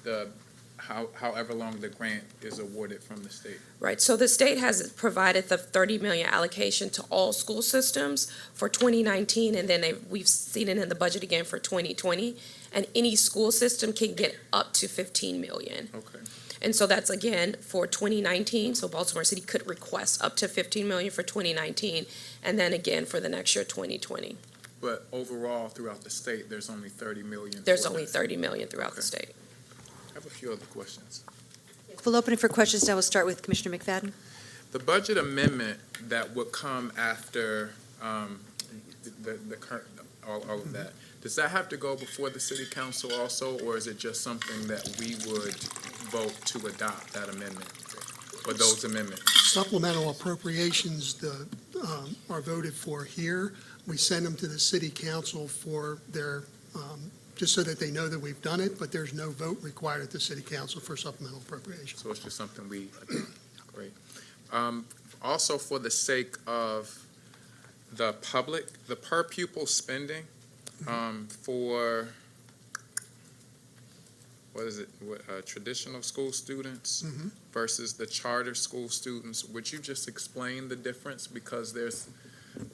[SPEAKER 9] the however long the grant is awarded from the state?
[SPEAKER 11] Right, so the state has provided the $30 million allocation to all school systems for 2019, and then we've seen it in the budget again for 2020, and any school system can get up to $15 million.
[SPEAKER 9] Okay.
[SPEAKER 11] And so that's, again, for 2019, so Baltimore City could request up to $15 million for 2019, and then again for the next year, 2020.
[SPEAKER 9] But overall, throughout the state, there's only $30 million.
[SPEAKER 11] There's only $30 million throughout the state.
[SPEAKER 9] I have a few other questions.
[SPEAKER 1] We'll open it for questions now. We'll start with Commissioner McFadden.
[SPEAKER 9] The budget amendment that would come after the current, all of that, does that have to go before the city council also, or is it just something that we would vote to adopt that amendment, or those amendments?
[SPEAKER 8] Supplemental appropriations are voted for here. We send them to the city council for their, just so that they know that we've done it, but there's no vote required at the city council for supplemental appropriations.
[SPEAKER 9] So it's just something we, great. Also, for the sake of the public, the per pupil spending for, what is it, traditional school students versus the charter school students, would you just explain the difference? Because there's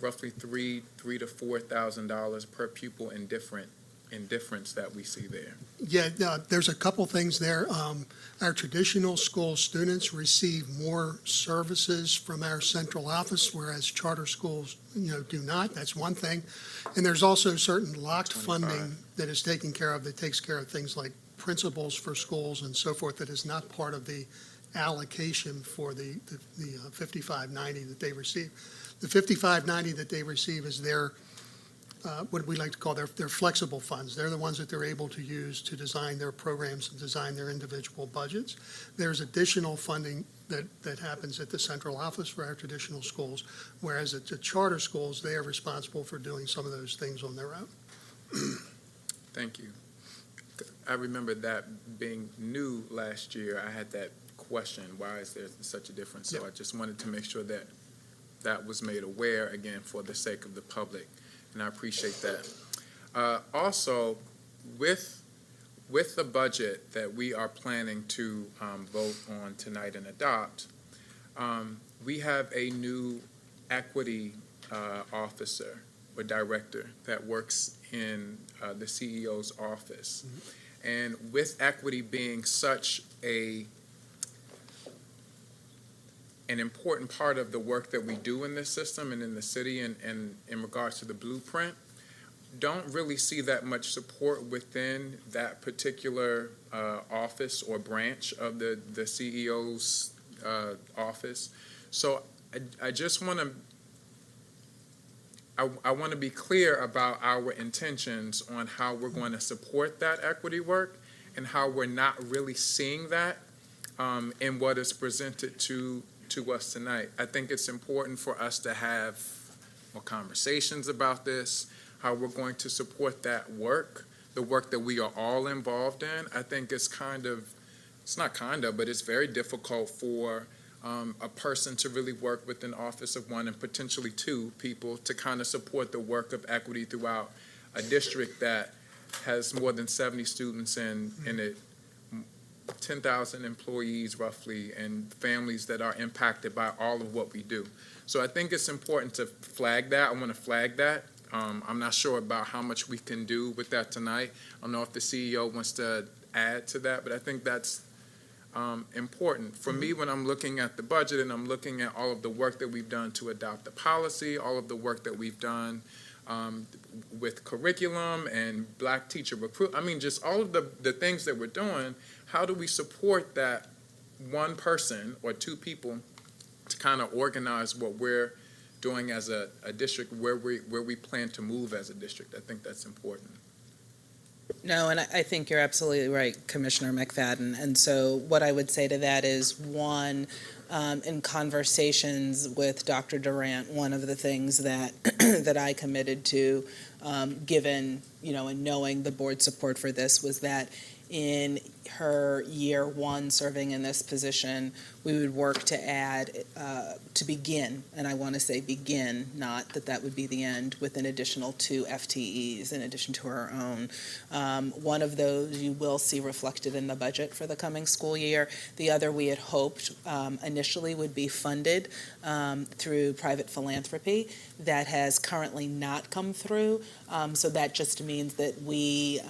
[SPEAKER 9] roughly $3,000 to $4,000 per pupil in difference that we see there.
[SPEAKER 8] Yeah, there's a couple things there. Our traditional school students receive more services from our central office, whereas charter schools, do not. That's one thing. And there's also certain locked funding that is taken care of that takes care of things like principals for schools and so forth that is not part of the allocation for the 5590 that they receive. The 5590 that they receive is their what we like to call their flexible funds. They're the ones that they're able to use to design their programs and design their individual budgets. There's additional funding that happens at the central office for our traditional schools, whereas at the charter schools, they are responsible for doing some of those things on their own.
[SPEAKER 9] Thank you. I remember that being new last year. I had that question, why is there such a difference? So I just wanted to make sure that that was made aware, again, for the sake of the public, and I appreciate that. Also, with the budget that we are planning to vote on tonight and adopt, we have a new equity officer or director that works in the CEO's office. And with equity being such an important part of the work that we do in this system and in the city and in regards to the blueprint, don't really see that much support within that particular office or branch of the CEO's office. So I just want to I want to be clear about our intentions on how we're going to support that equity work and how we're not really seeing that in what is presented to us tonight. I think it's important for us to have more conversations about this, how we're going to support that work, the work that we are all involved in. I think it's but it's very difficult for a person to really work with an office of one and potentially two people to kind of support the work of equity throughout a district that has more than 70 students in it, 10,000 employees roughly, and families that are impacted by all of what we do. So I think it's important to flag that. I want to flag that. I'm not sure about how much we can do with that tonight. I don't know if the CEO wants to add to that, but I think that's important. For me, when I'm looking at the budget and I'm looking at all of the work that we've done to adopt the policy, all of the work that we've done with curriculum and black teacher recruit, just all of the things that we're doing, how do we support that one person or two people to kind of organize what we're doing as a district, where we plan to move as a district? I think that's important.
[SPEAKER 4] No, and I think you're absolutely right, Commissioner McFadden. And so what I would say to that is, one, in conversations with Dr. Durant, one of the things that that I committed to, given, and knowing the board support for this, was that in her year one serving in this position, we would work to add, to begin, and I want to say begin, not that would be the end, with an additional 2 FTEs in addition to her own. One of those you will see reflected in the budget for the coming school year. The other we had hoped initially would be funded through private philanthropy. That has currently not come through, so that just means that we,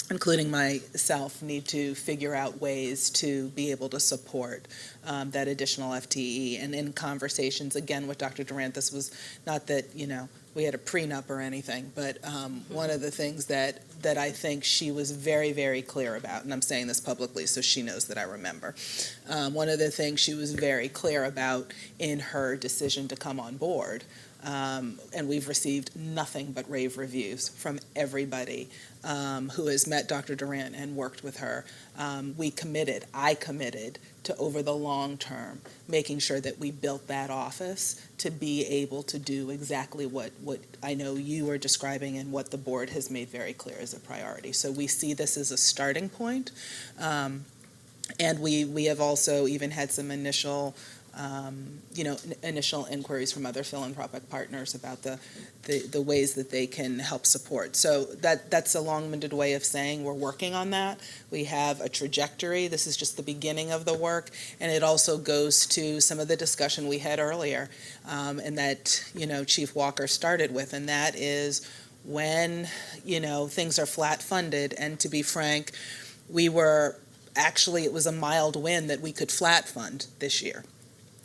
[SPEAKER 4] including myself, need to figure out ways to be able to support that additional FTE. And in conversations, again, with Dr. Durant, this was not that, we had a prenup or anything, but one of the things that I think she was very, very clear about, and I'm saying this publicly so she knows that I remember, one of the things she was very clear about in her decision to come on board, and we've received nothing but rave reviews from everybody who has met Dr. Durant and worked with her. I committed to, over the long term, making sure that we built that office to be able to do exactly what I know you are describing and what the board has made very clear as a priority. So we see this as a starting point. And we have also even had some initial inquiries from other philanthropic partners about the ways that they can help support. So that's a long-winded way of saying we're working on that. We have a trajectory. This is just the beginning of the work, and it also goes to some of the discussion we had earlier, and that Chief Walker started with, and that is when things are flat funded. And to be frank, it was a mild win that we could flat fund this year,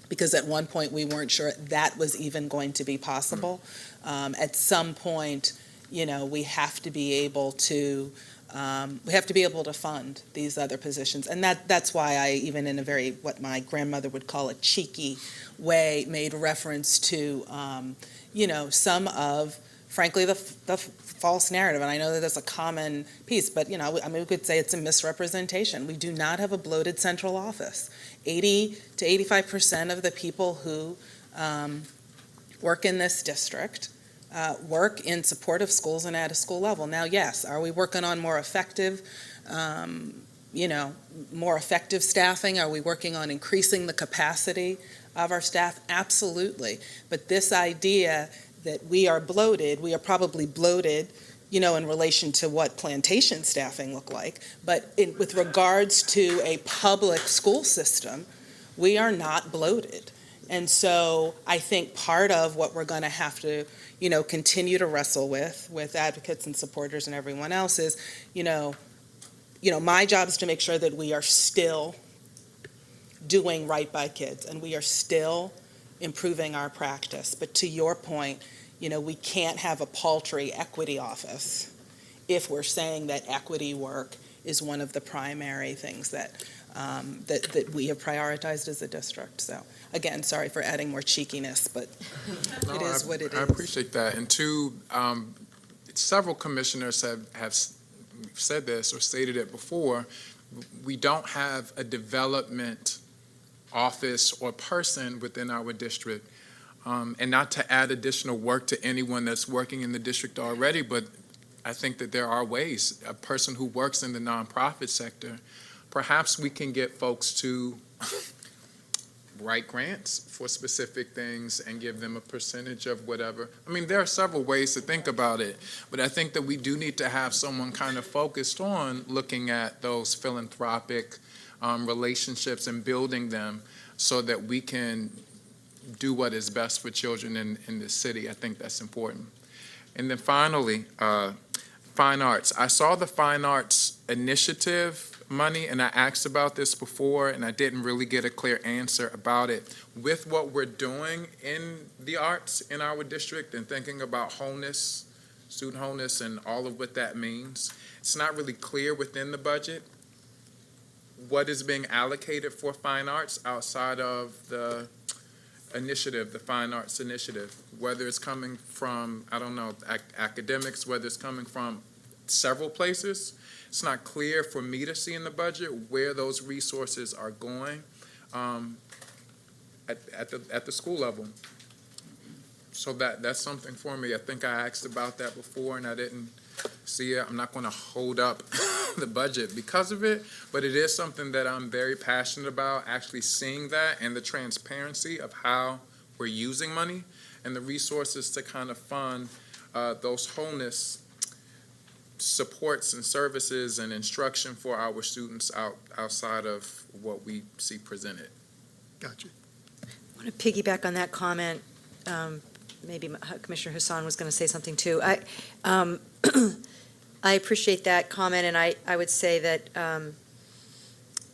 [SPEAKER 4] because at one point we weren't sure that was even going to be possible. At some point, we have to be able to We have to be able to fund these other positions. And that's why I, even in a very, what my grandmother would call a cheeky way, made reference to, some of, frankly, the false narrative. And I know that that's a common piece, but, we could say it's a misrepresentation. We do not have a bloated central office. 80 to 85% of the people who work in this district work in support of schools and at a school level. Now, yes, are we working on more effective staffing? Are we working on increasing the capacity of our staff? Absolutely. But this idea that we are bloated, we are probably bloated, in relation to what plantation staffing look like. But with regards to a public school system, we are not bloated. And so I think part of what we're going to have to, continue to wrestle with advocates and supporters and everyone else is, my job is to make sure that we are still doing right by kids and we are still improving our practice. But to your point, we can't have a paltry equity office if we're saying that equity work is one of the primary things that we have prioritized as a district. So again, sorry for adding more cheekiness, but it is what it is.
[SPEAKER 9] I appreciate that. And two, several commissioners have said this or stated it before. We don't have a development office or person within our district. And not to add additional work to anyone that's working in the district already, but I think that there are ways. A person who works in the nonprofit sector, perhaps we can get folks to write grants for specific things and give them a percentage of whatever. I mean, there are several ways to think about it, but I think that we do need to have someone kind of focused on looking at those philanthropic relationships and building them so that we can do what is best for children in the city. I think that's important. And then finally, fine arts. I saw the fine arts initiative money, and I asked about this before, and I didn't really get a clear answer about it. With what we're doing in the arts in our district and thinking about wholeness, student wholeness, and all of what that means, it's not really clear within the budget what is being allocated for fine arts outside of the initiative, the Fine Arts Initiative, whether it's coming from, academics, whether it's coming from several places. It's not clear for me to see in the budget where those resources are going at the school level. So that's something for me. I think I asked about that before and I didn't see it. I'm not going to hold up the budget because of it, but it is something that I'm very passionate about, actually seeing that and the transparency of how we're using money and the resources to kind of fund those wholeness supports and services and instruction for our students outside of what we see presented.
[SPEAKER 8] Gotcha.
[SPEAKER 1] I want to piggyback on that comment. Maybe Commissioner Hassan was going to say something too. I appreciate that comment, and I would say that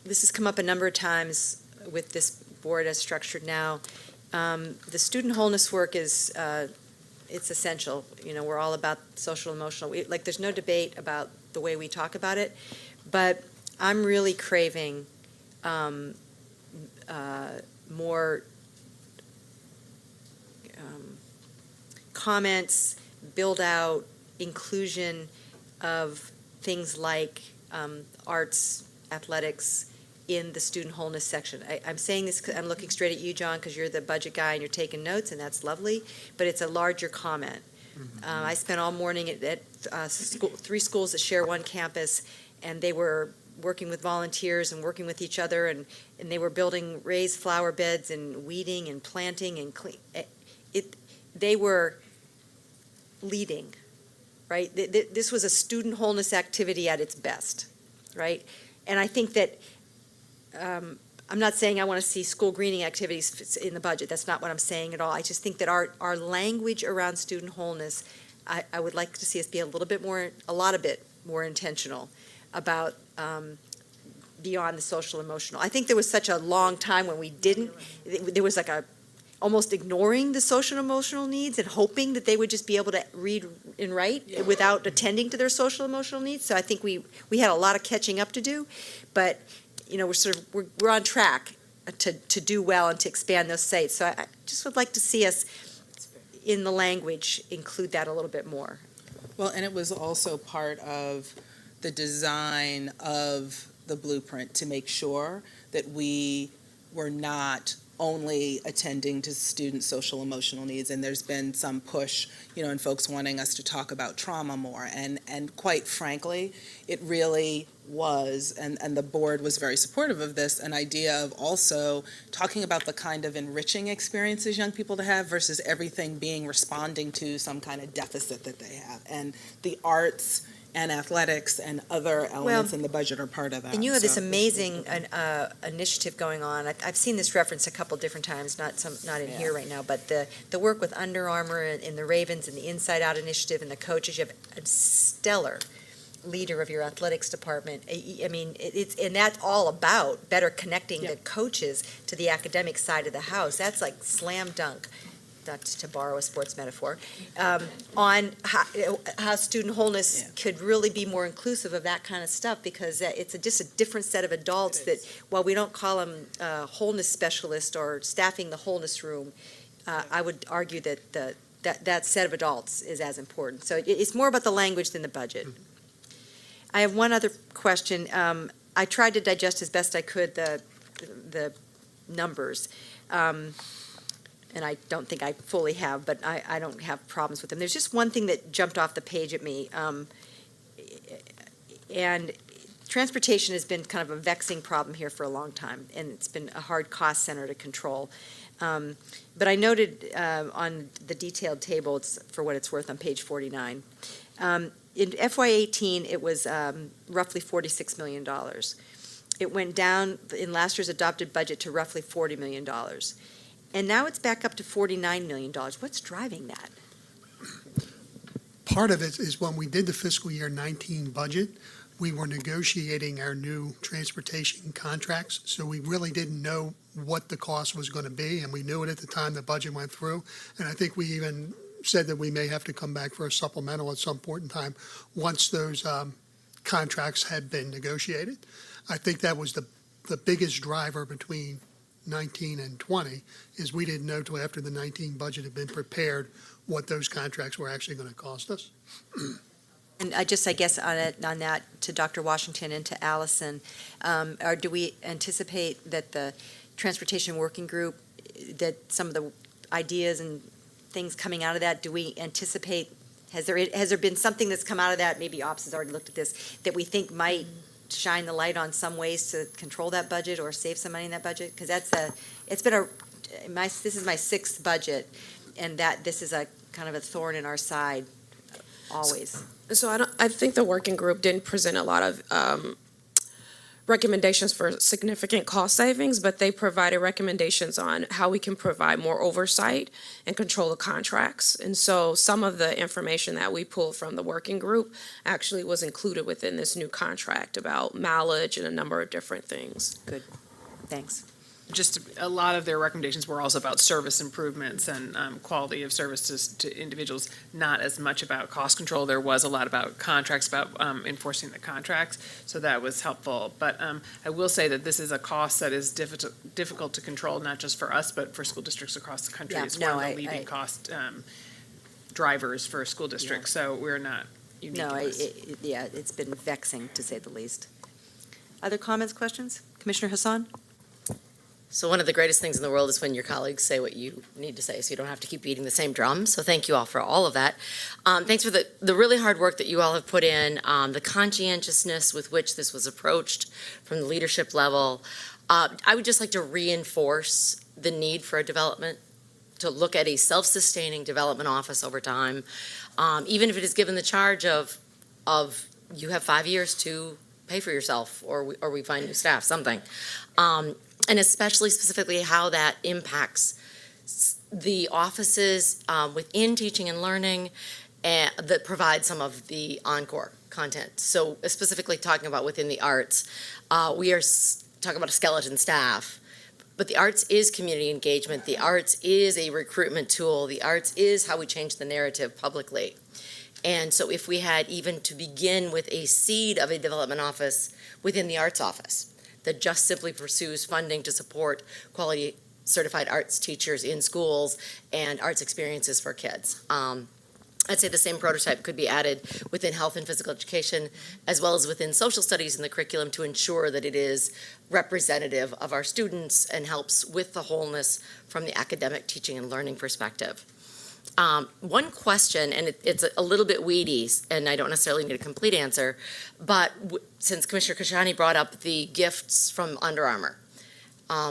[SPEAKER 1] this has come up a number of times with this board as structured now. The student wholeness work is it's essential. We're all about social emotional. There's no debate about the way we talk about it, but I'm really craving more comments, build out, inclusion of things like arts, athletics in the student wholeness section. I'm saying this because I'm looking straight at you, John, because you're the budget guy and you're taking notes, and that's lovely, but it's a larger comment. I spent all morning at three schools that share one campus, and they were working with volunteers and working with each other, and they were building raised flower beds and weeding and planting and clean. They were leading, right? This was a student wholeness activity at its best, right? And I think that I'm not saying I want to see school greening activities in the budget. That's not what I'm saying at all. I just think that our language around student wholeness, I would like to see us be a lot more intentional about beyond the social emotional. I think there was such a long time when we didn't. There was like almost ignoring the social and emotional needs and hoping that they would just be able to read and write without attending to their social and emotional needs. So I think we had a lot of catching up to do, but, we're on track to do well and to expand those sites. So I just would like to see us, in the language, include that a little bit more.
[SPEAKER 4] Well, and it was also part of the design of the blueprint to make sure that we were not only attending to students' social emotional needs, and there's been some push, and folks wanting us to talk about trauma more, and quite frankly, it really was, and the board was very supportive of this, an idea of also talking about the kind of enriching experiences young people to have versus everything being responding to some kind of deficit that they have, and the arts and athletics and other elements in the budget are part of that.
[SPEAKER 1] And you have this
[SPEAKER 4] So-
[SPEAKER 1] amazing initiative going on. I've seen this reference a couple different times, not in here right now, but the work with Under Armour and the Ravens and the Inside Out initiative and the coaches. You have a stellar leader of your athletics department. I mean, and that's all about better connecting the coaches to the academic side of the house. That's like slam dunk, to borrow a sports metaphor, on how student wholeness could really be more inclusive of that kind of stuff, because it's just a different set of adults that, while we don't call them wholeness specialists or staffing the wholeness room, I would argue that that set of adults is as important. So it's more about the language than the budget. I have one other question. I tried to digest as best I could the numbers. And I don't think I fully have, but I don't have problems with them. There's just one thing that jumped off the page at me. And transportation has been kind of a vexing problem here for a long time, and it's been a hard cost center to control. But I noted on the detailed table, it's for what it's worth on page 49. In FY18, it was roughly $46 million. It went down in last year's adopted budget to roughly $40 million. And now it's back up to $49 million. What's driving that?
[SPEAKER 8] Part of it is when we did the fiscal year 19 budget, we were negotiating our new transportation contracts, so we really didn't know what the cost was going to be, and we knew it at the time the budget went through. And I think we even said that we may have to come back for a supplemental at some point in time once those contracts had been negotiated. I think that was the biggest driver between 19 and 20, is we didn't know till after the 19 budget had been prepared what those contracts were actually going to cost us.
[SPEAKER 1] And I guess on that, to Dr. Washington and to Allison, or do we anticipate that the Transportation Working Group, that some of the ideas and things coming out of that, do we anticipate, has there been something that's come out of that, maybe Ops has already looked at this, that we think might shine the light on some ways to control that budget or save some money in that budget? Because this is my 6th budget, and this is a kind of a thorn in our side always.
[SPEAKER 11] So I think the working group didn't present a lot of recommendations for significant cost savings, but they provided recommendations on how we can provide more oversight and control the contracts. And so some of the information that we pulled from the working group actually was included within this new contract about mileage and a number of different things.
[SPEAKER 1] Good, thanks.
[SPEAKER 7] Just a lot of their recommendations were also about service improvements and quality of service to individuals, not as much about cost control. There was a lot about contracts, about enforcing the contracts, so that was helpful. But I will say that this is a cost that is difficult to control, not just for us, but for school districts across the country. It's one of the leading cost drivers for school districts, so we're not unique in this.
[SPEAKER 1] It's been vexing, to say the least. Other comments, questions? Commissioner Hassan?
[SPEAKER 10] So one of the greatest things in the world is when your colleagues say what you need to say, so you don't have to keep beating the same drum. So thank you all for all of that. Thanks for the really hard work that you all have put in, the conscientiousness with which this was approached from the leadership level. I would just like to reinforce the need for a development, to look at a self-sustaining development office over time, even if it is given the charge of you have 5 years to pay for yourself, or we find new staff, something. And especially specifically how that impacts the offices within teaching and learning that provide some of the encore content. So specifically talking about within the arts, we are talking about a skeleton staff, But the arts is community engagement. The arts is a recruitment tool. The arts is how we change the narrative publicly. And so if we had even to begin with a seed of a development office within the arts office that just simply pursues funding to support quality certified arts teachers in schools and arts experiences for kids. I'd say the same prototype could be added within health and physical education, as well as within social studies in the curriculum, to ensure that it is representative of our students and helps with the wholeness from the academic teaching and learning perspective. One question, and it's a little bit weedy, and I don't necessarily need a complete answer, but since Commissioner Kashani brought up the gifts from Under Armour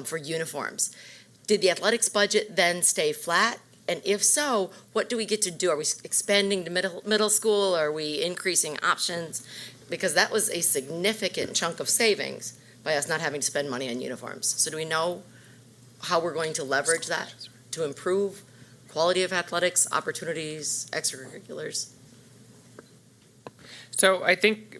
[SPEAKER 10] for uniforms, did the athletics budget then stay flat? And if so, what do we get to do? Are we expanding to middle school? Are we increasing options? Because that was a significant chunk of savings by us not having to spend money on uniforms. So do we know how we're going to leverage that to improve quality of athletics, opportunities, extracurriculars?
[SPEAKER 7] So I think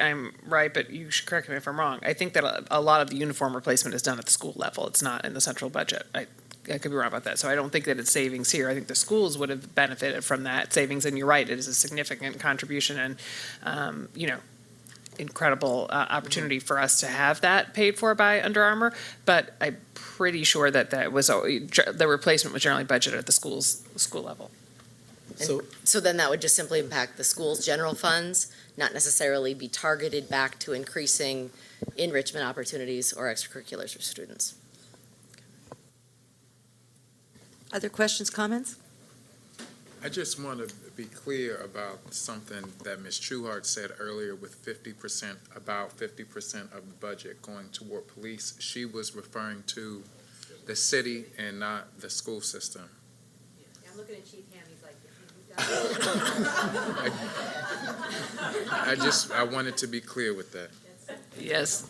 [SPEAKER 7] I'm right, but you should correct me if I'm wrong. I think that a lot of the uniform replacement is done at the school level. It's not in the central budget. I could be wrong about that. So I don't think that it's savings here. I think the schools would have benefited from that savings. And you're right, it is a significant contribution and, incredible opportunity for us to have that paid for by Under Armour. But I'm pretty sure that the replacement was generally budgeted at the school level.
[SPEAKER 10] So then that would just simply impact the school's general funds, not necessarily be targeted back to increasing enrichment opportunities or extracurriculars for students.
[SPEAKER 1] Other questions, comments?
[SPEAKER 9] I just want to be clear about something that Ms. Trueheart said earlier with 50%, about 50% of the budget going toward police. She was referring to the city and not the school system.
[SPEAKER 10] I'm looking at Chief Ham, he's like,
[SPEAKER 9] I wanted to be clear with that.
[SPEAKER 7] Yes,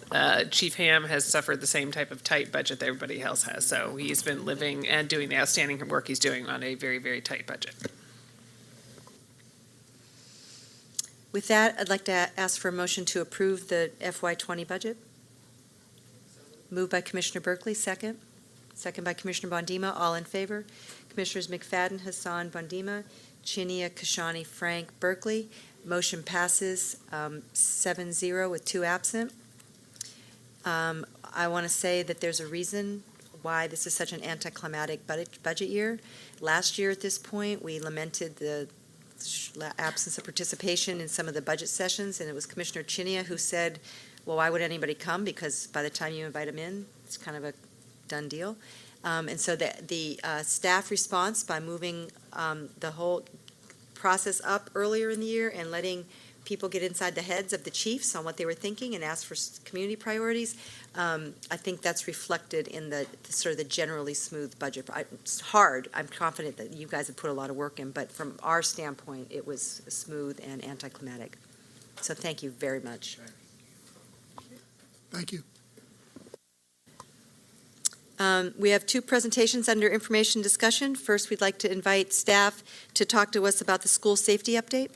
[SPEAKER 7] Chief Ham has suffered the same type of tight budget that everybody else has. So he's been living and doing the outstanding work he's doing on a very, very tight budget.
[SPEAKER 1] With that, I'd like to ask for a motion to approve the FY20 budget. Moved by Commissioner Berkeley, second. Second by Commissioner Bondima, all in favor. Commissioners McFadden, Hassan, Bondima, Chinia, Kashani, Frank, Berkeley. Motion passes 7-0 with 2 absent. I want to say that there's a reason why this is such an anticlimactic budget year. Last year at this point, we lamented the absence of participation in some of the budget sessions, and it was Commissioner Chinia who said, well, why would anybody come? Because by the time you invite them in, it's kind of a done deal. And so the staff response by moving the whole process up earlier in the year and letting people get inside the heads of the chiefs on what they were thinking and ask for community priorities, I think that's reflected in the sort of the generally smooth budget. It's hard. I'm confident that you guys have put a lot of work in, but from our standpoint, it was smooth and anticlimactic. So thank you very much.
[SPEAKER 8] Thank you.
[SPEAKER 1] We have 2 presentations under information discussion. First, we'd like to invite staff to talk to us about the school safety update.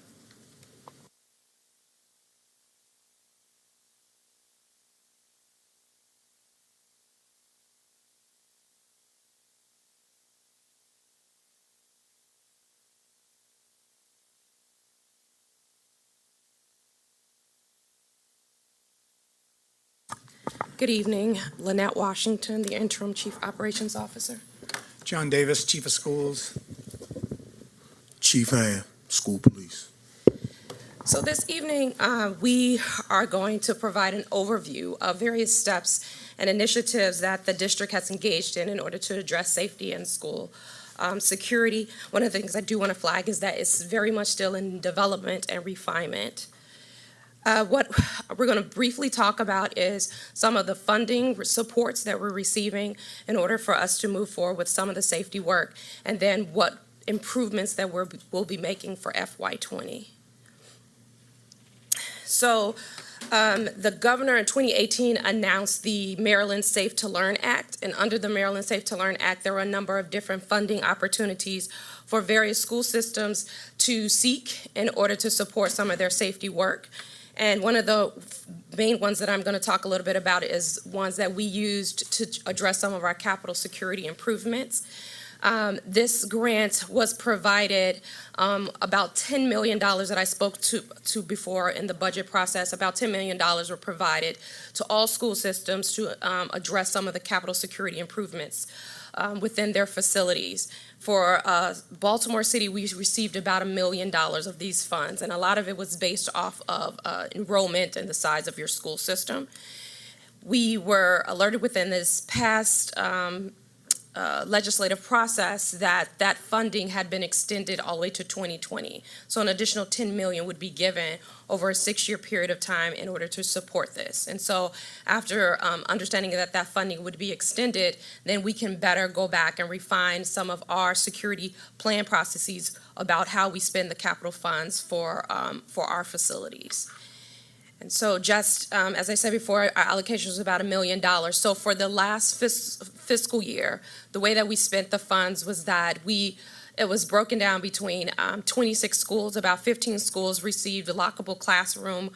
[SPEAKER 11] Good evening, Lynette Washington, the Interim Chief Operations Officer.
[SPEAKER 12] John Davis, Chief of Schools. Chief Ham, School Police.
[SPEAKER 11] So this evening, we are going to provide an overview of various steps and initiatives that the district has engaged in order to address safety in school. Security, one of the things I do want to flag is that it's very much still in development and refinement. What we're going to briefly talk about is some of the funding supports that we're receiving in order for us to move forward with some of the safety work, and then what improvements that we'll be making for FY20. So the governor in 2018 announced the Maryland Safe to Learn Act, and under the Maryland Safe to Learn Act, there were a number of different funding opportunities for various school systems to seek in order to support some of their safety work. And one of the main ones that I'm going to talk a little bit about is ones that we used to address some of our capital security improvements. This grant was provided, about $10 million that I spoke to before in the budget process. About $10 million were provided to all school systems to address some of the capital security improvements within their facilities. For Baltimore City, we received about $1 million of these funds, and a lot of it was based off of enrollment and the size of your school system. We were alerted within this past legislative process that funding had been extended all the way to 2020. So an additional $10 million would be given over a 6-year period of time in order to support this. And so after understanding that funding would be extended, then we can better go back and refine some of our security plan processes about how we spend the capital funds for our facilities. And so just, as I said before, our allocation was about $1 million. So for the last fiscal year, the way that we spent the funds was that it was broken down between 26 schools. About 15 schools received lockable classroom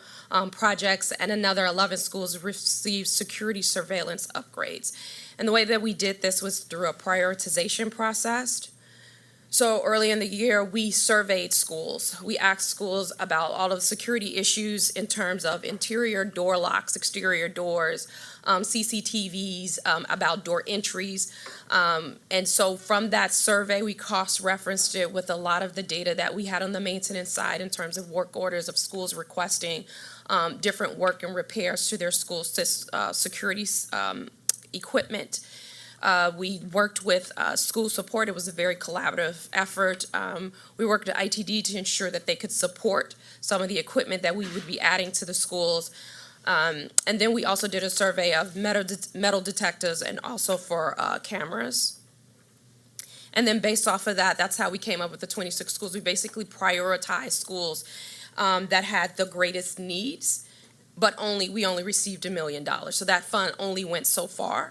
[SPEAKER 11] projects, and another 11 schools received security surveillance upgrades. And the way that we did this was through a prioritization process. So early in the year, we surveyed schools. We asked schools about all of the security issues in terms of interior door locks, exterior doors, CCTVs, about door entries. And so from that survey, we cross-referenced it with a lot of the data that we had on the maintenance side in terms of work orders of schools requesting different work and repairs to their school security equipment. We worked with school support. It was a very collaborative effort. We worked with ITD to ensure that they could support some of the equipment that we would be adding to the schools. And then we also did a survey of metal detectors and also for cameras. And then based off of that, that's how we came up with the 26 schools. We basically prioritized schools that had the greatest needs, but we only received $1 million. So that fund only went so far.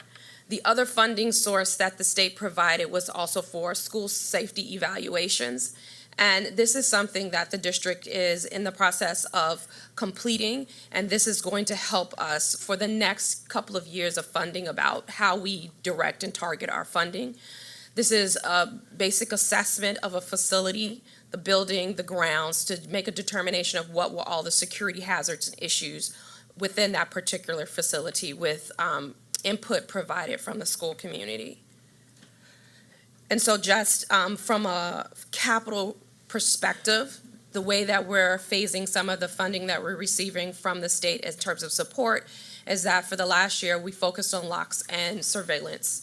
[SPEAKER 11] The other funding source that the state provided was also for school safety evaluations. And this is something that the district is in the process of completing, and this is going to help us for the next couple of years of funding about how we direct and target our funding. This is a basic assessment of a facility, the building, the grounds, to make a determination of what were all the security hazards and issues within that particular facility with input provided from the school community. And so just from a capital perspective, the way that we're phasing some of the funding that we're receiving from the state in terms of support is that for the last year, we focused on locks and surveillance.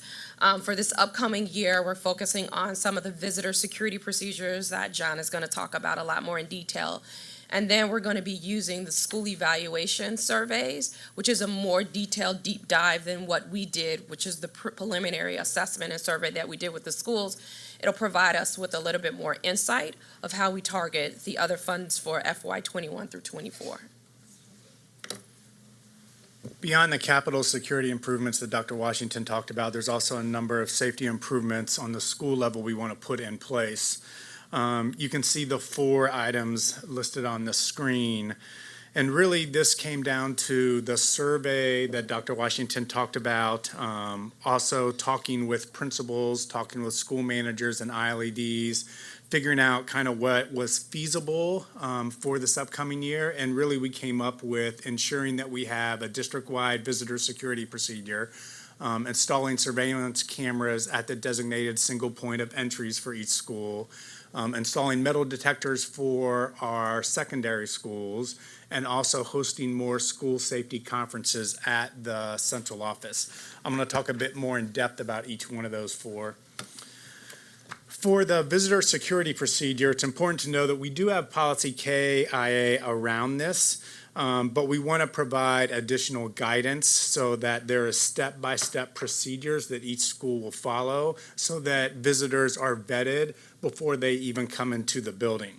[SPEAKER 11] For this upcoming year, we're focusing on some of the visitor security procedures that John is going to talk about a lot more in detail. And then we're going to be using the school evaluation surveys, which is a more detailed deep dive than what we did, which is the preliminary assessment and survey that we did with the schools. It'll provide us with a little bit more insight of how we target the other funds for FY21 through 24.
[SPEAKER 13] Beyond the capital security improvements that Dr. Washington talked about, there's also a number of safety improvements on the school level we want to put in place. You can see the 4 items listed on the screen. And really, this came down to the survey that Dr. Washington talked about, also talking with principals, talking with school managers and ILEDs, figuring out kind of what was feasible for this upcoming year. And really, we came up with ensuring that we have a district-wide visitor security procedure, installing surveillance cameras at the designated single point of entries for each school, installing metal detectors for our secondary schools, and also hosting more school safety conferences at the central office. I'm going to talk a bit more in depth about each one of those 4. For the visitor security procedure, it's important to know that we do have policy KIA around this, but we want to provide additional guidance so that there is step-by-step procedures that each school will follow so that visitors are vetted before they even come into the building.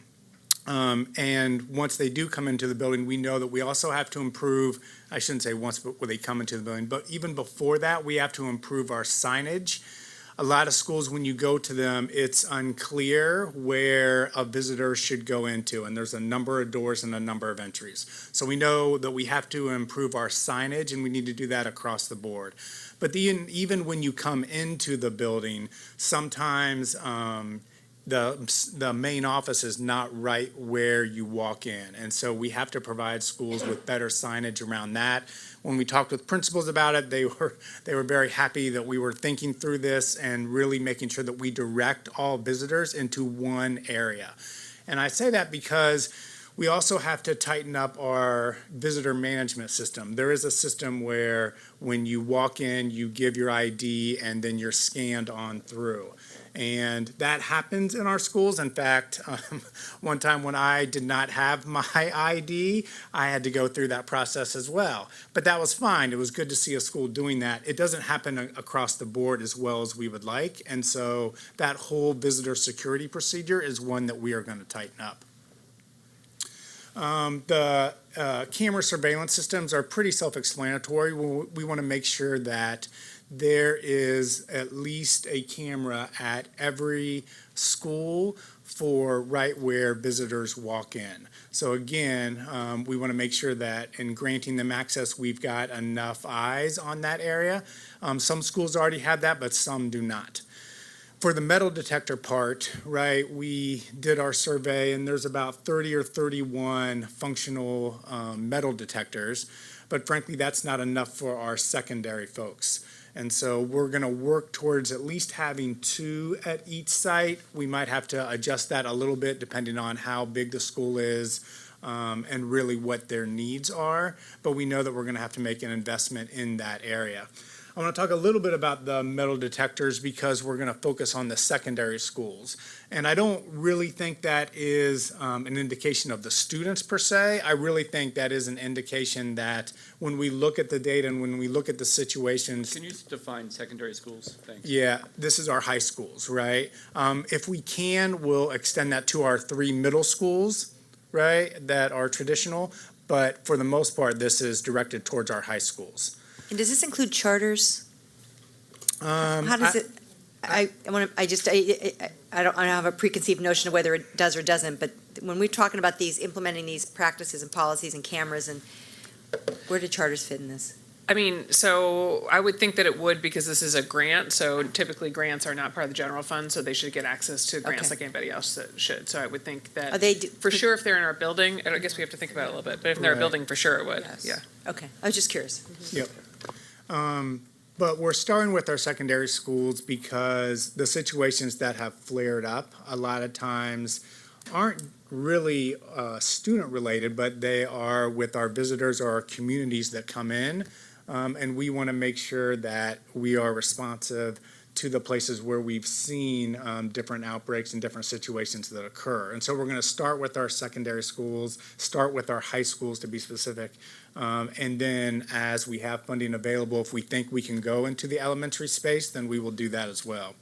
[SPEAKER 13] And once they do come into the building, we know that we also have to improve, I shouldn't say once when they come into the building, but even before that, we have to improve our signage a lot of schools, when you go to them, it's unclear where a visitor should go into, and there's a number of doors and a number of entries. So we know that we have to improve our signage, and we need to do that across the board. But even when you come into the building, sometimes the main office is not right where you walk in. And so we have to provide schools with better signage around that. When we talked with principals about it, they were very happy that we were thinking through this and really making sure that we direct all visitors into one area. And I say that because we also have to tighten up our visitor management system. There is a system where when you walk in, you give your ID and then you're scanned on through. And that happens in our schools. In fact, one time when I did not have my ID, I had to go through that process as well. But that was fine. It was good to see a school doing that. It doesn't happen across the board as well as we would like. And so that whole visitor security procedure is one that we are going to tighten up. The camera surveillance systems are pretty self-explanatory. We want to make sure that there is at least a camera at every school for right where visitors walk in. So again, we want to make sure that in granting them access, we've got enough eyes on that area. Some schools already have that, but some do not. For the metal detector part, right, we did our survey and there's about 30 or 31 functional metal detectors, but frankly, that's not enough for our secondary folks. And so we're going to work towards at least having 2 at each site. We might have to adjust that a little bit depending on how big the school is and really what their needs are, but we know that we're going to have to make an investment in that area. I want to talk a little bit about the metal detectors because we're going to focus on the secondary schools. And I don't really think that is an indication of the students per se. I really think that is an indication that when we look at the data and when we look at the situations.
[SPEAKER 2] Can you define secondary schools? Thanks.
[SPEAKER 13] Yeah, this is our high schools, right? If we can, we'll extend that to our 3 middle schools, right, that are traditional. But for the most part, this is directed towards our high schools.
[SPEAKER 1] And does this include charters? How does it? I don't have a preconceived notion of whether it does or doesn't, but when we're talking about implementing these practices and policies and cameras, and where do charters fit in this?
[SPEAKER 7] I mean, so I would think that it would because this is a grant. So typically grants are not part of the general fund, so they should get access to grants like anybody else that should. So I would think that for sure if they're in our building, I guess we have to think about it a little bit, but if they're a building, for sure it would.
[SPEAKER 1] Yes.
[SPEAKER 7] Yeah.
[SPEAKER 1] Okay, I was just curious.
[SPEAKER 13] Yep. But we're starting with our secondary schools because the situations that have flared up a lot of times aren't really student related, but they are with our visitors or our communities that come in. And we want to make sure that we are responsive to the places where we've seen different outbreaks and different situations that occur. And so we're going to start with our secondary schools, start with our high schools to be specific. And then as we have funding available, if we think we can go into the elementary space, then we will do that as well.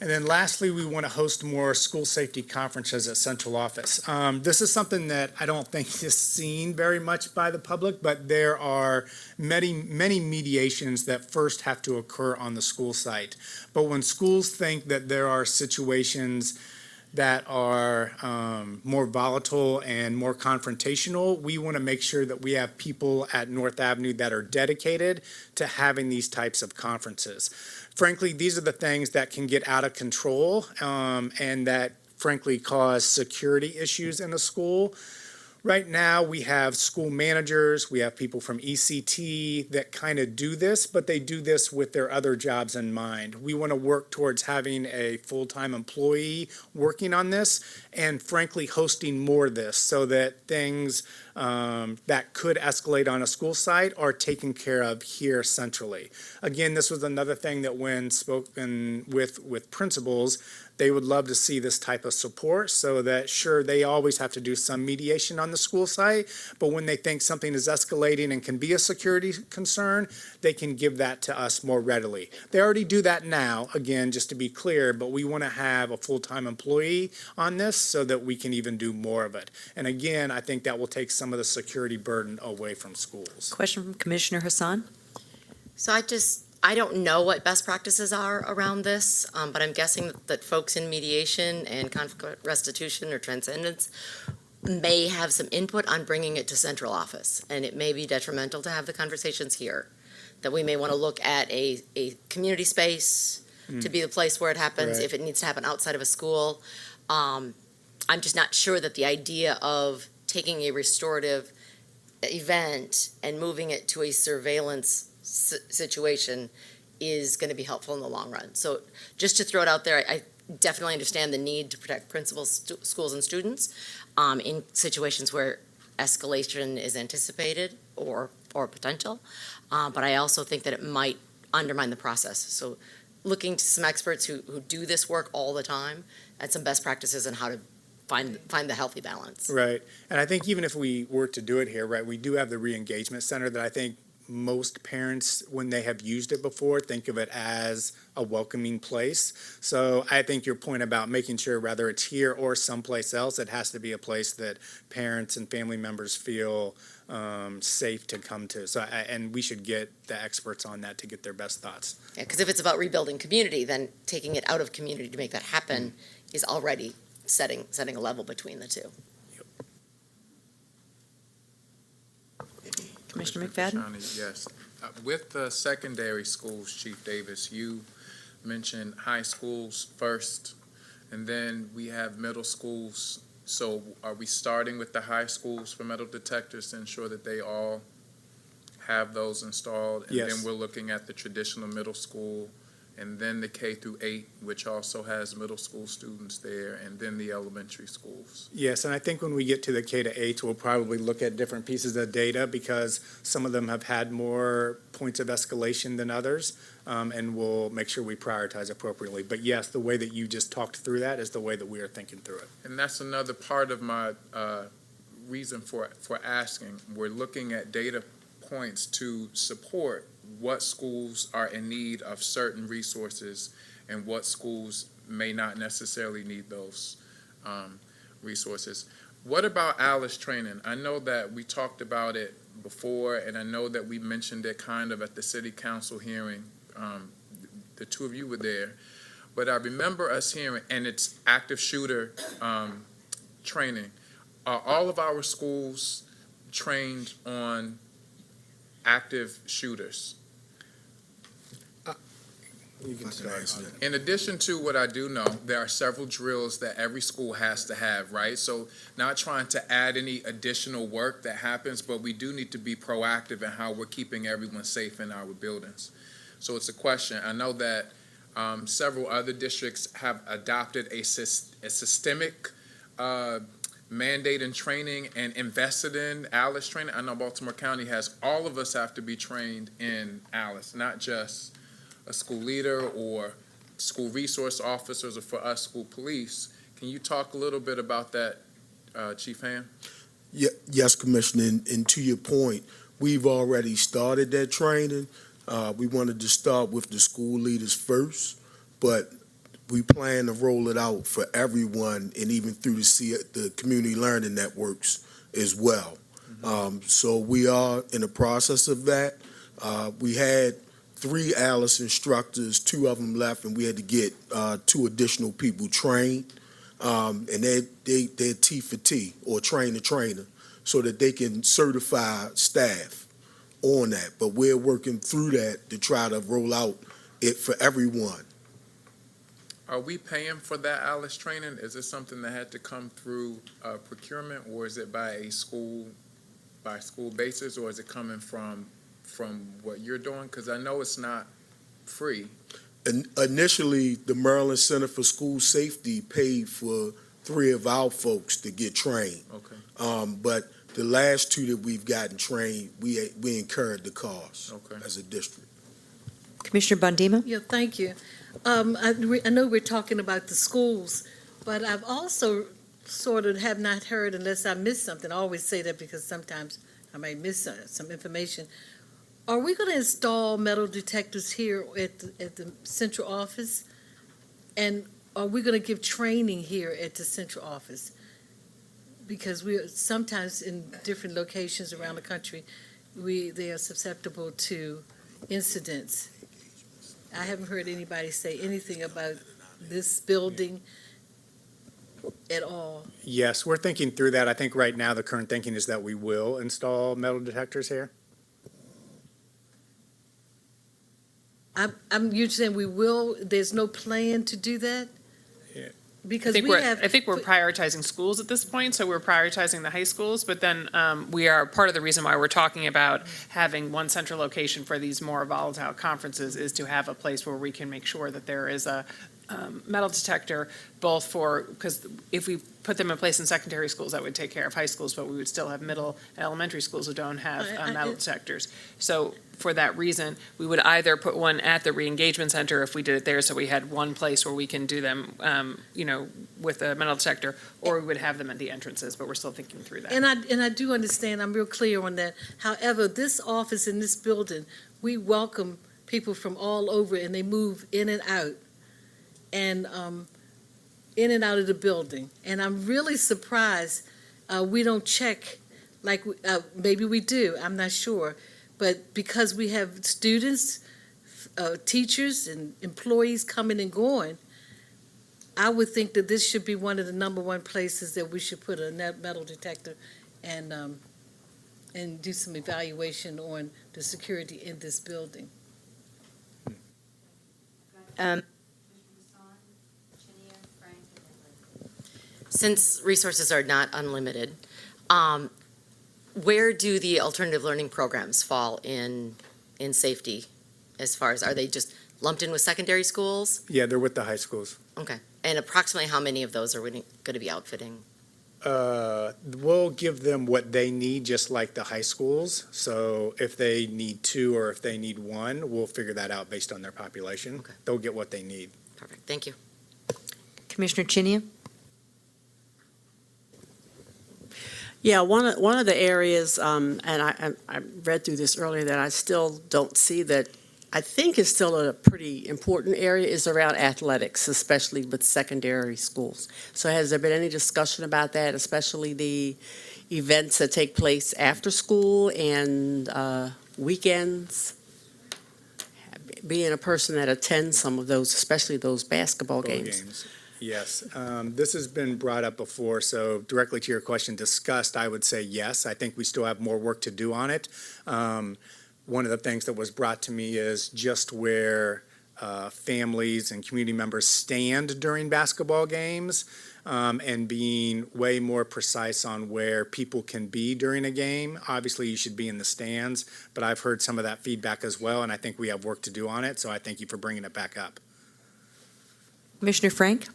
[SPEAKER 13] And then lastly, we want to host more school safety conferences at central office. This is something that I don't think is seen very much by the public, but there are many mediations that first have to occur on the school site. But when schools think that there are situations that are more volatile and more confrontational, we want to make sure that we have people at North Avenue that are dedicated to having these types of conferences. Frankly, these are the things that can get out of control and that frankly cause security issues in a school. Right now, we have school managers, we have people from ECT that kind of do this, but they do this with their other jobs in mind. We want to work towards having a full-time employee working on this and frankly hosting more of this so that things that could escalate on a school site are taken care of here centrally. Again, this was another thing that when spoken with principals, they would love to see this type of support so that, sure, they always have to do some mediation on the school site, but when they think something is escalating and can be a security concern, they can give that to us more readily. They already do that now, again, just to be clear, but we want to have a full-time employee on this so that we can even do more of it. And again, I think that will take some of the security burden away from schools.
[SPEAKER 1] Question from Commissioner Hassan?
[SPEAKER 10] So I don't know what best practices are around this, but I'm guessing that folks in mediation and conflict restitution or transcendence may have some input on bringing it to central office, and it may be detrimental to have the conversations here. That we may want to look at a community space to be the place where it happens,
[SPEAKER 13] Right.
[SPEAKER 10] if it needs to happen outside of a school. I'm just not sure that the idea of taking a restorative event and moving it to a surveillance situation is going to be helpful in the long run. So just to throw it out there, I definitely understand the need to protect principals, schools, and students in situations where escalation is anticipated or potential. But I also think that it might undermine the process. So looking to some experts who do this work all the time at some best practices and how to find the healthy balance.
[SPEAKER 13] Right. And I think even if we were to do it here, right, we do have the re-engagement center that I think most parents, when they have used it before, think of it as a welcoming place. So I think your point about making sure, whether it's here or someplace else, it has to be a place that parents and family members feel safe to come to. So, and we should get the experts on that to get their best thoughts.
[SPEAKER 10] Yeah, because if it's about rebuilding community, then taking it out of community to make that happen is already setting a level between the two.
[SPEAKER 1] Commissioner McFadden?
[SPEAKER 9] Shani, yes. With the secondary schools, Chief Davis, you mentioned high schools first, and then we have middle schools. So are we starting with the high schools for metal detectors to ensure that they all have those installed? And
[SPEAKER 13] Yes.
[SPEAKER 9] then we're looking at the traditional middle school, and then the K through 8, which also has middle school students there, and then the elementary schools.
[SPEAKER 13] Yes, and I think when we get to the K to 8, we'll probably look at different pieces of data because some of them have had more points of escalation than others, and we'll make sure we prioritize appropriately. But yes, the way that you just talked through that is the way that we are thinking through it.
[SPEAKER 9] And that's another part of my reason for asking. We're looking at data points to support what schools are in need of certain resources and what schools may not necessarily need those resources. What about ALICE training? I know that we talked about it before, and I know that we mentioned it kind of at the city council hearing. The two of you were there. But I remember us hearing, and it's active shooter training. Are all of our schools trained on active shooters?
[SPEAKER 13] You can start on it.
[SPEAKER 9] In addition to what I do know, there are several drills that every school has to have, right? So not trying to add any additional work that happens, but we do need to be proactive in how we're keeping everyone safe in our buildings. So it's a question. I know that several other districts have adopted a systemic mandate in training and invested in ALICE training. I know Baltimore County has, all of us have to be trained in ALICE, not just a school leader or school resource officers or for us, school police. Can you talk a little bit about that, Chief Ham?
[SPEAKER 12] Yes, Commissioner, and to your point, we've already started that training. We wanted to start with the school leaders first, but we plan to roll it out for everyone and even through the community learning networks as well. So we are in the process of that. We had 3 ALICE instructors, 2 of them left, and we had to get 2 additional people trained. And they're T for T, or trainer, so that they can certify staff on that. But we're working through that to try to roll out it for everyone.
[SPEAKER 9] Are we paying for that ALICE training? Is it something that had to come through procurement, or is it by school basis, or is it coming from what you're doing? Because I know it's not free.
[SPEAKER 12] Initially, the Maryland Center for School Safety paid for 3 of our folks to get trained.
[SPEAKER 9] Okay.
[SPEAKER 12] But the last 2 that we've gotten trained, we incurred the cost as a district.
[SPEAKER 1] Commissioner Bondima?
[SPEAKER 3] Yeah, thank you. I know we're talking about the schools, but I've also sort of have not heard, unless I missed something. I always say that because sometimes I might miss some information. Are we going to install metal detectors here at the central office? And are we going to give training here at the central office? Because we are sometimes in different locations around the country, they are susceptible to incidents. I haven't heard anybody say anything about this building at all.
[SPEAKER 13] Yes, we're thinking through that. I think right now the current thinking is that we will install metal detectors here.
[SPEAKER 3] You're saying we will, there's no plan to do that?
[SPEAKER 13] Yeah.
[SPEAKER 3] Because
[SPEAKER 7] I
[SPEAKER 3] we
[SPEAKER 7] think we're prioritizing schools at this point, so we're prioritizing the high schools, but then we are, part of the reason why we're talking about having one central location for these more volatile conferences is to have a place where we can make sure that there is a metal detector, both for, because if we put them in place in secondary schools, that would take care of high schools, but we would still have middle and elementary schools who don't have metal detectors. So for that reason, we would either put one at the re-engagement center if we did it there, so we had one place where we can do them, with a metal detector, or we would have them at the entrances, but we're still thinking through that.
[SPEAKER 3] And I do understand, I'm real clear on that. However, this office in this building, we welcome people from all over, and they move in and out, and in and out of the building. And I'm really surprised we don't check, like, maybe we do, I'm not sure. But because we have students, teachers, and employees coming and going, I would think that this should be one of the number one places that we should put a metal detector and do some evaluation on the security in this building.
[SPEAKER 10] Since resources are not unlimited, where do the alternative learning programs fall in safety? As far as, are they just lumped in with secondary schools?
[SPEAKER 13] Yeah, they're with the high schools.
[SPEAKER 10] Okay. And approximately how many of those are we going to be outfitting?
[SPEAKER 13] We'll give them what they need, just like the high schools. So if they need 2 or if they need 1, we'll figure that out based on their population.
[SPEAKER 10] Okay.
[SPEAKER 13] They'll get what they need.
[SPEAKER 10] Perfect, thank you.
[SPEAKER 1] Commissioner Chinia?
[SPEAKER 14] Yeah, one of the areas, and I read through this earlier, that I still don't see that, I think is still a pretty important area, is around athletics, especially with secondary schools. So has there been any discussion about that, especially the events that take place after school and weekends? Being a person that attends some of those, especially those basketball games.
[SPEAKER 13] Yes, this has been brought up before, so directly to your question, discussed, I would say yes. I think we still have more work to do on it. One of the things that was brought to me is just where families and community members stand during basketball games, and being way more precise on where people can be during a game. Obviously, you should be in the stands, but I've heard some of that feedback as well, and I think we have work to do on it, so I thank you for bringing it back up.
[SPEAKER 1] Commissioner Frank?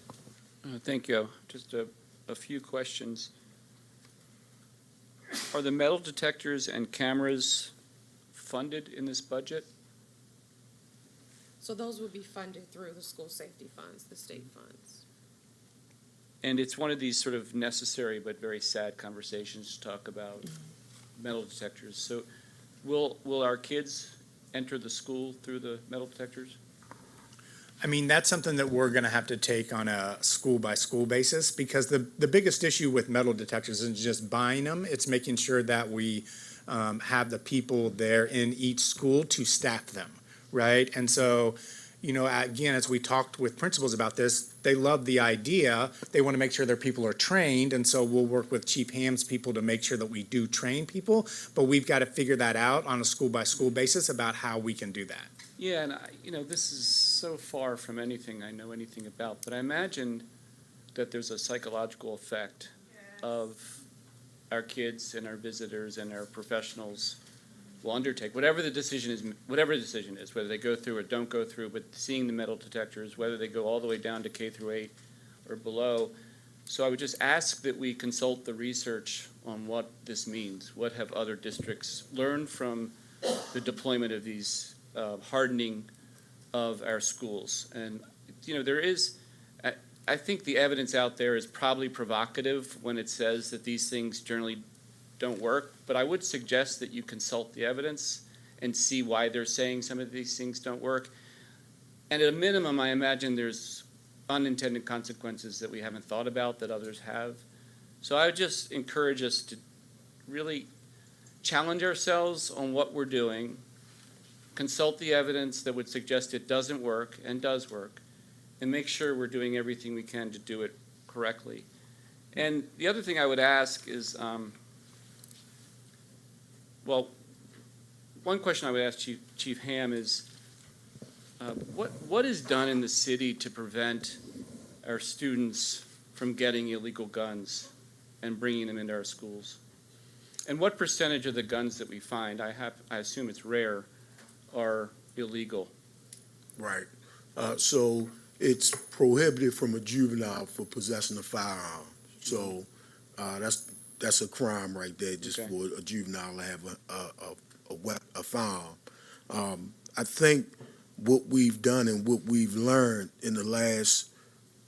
[SPEAKER 2] Thank you. Just a few questions. Are the metal detectors and cameras funded in this budget?
[SPEAKER 11] So those would be funded through the school safety funds, the state funds.
[SPEAKER 2] And it's one of these sort of necessary but very sad conversations to talk about metal detectors. So will our kids enter the school through the metal detectors?
[SPEAKER 13] I mean, that's something that we're going to have to take on a school-by-school basis, because the biggest issue with metal detectors isn't just buying them, it's making sure that we have the people there in each school to staff them, right? And so, again, as we talked with principals about this, they love the idea. They want to make sure their people are trained, and so we'll work with Chief Ham's people to make sure that we do train people, but we've got to figure that out on a school-by-school basis about how we can do that.
[SPEAKER 2] Yeah, and this is so far from anything I know anything about, but I imagine that there's a psychological effect of our kids and our visitors and our professionals will undertake whatever the decision is, whether they go through or don't go through, but seeing the metal detectors, whether they go all the way down to K through 8 or below. So I would just ask that we consult the research on what this means. What have other districts learned from the deployment of these hardening of our schools? And, there is, I think the evidence out there is probably provocative when it says that these things generally don't work, but I would suggest that you consult the evidence and see why they're saying some of these things don't work. And at a minimum, I imagine there's unintended consequences that we haven't thought about that others have. So I would just encourage us to really challenge ourselves on what we're doing, consult the evidence that would suggest it doesn't work and does work, and make sure we're doing everything we can to do it correctly. And the other thing I would ask is, well, one question I would ask Chief Ham is, what is done in the city to prevent our students from getting illegal guns and bringing them into our schools? And what percentage of the guns that we find, I assume it's rare, are illegal?
[SPEAKER 12] Right. So it's prohibited from a juvenile for possessing a firearm. So that's a crime right there, just
[SPEAKER 2] Okay.
[SPEAKER 12] for a juvenile to have a firearm. I think what we've done and what we've learned in the last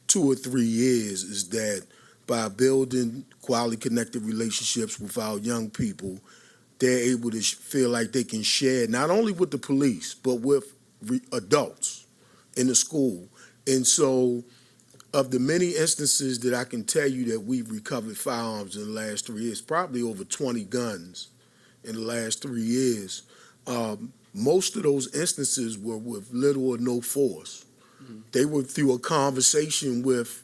[SPEAKER 12] 2 or 3 years is that by building quality connected relationships with our young people, they're able to feel like they can share not only with the police, but with adults in the school. And so of the many instances that I can tell you that we've recovered firearms in the last 3 years, probably over 20 guns in the last 3 years, most of those instances were with little or no force. They were through a conversation with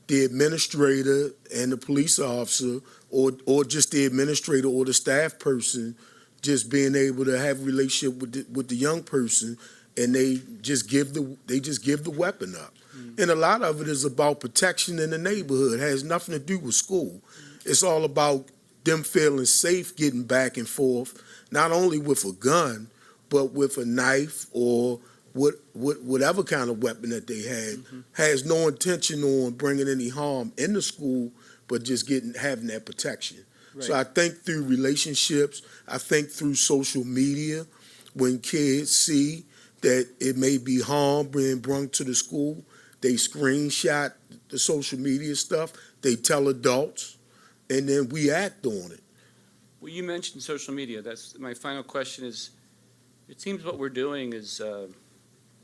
[SPEAKER 12] the administrator and the police officer, or just the administrator or the staff person, just being able to have a relationship with the young person, and they just give the weapon up. And a lot of it is about protection in the neighborhood. It has nothing to do with school. It's all about them feeling safe getting back and forth, not only with a gun, but with a knife or whatever kind of weapon that they had, has no intention on bringing any harm in the school, but just having that protection.
[SPEAKER 2] Right.
[SPEAKER 12] So I think through relationships, I think through social media, when kids see that it may be harm being brought to the school, they screenshot the social media stuff, they tell adults, and then we act on it.
[SPEAKER 2] Well, you mentioned social media. That's my final question is, it seems what we're doing is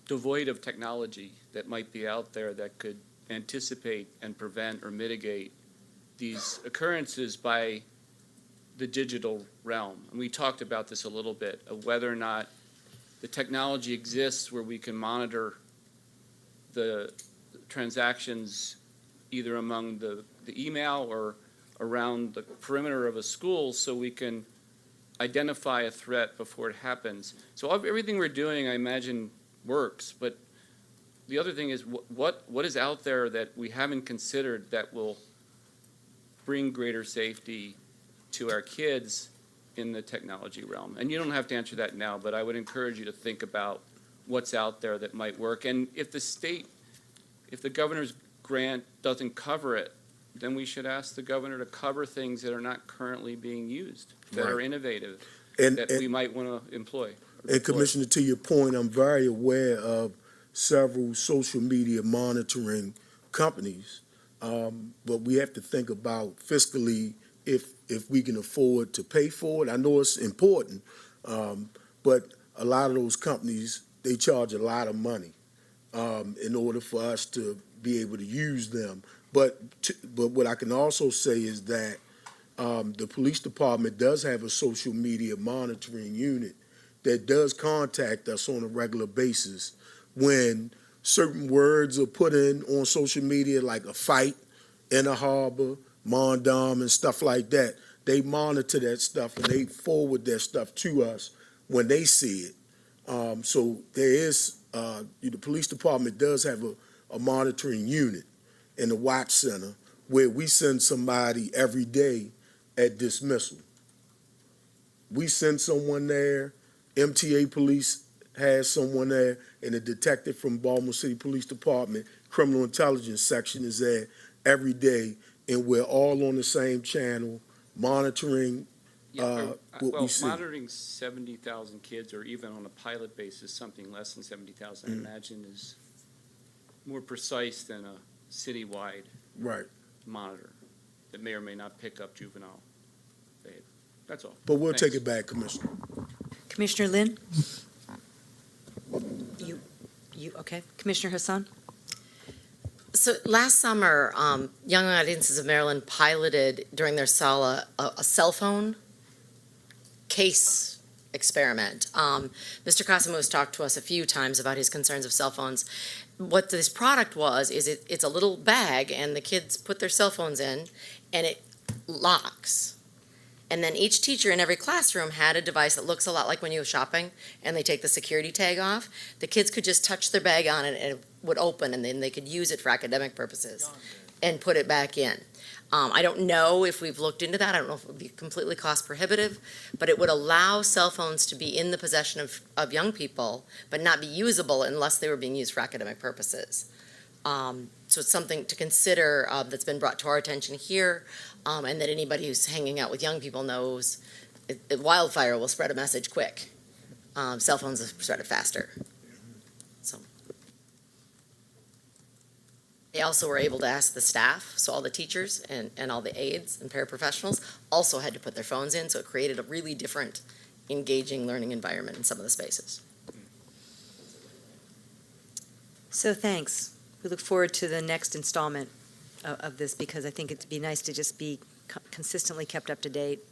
[SPEAKER 2] devoid of technology that might be out there that could anticipate and prevent or mitigate these occurrences by the digital realm. And we talked about this a little bit, of whether or not the technology exists where we can monitor the transactions either among the email or around the perimeter of a school, so we can identify a threat before it happens. So everything we're doing, I imagine, works, but the other thing is what is out there that we haven't considered that will bring greater safety to our kids in the technology realm? And you don't have to answer that now, but I would encourage you to think about what's out there that might work. And if the governor's grant doesn't cover it, then we should ask the governor to cover things that are not currently being used, that are innovative, that we might want to employ.
[SPEAKER 12] And Commissioner, to your point, I'm very aware of several social media monitoring companies, but we have to think about fiscally if we can afford to pay for it. I know it's important, but a lot of those companies, they charge a lot of money in order for us to be able to use them. But what I can also say is that the police department does have a social media monitoring unit that does contact us on a regular basis when certain words are put in on social media, like a fight in a harbor, Mondom, and stuff like that. They monitor that stuff and they forward that stuff to us when they see it. So there is, the police department does have a monitoring unit in the watch center where we send somebody every day at dismissal. We send someone there, MTA police has someone there, and a detective from Baltimore City Police Department Criminal Intelligence Section is there every day, and we're all on the same channel monitoring what we see.
[SPEAKER 2] Monitoring 70,000 kids, or even on a pilot basis, something less than 70,000, I imagine is more precise than a citywide monitor that may or may not pick up juvenile behavior. That's all.
[SPEAKER 12] But we'll
[SPEAKER 2] Thanks.
[SPEAKER 12] take it back, Commissioner.
[SPEAKER 1] Commissioner Lynn? You okay? Commissioner Hassan?
[SPEAKER 10] So last summer, Young Audiences of Maryland piloted during their sala a cell phone case experiment. Mr. Cosimo has talked to us a few times about his concerns of cell phones. What this product is it's a little bag, and the kids put their cell phones in, and it locks. And then each teacher in every classroom had a device that looks a lot like when you go shopping and they take the security tag off. The kids could just touch their bag on it and it would open, and then they could use it for academic purposes and put it back in. I don't know if we've looked into that. I don't know if it would be completely cost prohibitive, but it would allow cell phones to be in the possession of young people, but not be usable unless they were being used for academic purposes. So it's something to consider that's been brought to our attention here, and that anybody who's hanging out with young people knows wildfire will spread a message quick. Cell phones will spread it faster. So they also were able to ask the staff, so all the teachers and all the aides and paraprofessionals also had to put their phones in, so it created a really different, engaging learning environment in some of the spaces.
[SPEAKER 1] So thanks. We look forward to the next installment of this, because I think it'd be nice to just be consistently kept up to date,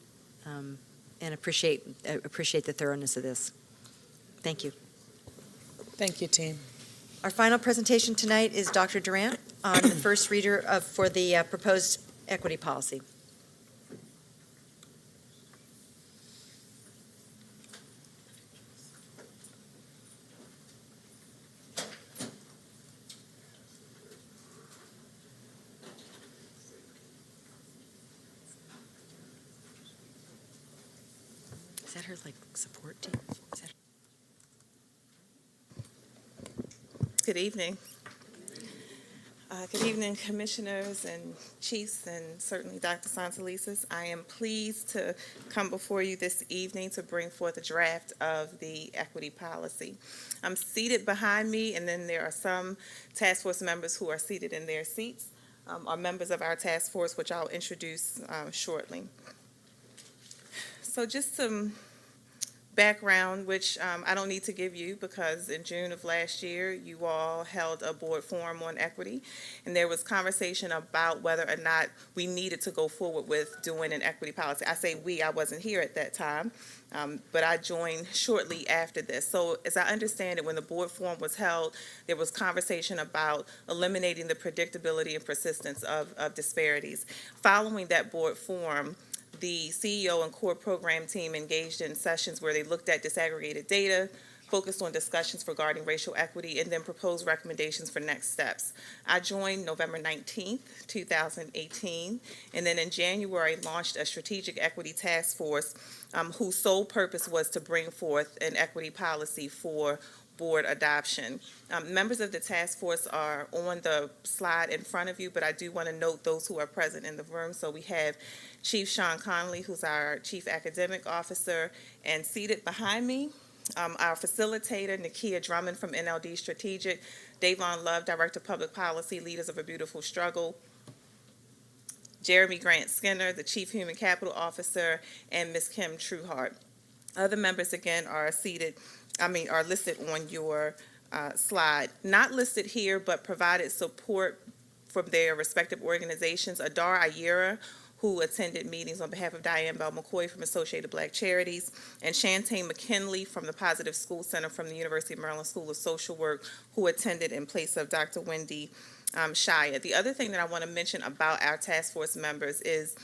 [SPEAKER 1] and appreciate the thoroughness of this. Thank you.
[SPEAKER 4] Thank you, team.
[SPEAKER 1] Our final presentation tonight is Dr. Durant on the first reader for the proposed equity policy. Is that her, support team? Is that
[SPEAKER 15] Good evening. Good evening, commissioners and chiefs, and certainly Dr. Santelises. I am pleased to come before you this evening to bring forth a draft of the equity policy. I'm seated behind me, and then there are some task force members who are seated in their seats, are members of our task force, which I'll introduce shortly. So just some background, which I don't need to give you, because in June of last year, you all held a board forum on equity, and there was conversation about whether or not we needed to go forward with doing an equity policy. I say we, I wasn't here at that time, but I joined shortly after this. So as I understand it, when the board forum was held, there was conversation about eliminating the predictability and persistence of disparities. Following that board forum, the CEO and core program team engaged in sessions where they looked at disaggregated data, focused on discussions regarding racial equity, and then proposed recommendations for next steps. I joined November 19th, 2018, and then in January launched a strategic equity task force whose sole purpose was to bring forth an equity policy for board adoption. Members of the task force are on the slide in front of you, but I do want to note those who are present in the room. So we have Chief Sean Connolly, who's our Chief Academic Officer, and seated behind me, our facilitator, Nakia Drummond from NLD Strategic, Davon Love, Director of Public Policy, Leaders of a Beautiful Struggle, Jeremy Grant Skinner, the Chief Human Capital Officer, and Ms. Kim Trueheart. Other members, again, are listed on your slide. Not listed here, but provided support from their respective organizations. Adar Ayera, who attended meetings on behalf of Diane Bell McCoy from Associated Black Charities, and Shantae McKinley from the Positive School Center from the University of Maryland School of Social Work, who attended in place of Dr. Wendy Shia. The other thing that I want to mention about our task force members is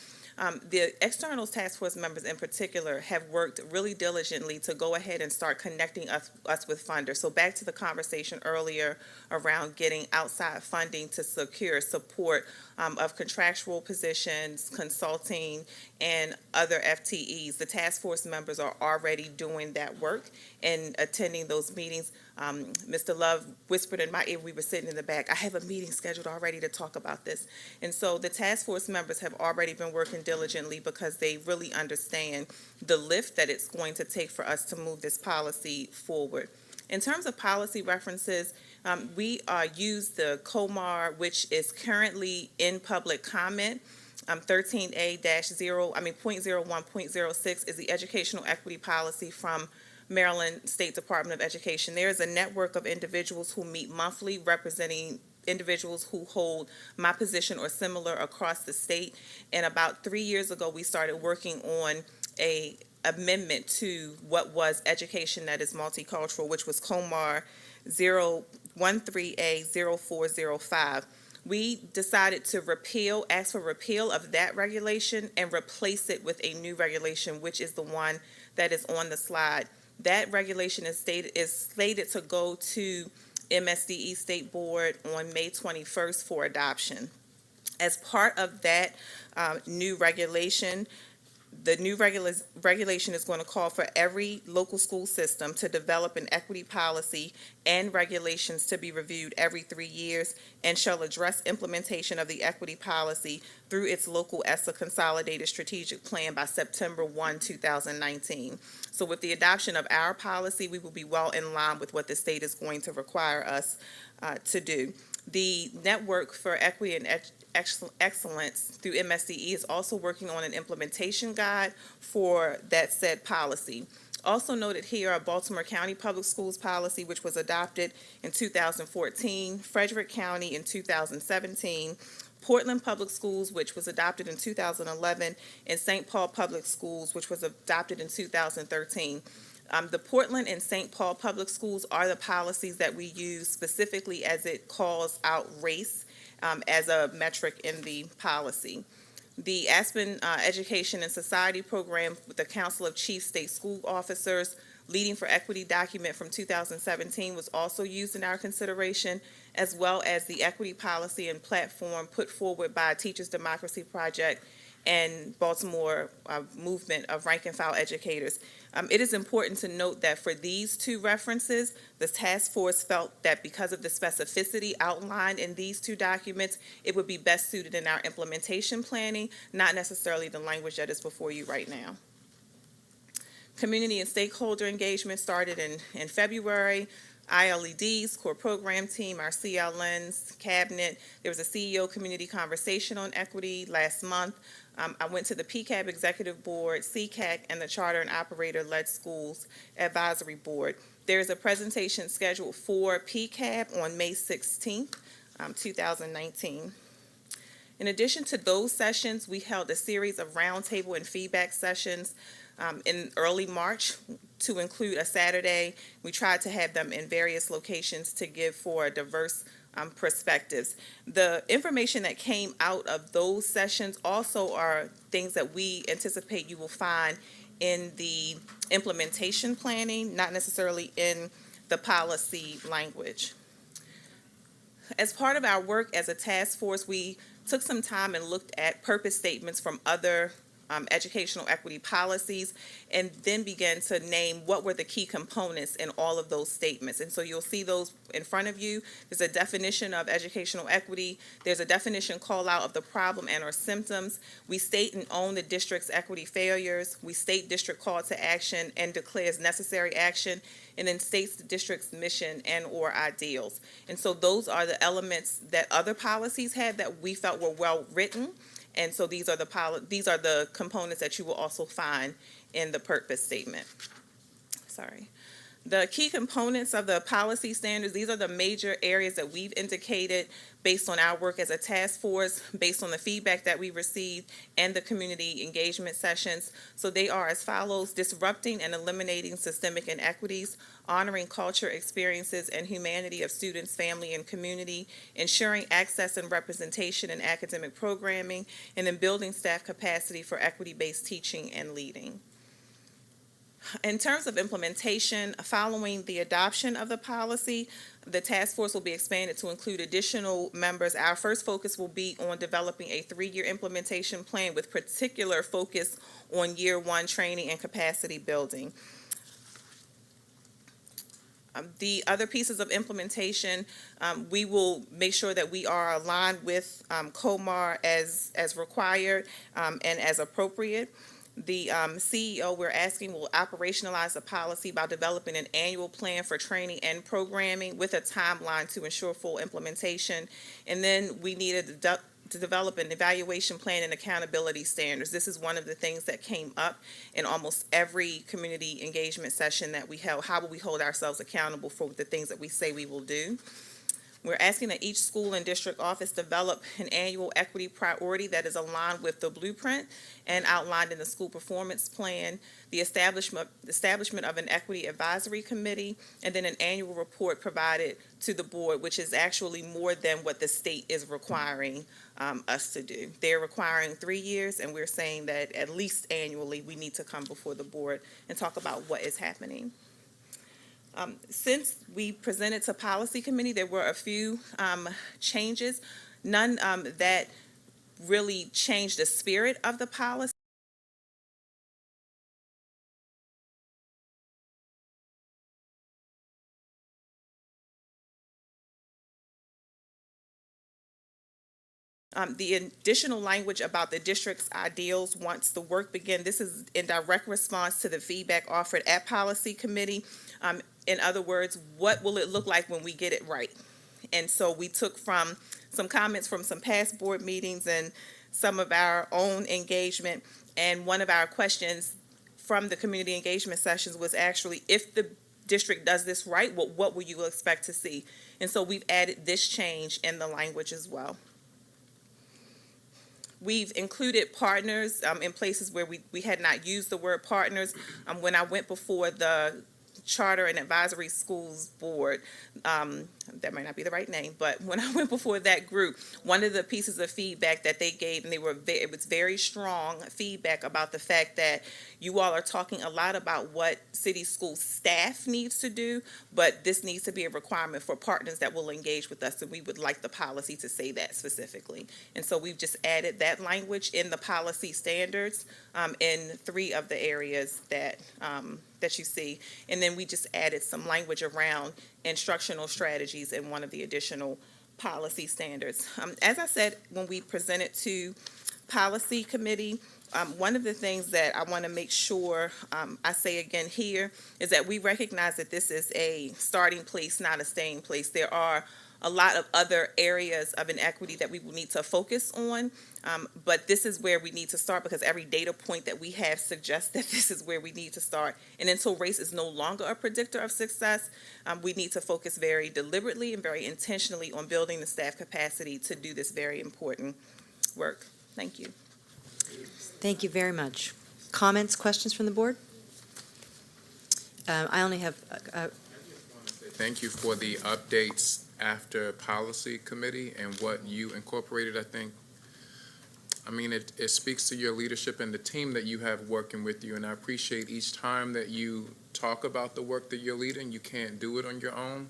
[SPEAKER 15] the external task force members in particular have worked really diligently to go ahead and start connecting us with funders. So back to the conversation earlier around getting outside funding to secure support of contractual positions, consulting, and other FTEs. The task force members are already doing that work and attending those meetings. Mr. Love whispered in my ear, we were sitting in the back, I have a meeting scheduled already to talk about this. And so the task force members have already been working diligently because they really understand the lift that it's going to take for us to move this policy forward. In terms of policy references, we use the COMAR, which is currently in public comment. 13A-0.01.06 is the educational equity policy from Maryland State Department of Education. There is a network of individuals who meet monthly representing individuals who hold my position or similar across the state. And about 3 years ago, we started working on a amendment to what was Education That Is Multicultural, which was COMAR 013A0405. We decided to ask for repeal of that regulation and replace it with a new regulation, which is the one that is on the slide. That regulation is slated to go to MSDE State Board on May 21st for adoption. As part of that new regulation, the new regulation is going to call for every local school system to develop an equity policy and regulations to be reviewed every 3 years, and shall address implementation of the equity policy through its local ESSA Consolidated Strategic Plan by September 1, 2019. So with the adoption of our policy, we will be well in line with what the state is going to require us to do. The Network for Equity and Excellence through MSDE is also working on an implementation guide for that said policy. Also noted here are Baltimore County Public Schools policy, which was adopted in 2014, Frederick County in 2017, Portland Public Schools, which was adopted in 2011, and St. Paul Public Schools, which was adopted in 2013. The Portland and St. Paul Public Schools are the policies that we use specifically as it calls out race as a metric in the policy. The Aspen Education and Society Program with the Council of Chief State School Officers Leading for Equity document from 2017 was also used in our consideration, as well as the equity policy and platform put forward by Teachers Democracy Project and Baltimore movement of rank and file educators. It is important to note that for these two references, the task force felt that because of the specificity outlined in these two documents, it would be best suited in our implementation planning, not necessarily the language that is before you right now. Community and stakeholder engagement started in February. ILEDs, core program team, our CLNs, cabinet. There was a CEO community conversation on equity last month. I went to the PCAB Executive Board, CCAC, and the Charter and Operator-Led Schools Advisory Board. There's a presentation scheduled for PCAB on May 16th, 2019. In addition to those sessions, we held a series of roundtable and feedback sessions in early March to include a Saturday. We tried to have them in various locations to give for diverse perspectives. The information that came out of those sessions also are things that we anticipate you will find in the implementation planning, not necessarily in the policy language. As part of our work as a task force, we took some time and looked at purpose statements from other educational equity policies, and then began to name what were the key components in all of those statements. And so you'll see those in front of you. There's a definition of educational equity. There's a definition call out of the problem and or symptoms. We state and own the district's equity failures. We state district call to action and declares necessary action, and then states the district's mission and or ideals. And so those are the elements that other policies had that we felt were well written. And so these are the components that you will also find in the purpose statement. Sorry. The key components of the policy standards, these are the major areas that we've indicated based on our work as a task force, based on the feedback that we received and the community engagement sessions. So they are as follows: disrupting and eliminating systemic inequities, honoring culture, experiences, and humanity of students, family, and community, ensuring access and representation in academic programming, and then building staff capacity for equity-based teaching and leading. In terms of implementation, following the adoption of the policy, the task force will be expanded to include additional members. Our first focus will be on developing a 3-year implementation plan with particular focus on year 1 training and capacity building. The other pieces of implementation, we will make sure that we are aligned with COMAR as required and as appropriate. The CEO, we're asking, will operationalize the policy by developing an annual plan for training and programming with a timeline to ensure full implementation. And then we needed to develop an evaluation plan and accountability standards. This is one of the things that came up in almost every community engagement session that we held. How will we hold ourselves accountable for the things that we say we will do? We're asking that each school and district office develop an annual equity priority that is aligned with the blueprint and outlined in the school performance plan, the establishment of an equity advisory committee, and then an annual report provided to the board, which is actually more than what the state is requiring us to do. They're requiring 3 years, and we're saying that at least annually, we need to come before the board and talk about what is happening. Since we presented to policy committee, there were a few changes, none that really changed the spirit of the policy. The additional language about the district's ideals once the work begins, this is in direct response to the feedback offered at policy committee. In other words, what will it look like when we get it right? And so we took from some comments from some past board meetings and some of our own engagement. And one of our questions from the community engagement sessions was actually, if the district does this right, what will you expect to see? And so we've added this change in the language as well. We've included partners in places where we had not used the word partners. When I went before the Charter and Advisory Schools Board, that might not be the right name, but when I went before that group, one of the pieces of feedback that they gave, and it was very strong feedback about the fact that you all are talking a lot about what city school staff needs to do, but this needs to be a requirement for partners that will engage with us, and we would like the policy to say that specifically. And so we've just added that language in the policy standards in 3 of the areas that you see. And then we just added some language around instructional strategies in one of the additional policy standards. As I said, when we presented to policy committee, one of the things that I want to make sure I say again here is that we recognize that this is a starting place, not a staying place. There are a lot of other areas of inequity that we will need to focus on, but this is where we need to start because every data point that we have suggests that this is where we need to start. And until race is no longer a predictor of success, we need to focus very deliberately and very intentionally on building the staff capacity to do this very important work. Thank you.
[SPEAKER 1] Thank you very much. Comments, questions from the board? I only have
[SPEAKER 9] Thank you for the updates after policy committee and what you incorporated. I mean, it speaks to your leadership and the team that you have working with you, and I appreciate each time that you talk about the work that you're leading. You can't do it on your own.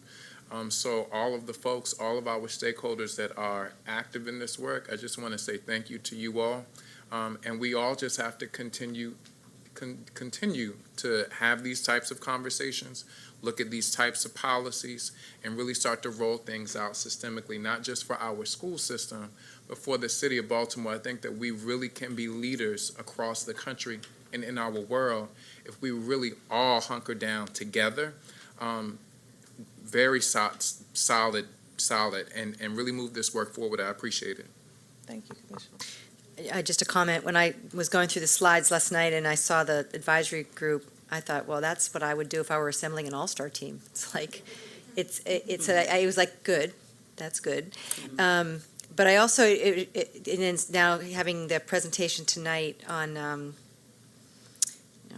[SPEAKER 9] So all of the folks, all of our stakeholders that are active in this work, I just want to say thank you to you all. And we all just have to continue to have these types of conversations, look at these types of policies, and really start to roll things out systemically, not just for our school system, but for the city of Baltimore. I think that we really can be leaders across the country and in our world if we really all hunker down together, very solid, and really move this work forward. I appreciate it.
[SPEAKER 15] Thank you, Commissioner.
[SPEAKER 1] just a comment. When I was going through the slides last night and I saw the advisory group, I thought, well, that's what I would do if I were assembling an all-star team. It's like, I was like, good, that's good. But I also, now having the presentation tonight on,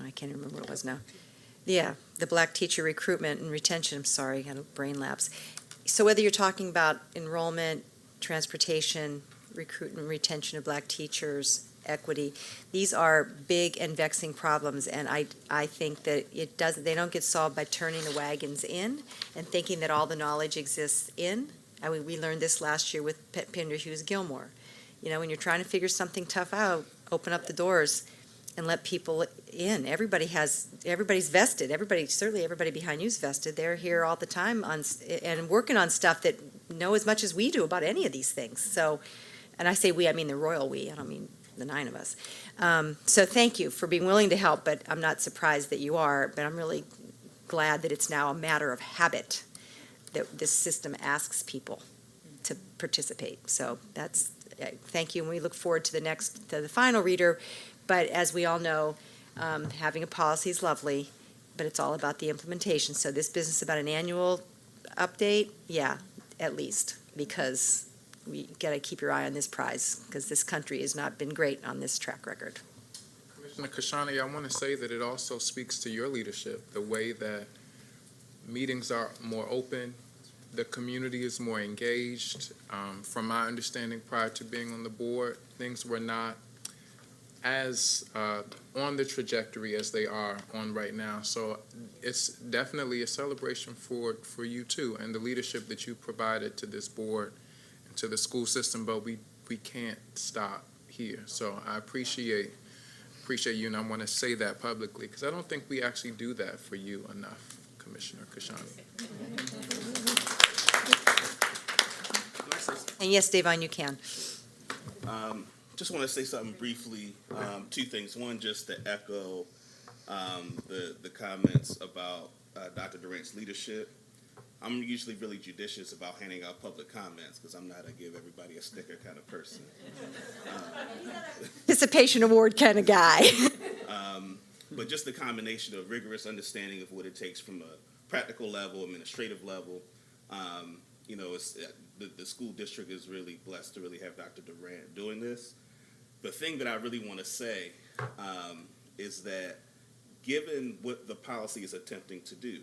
[SPEAKER 1] I can't remember what it was now. Yeah, the Black teacher recruitment and retention, I'm sorry, I had a brain lapse. So whether you're talking about enrollment, transportation, recruitment, retention of Black teachers, equity, these are big and vexing problems, and I think that they don't get solved by turning the wagons in and thinking that all the knowledge exists in. I mean, we learned this last year with Pinder Hughes Gilmore. You know, when you're trying to figure something tough out, open up the doors and let people in. Everybody's vested. Certainly everybody behind you is vested. They're here all the time and working on stuff that know as much as we do about any of these things. So, and I say we, I mean the royal we. I don't mean the 9 of us. So thank you for being willing to help, but I'm not surprised that you are, but I'm really glad that it's now a matter of habit that this system asks people to participate. So that's, thank you, and we look forward to the final reader. But as we all know, having a policy is lovely, but it's all about the implementation. So this business about an annual update, yeah, at least, because we got to keep your eye on this prize, because this country has not been great on this track record.
[SPEAKER 9] Commissioner Kashani, I want to say that it also speaks to your leadership, the way that meetings are more open, the community is more engaged. From my understanding prior to being on the board, things were not as on the trajectory as they are on right now. So it's definitely a celebration for you too, and the leadership that you provided to this board and to the school system, but we can't stop here. So I appreciate you, and I want to say that publicly, because I don't think we actually do that for you enough, Commissioner Kashani.
[SPEAKER 1] And yes, Davon, you can.
[SPEAKER 16] Just want to say something briefly. Two things. One, just to echo the comments about Dr. Durant's leadership. I'm usually really judicious about handing out public comments because I'm not a give everybody a sticker kind of person.
[SPEAKER 1] Participation award kind of guy.
[SPEAKER 16] But just the combination of rigorous understanding of what it takes from a practical level, administrative level. It's, the school district is really blessed to really have Dr. Durant doing this. The thing that I really want to say is that given what the policy is attempting to do,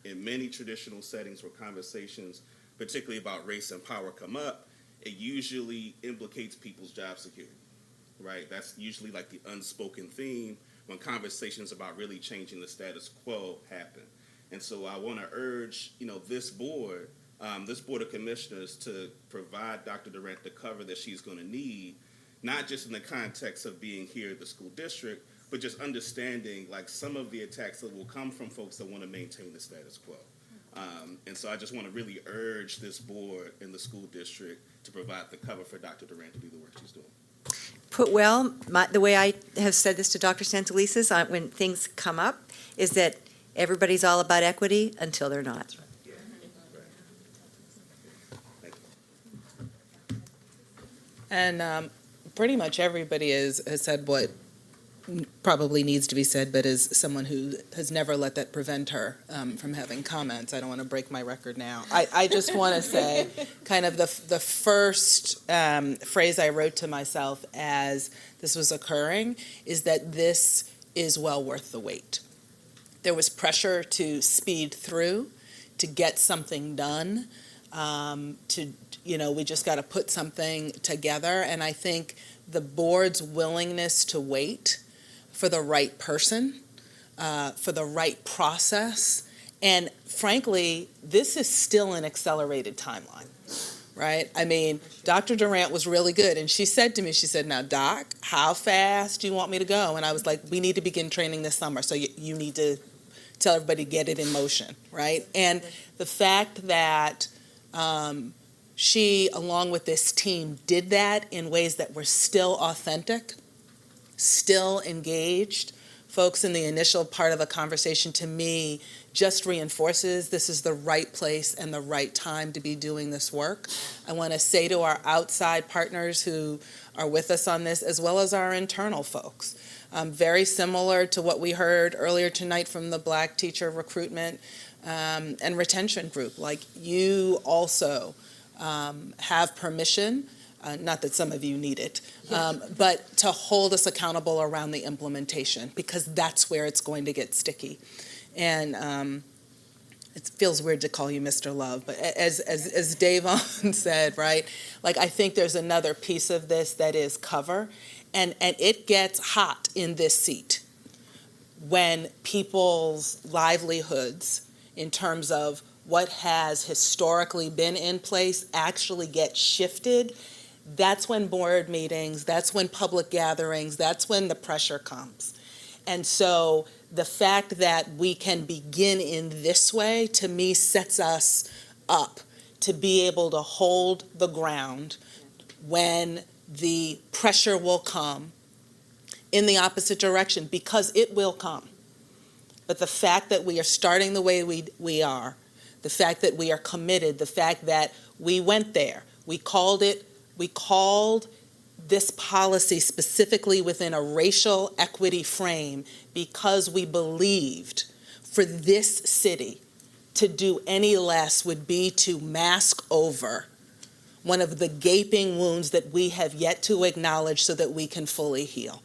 [SPEAKER 16] in many traditional settings where conversations, particularly about race and power, come up, it usually implicates people's job security, right? That's usually like the unspoken theme when conversations about really changing the status quo happen. And so I want to urge, this board of commissioners to provide Dr. Durant the cover that she's going to need, not just in the context of being here at the school district, but just understanding like some of the attacks that will come from folks that want to maintain the status quo. And so I just want to really urge this board and the school district to provide the cover for Dr. Durant to do the work she's doing.
[SPEAKER 1] Put well, the way I have said this to Dr. Santelises when things come up is that everybody's all about equity until they're not.
[SPEAKER 4] And pretty much everybody has said what probably needs to be said, but as someone who has never let that prevent her from having comments, I don't want to break my record now. I just want to say kind of the first phrase I wrote to myself as this was occurring is that this is well worth the wait. There was pressure to speed through, to get something done, we just got to put something together. And I think the board's willingness to wait for the right person, for the right process. And frankly, this is still an accelerated timeline, right? I mean, Dr. Durant was really good. And she said to me, now, Doc, how fast do you want me to go? And I was like, we need to begin training this summer. So you need to tell everybody to get it in motion, right? And the fact that she, along with this team, did that in ways that were still authentic, still engaged. Folks in the initial part of the conversation, to me, just reinforces this is the right place and the right time to be doing this work. I want to say to our outside partners who are with us on this, as well as our internal folks, very similar to what we heard earlier tonight from the Black Teacher Recruitment and Retention Group. Like, you also have permission, not that some of you need it, but to hold us accountable around the implementation, because that's where it's going to get sticky. And it feels weird to call you Mr. Love, but as Davon said, right, like, I think there's another piece of this that is cover, and it gets hot in this seat when people's livelihoods, in terms of what has historically been in place, actually get shifted. That's when board meetings, that's when public gatherings, that's when the pressure comes. And so the fact that we can begin in this way, to me, sets us up to be able to hold the ground when the pressure will come in the opposite direction, because it will come. But the fact that we are starting the way we are, the fact that we are committed, the fact that we went there, we called this policy specifically within a racial equity frame because we believed for this city to do any less would be to mask over one of the gaping wounds that we have yet to acknowledge so that we can fully heal.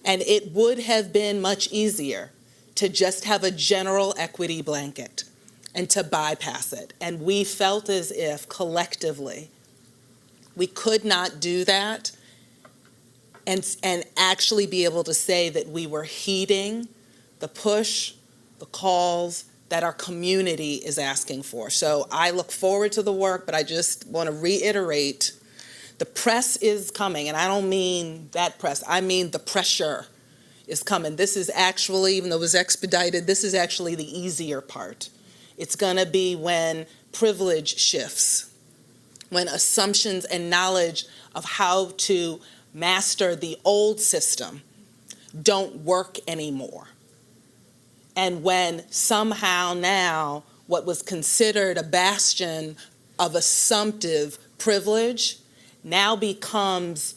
[SPEAKER 4] And it would have been much easier to just have a general equity blanket and to bypass it. And we felt as if collectively we could not do that and actually be able to say that we were heeding the push, the calls that our community is asking for. So I look forward to the work, but I just want to reiterate, the press is coming, and I don't mean that press, I mean the pressure is coming. This is actually, even though it was expedited, this is actually the easier part. It's going to be when privilege shifts, when assumptions and knowledge of how to master the old system don't work anymore. And when somehow now what was considered a bastion of assumptive privilege now becomes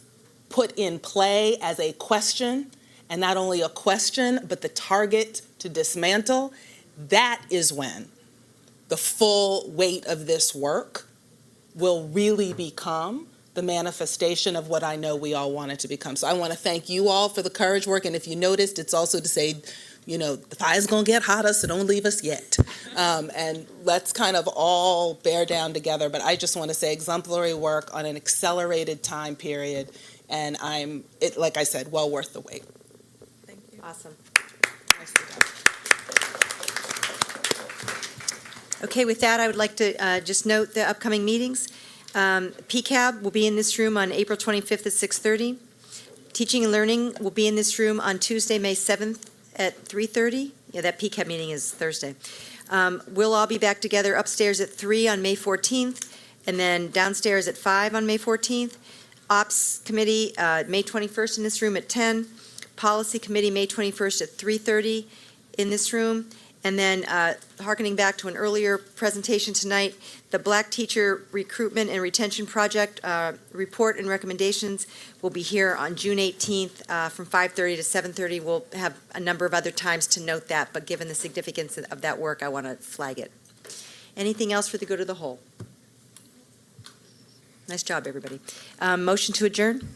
[SPEAKER 4] put in play as a question, and not only a question, but the target to dismantle, that is when the full weight of this work will really become the manifestation of what I know we all want it to become. So I want to thank you all for the courage work, and if you noticed, it's also to say, you know, the fire's gonna get hotter, so don't leave us yet. And let's kind of all bear down together, but I just want to say exemplary work on an accelerated time period, and like I said, well worth the wait.
[SPEAKER 1] Thank you. Awesome.
[SPEAKER 4] Nicely done.
[SPEAKER 1] Okay, with that, I would like to just note the upcoming meetings. PCAB will be in this room on April 25th at 6:30. Teaching and Learning will be in this room on Tuesday, May 7th at 3:30. Yeah, that PCAB meeting is Thursday. We'll all be back together upstairs at 3 on May 14th, and then downstairs at 5 on May 14th. Ops Committee, May 21st in this room at 10. Policy Committee, May 21st at 3:30 in this room. And then, hearkening back to an earlier presentation tonight, the Black Teacher Recruitment and Retention Project report and recommendations will be here on June 18th from 5:30 to 7:30. We'll have a number of other times to note that, but given the significance of that work, I want to flag it. Anything else for the good of the whole? Nice job, everybody. Motion to adjourn?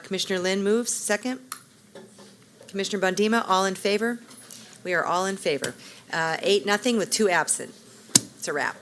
[SPEAKER 1] Commissioner Lynn moves, second. Commissioner Bondima, all in favor? We are all in favor. 8-0 with 2 absent. It's a wrap.